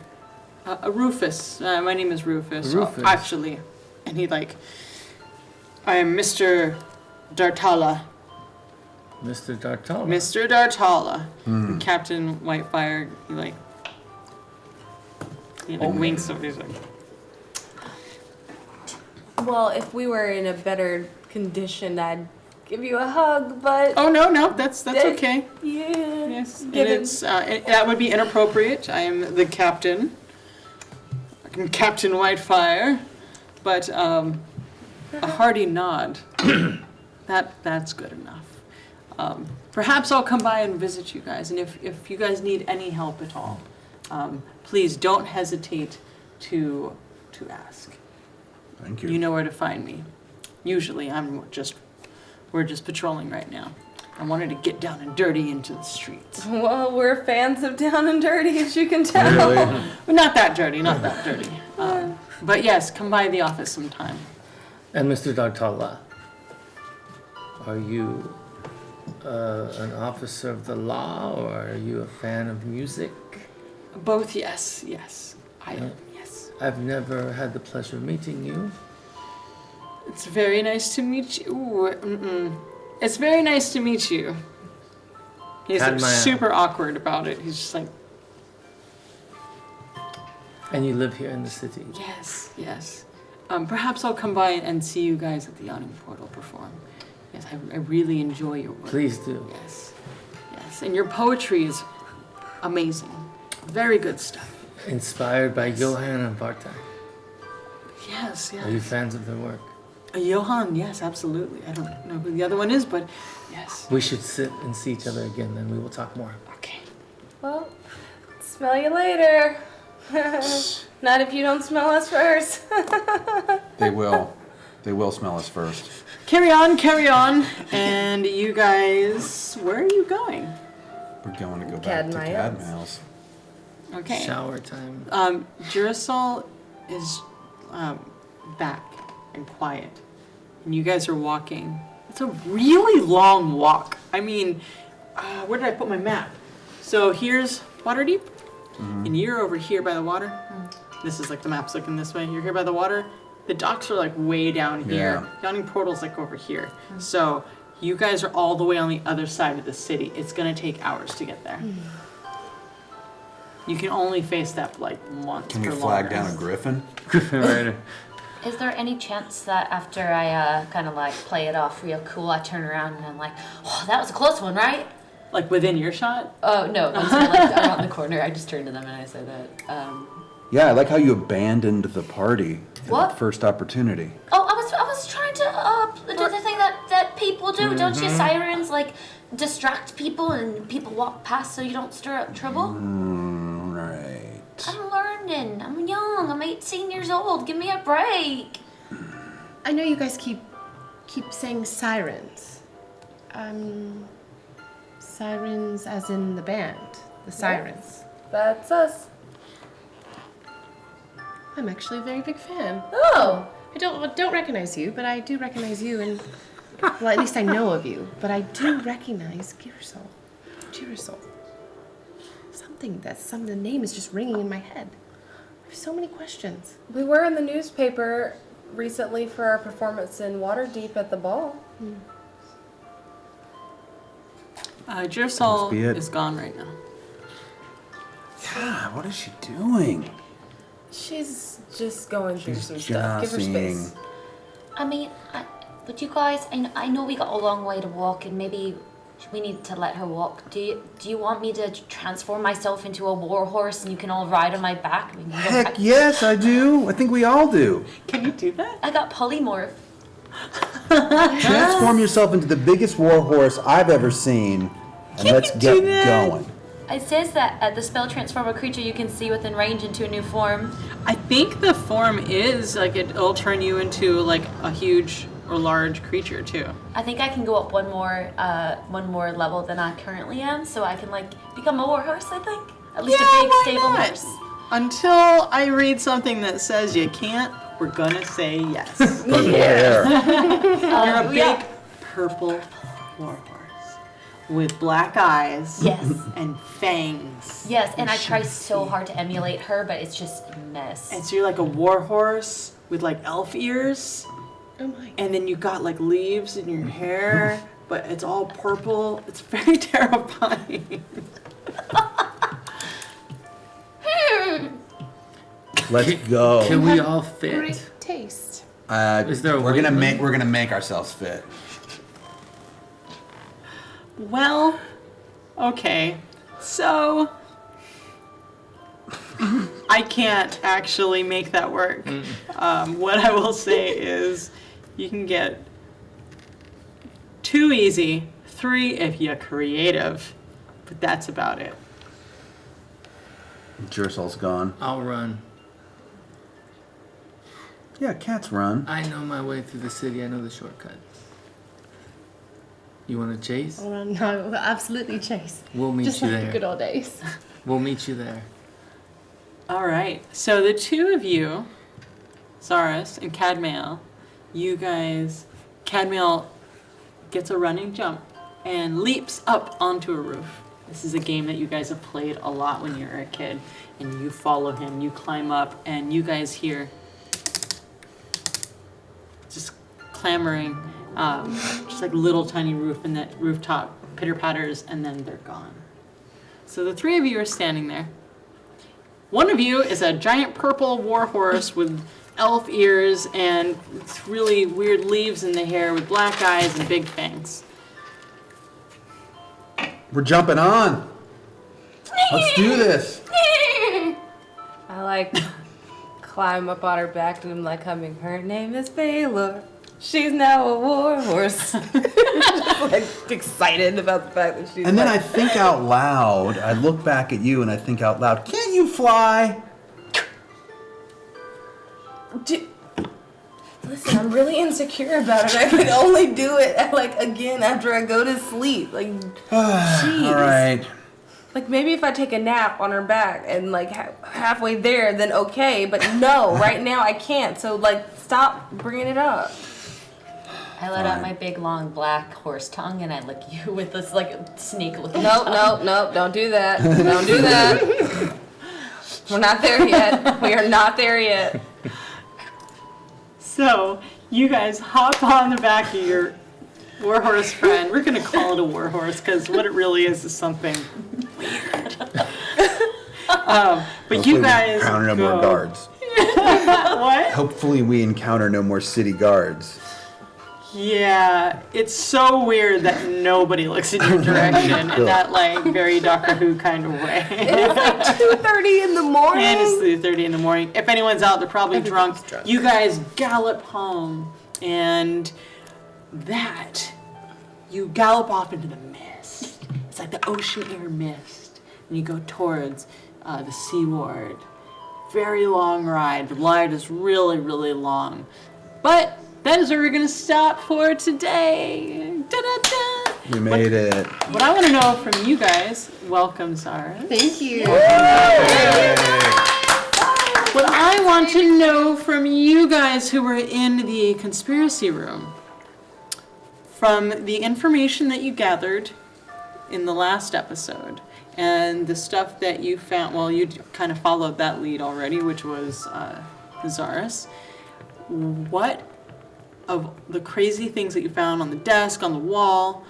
Rufus. My name is Rufus. Rufus. Actually, and he like, I am Mr. Dartala. Mr. Dartala. Mr. Dartala. And Captain Whitefire. He winks over. He's like, Well, if we were in a better condition, I'd give you a hug, but... oh no, that's okay. Yeah. Yes, and Given- it's that would be inappropriate. I am the captain. I'm Captain Whitefire, but a hearty nod. That's good enough. Perhaps I'll come by and visit you guys, and if you guys need any help at all, please don't hesitate to ask. Thank you. You know where to find me. Usually, we're just patrolling right now. I wanted to get down and dirty into the streets. Well, we're fans of Down and Dirty, as you can tell. But not that dirty. But yes, come by the office sometime. And Mr. Dartala, are you an officer of the law, or are you a fan of music? Both, yes. I am, yes. I've never had the pleasure of meeting you. It's very nice to meet you. Ooh, It's very nice to meet you. He's Had my- super awkward about it. He's just like, And you live here in the city. yes. Perhaps I'll come by and see you guys at the Yawning Portal perform. Yes, I really enjoy your work. Please do. Yes. And your poetry is amazing. Very good stuff. Inspired by Johann and Bartek. Yes. Are you fans of their work? Johann, yes, absolutely. I don't know who the other one is, but yes. We should sit and see each other again, then we will talk more. Okay. Well, smell you later. Not if you don't smell us first. They will. They will smell us first. Carry on. And you guys, where are you going? We're going to go back to Cadmiles. Cadmiles. Okay. Shower time. Durasol is back and quiet. And you guys are walking. It's a really long walk. I mean, where did I put my map? So here's Waterdeep, and you're over here by the water. This is like the map's looking this way. You're here by the water. The docks are like way down here. Yeah. Yawning Portal's like over here. So you guys are all the way on the other side of the city. It's gonna take hours to get there. You can only face that like once. Can we per flag long down rest. a griffin? Right. Is there any chance that after I kind of like play it off real cool, I turn around and I'm like, oh, that was a close one, right? Like within earshot? Oh, no. I'm saying like around the corner. I just turn to them and I say that. Yeah, I like how you abandoned the party at What? the first opportunity. Oh, I was trying to do the thing that people do. Don't you? Sirens like distract people and people walk past so you don't stir up trouble. Right. I'm learning. I'm young. I'm 18 years old. Give me a break. I know you guys keep saying sirens. Sirens as in the band, the Sirens. That's us. I'm actually a very big fan. Oh. I don't recognize you, but I do recognize you, and well, at least I know of you. But I do recognize Girasol. The name is just ringing in my head. I have so many questions. We were in the newspaper recently for our performance in Waterdeep at the ball. Girasol Must be it. is gone right now. God, what is she doing? She's just going through She's some stuff. Give her jossing. space. I mean, but you guys, I know we got a long way to walk, and maybe we need to let her walk. Do you want me to transform myself into a war horse, and you can all ride on my back? I mean, Heck yes, I do. I think we all do. Can you do that? I got polymorph. Transform yourself into the biggest war horse I've ever seen, and let's get going. It says that the spell transform a creature you can see within range into a new form. I think the form is like it'll turn you into like a huge or large creature too. I think I can go up one more level than I currently am, so I can like become a war horse. I think at least a big stable horse. Until I read something that says you can't, we're gonna say yes. Purple hair. You're a big purple war horse. with black eyes. Yes. And fangs. Yes, and I try so hard to emulate her, but it's just a mess. And so you're like a warhorse with like elf ears. Oh my. And then you got like leaves in your hair, but it's all purple. It's very terrifying. Let's go. Can we all fit? Great taste. Is there a we're gonna weight limit? make ourselves fit. Well, okay. So I can't actually make that work. What I will say is you can get 2 easy, 3 if you're creative, but that's about it. Jersol's gone. I'll run. Yeah, cats run. I know my way through the city. I know the shortcut. You want to chase? Oh, no, we'll absolutely chase. We'll meet Just you like there. the good old days. We'll meet you there. All right. So the 2 of you, Zaris and Cadmail, you guys, Cadmail gets a running jump and leaps up onto a roof. This is a game that you guys have played a lot when you were a kid, and you follow him, you climb up, and you guys hear just clamoring, just like little tiny roof, and that rooftop pitter patters, and then they're gone. So the 3 of you are standing there. One of you is a giant purple warhorse with elf ears and really weird leaves in the hair with black eyes and big fangs. We're jumping on. Let's do this. I like climb up on her back and I'm like humming, her name is Baylor. She's now a warhorse. Like excited about the fact that she's And then like, I think out loud. I look back at you and I think out loud. Can't you fly? Listen, I'm really insecure about it. I can only do it like again after I go to sleep. Like, jeez. All right. Like maybe if I take a nap on her back and like halfway there, then okay. But no, right now I can't. So like, stop bringing it up. I let out my big long black horse tongue and I lick you with this like snake looking Nope, don't do that. Don't do that. We're not there yet. We are not there yet. So you guys hop on the back of your warhorse friend. We're gonna call it a warhorse because what it really is something weird. But you guys encounter no more guards. What? Hopefully we encounter no more city guards. Yeah, it's so weird that nobody looks in your direction in that like very Doctor Who kind of way. It's like 2:30 in the morning. And it's 2:30 in the morning. If anyone's out, they're probably drunk. You guys gallop home, and you gallop off into the mist. It's like the ocean air mist, and you go towards the seaward. Very long ride. The ride is really, really long, but that is where we're gonna stop for today. Da-da-da. We made it. What I want to know from you guys, welcome, Sarah. Thank you. What I want to know from you guys who were in the conspiracy room, from the information that you gathered in the last episode, and the stuff that you found, well, you kind of followed that lead already, which was Zaris. What of the crazy things that you found on the desk, on the wall,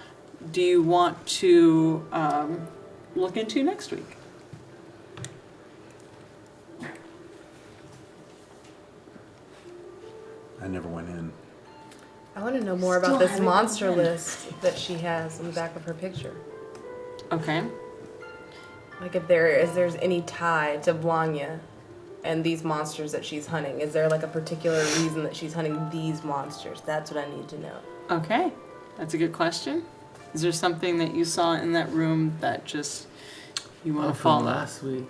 do you want to look into next week? I never went in. I want to know more about this monster list that she has on the back of her picture. Okay. Like if there's any tie to Blanya and these monsters that she's hunting. Is there like a particular reason that she's hunting these monsters? That's what I need to know. Okay, that's a good question. Is there something that you saw in that room that just you want to follow? From last week,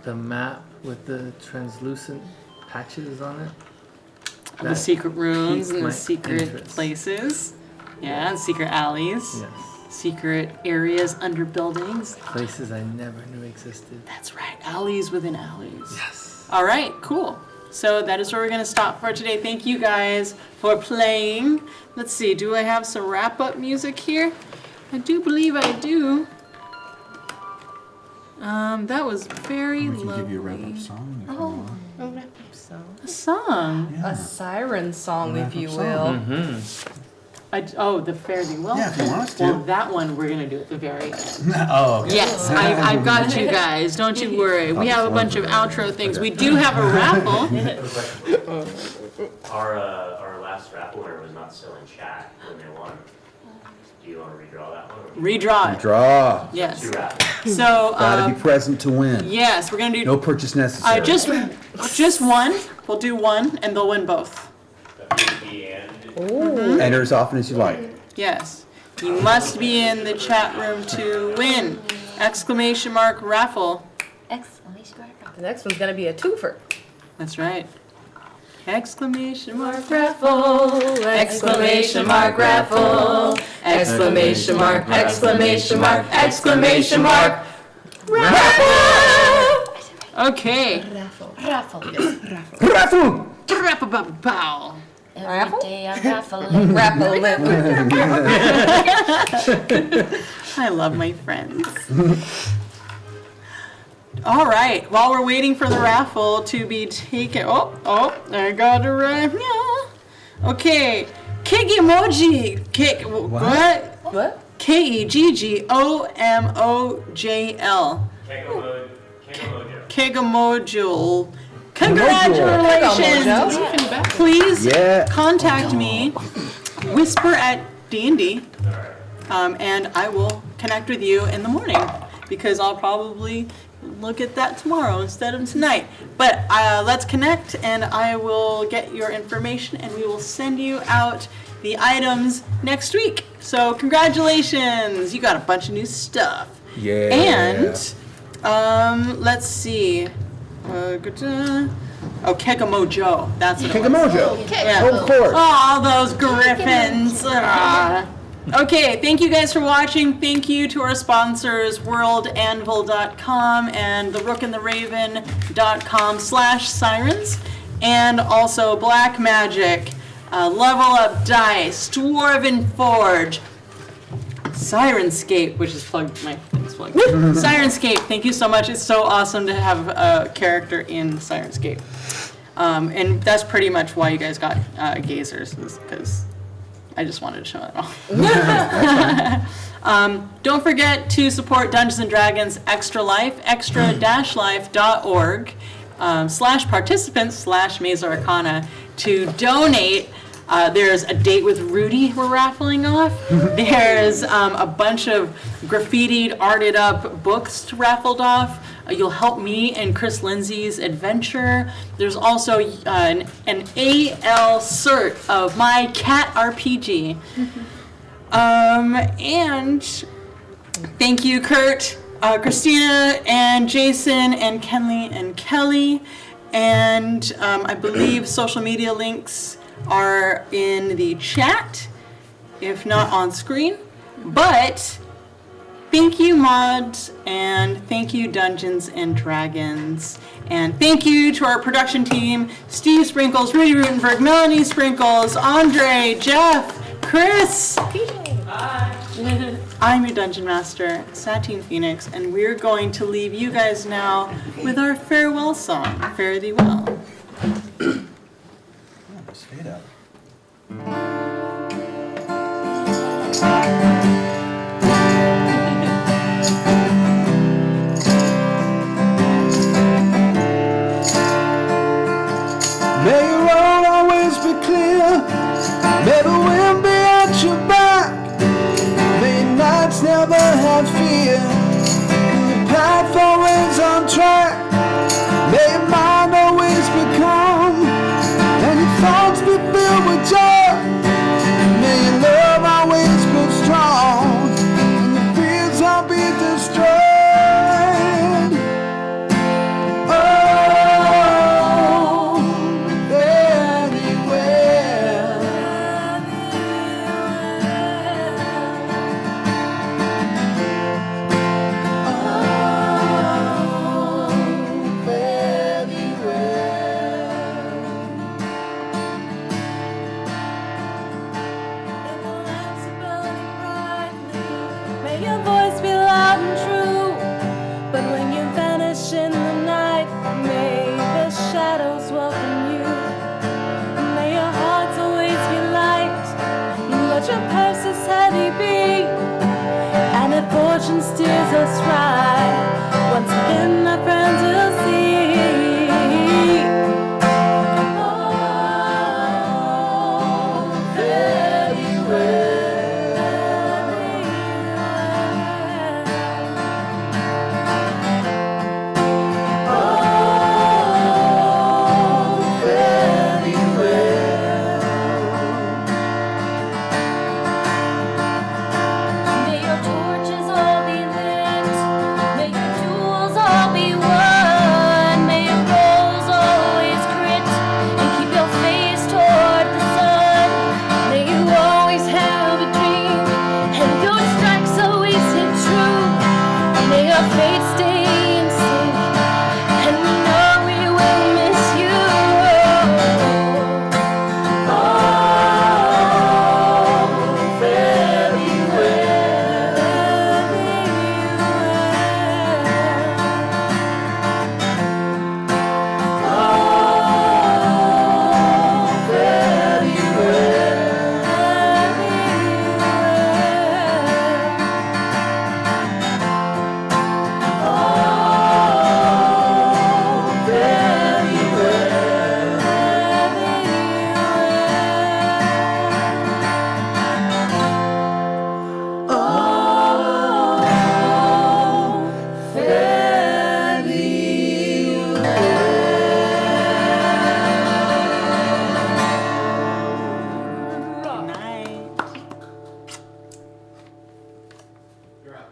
the map with the translucent patches on it. The secret rooms and the my secret interest. places. Yeah, and secret alleys. Yes. Secret areas under buildings. Places I never knew existed. That's right, alleys within alleys. Yes. All right, cool. So that is where we're going to stop for today. Thank you guys for playing. Let's see, do I have some wrap-up music here? I do believe I do. That was very We can lovely. give you a wrap-up song if you want. Oh, wrap-up song. A song. A siren song, if you Wrap-up will. song. The Fare Thee Well. Yeah, if you want us to. Well, that one we're gonna do at the very end. Oh, okay. Yes, I've got you guys. Don't you worry. We have a bunch of outro things. We do have a raffle. Our last raffle winner was not still in chat when they won. Do you want to redraw that one? Redraw it. Draw. Yes. Two raffles. So, Gotta be present to win. yes, we're gonna do. No purchase necessary. Just one. We'll do one, and they'll win both. Enter as often as you like. Yes. You must be in the chat room to win! Exclamation mark raffle. Exclamation mark raffle. The next one's gonna be a twofer. That's right. Exclamation mark raffle. Exclamation mark raffle. Exclamation mark. Exclamation mark. Exclamation mark. Raffle. Okay. Raffle. Raffle! Raffle. Every day I'm raffling. I love my friends. All right. While we're waiting for the raffle to be taken. I got it right here. Okay. Kick emoji. Kick. What? What? KEGGOMOJL. Kegamojul. Congratulations! Please contact me. Whisper at D&D. And I will connect with you in the morning because I'll probably look at that tomorrow instead of tonight. But let's connect and I will get your information and we will send you out the items next week. So congratulations! You got a bunch of new stuff. Yeah. And let's see. Kegamojo. That's what it was. Kegamojo. Yeah. Of course. Oh, those griffins. Okay, thank you guys for watching. Thank you to our sponsors, worldanvil.com and therookandtheraven.com/sirens, and also Black Magic, Level Up Dice, Dwarven Forge, Sirenscape, which is plugged, my thing's plugged. Sirenscape, thank you so much. It's so awesome to have a character in Sirenscape. And that's pretty much why you guys got Gazers, is because I just wanted to show it off. Don't forget to support Dungeons & Dragons Extra Life, extra-life.org /participants/Maze Arcana to donate. There's a date with Rudy we're raffling off. There's a bunch of graffitied, arted up books raffled off. You'll help me in Chris Lindsay's adventure. There's also an AL cert of my cat RPG. And thank you, Kurt, Krystina, and Jason, and Kenley, and Kelly. And I believe social media links are in the chat, if not on screen. But thank you, mods, and thank you, Dungeons and Dragons. And thank you to our production team, Steve Sprinkles, Rudy Rutenberg, Melanie Sprinkles, Andre, Jeff, Chris. I'm your Dungeon Master, Satine Phoenix, and we're going to leave you guys now with our farewell song, Fare Thee Well. Straight up. May your road always be clear. May the wind be at your back. May your nights never have fear. And your path always on track. May your mind always be calm. And your thoughts be filled with joy. May your love always be strong. And your fears all be destroyed. fortune steers us right. Once again, my friends will see. Oh, very May your torches all be lit. May your duels all be won. May your rolls always crit and keep your face toward the sun. May you always have a dream and your strikes always hit true. May your fate stay in sync and we know we will miss you. Oh, very Good night. You're up.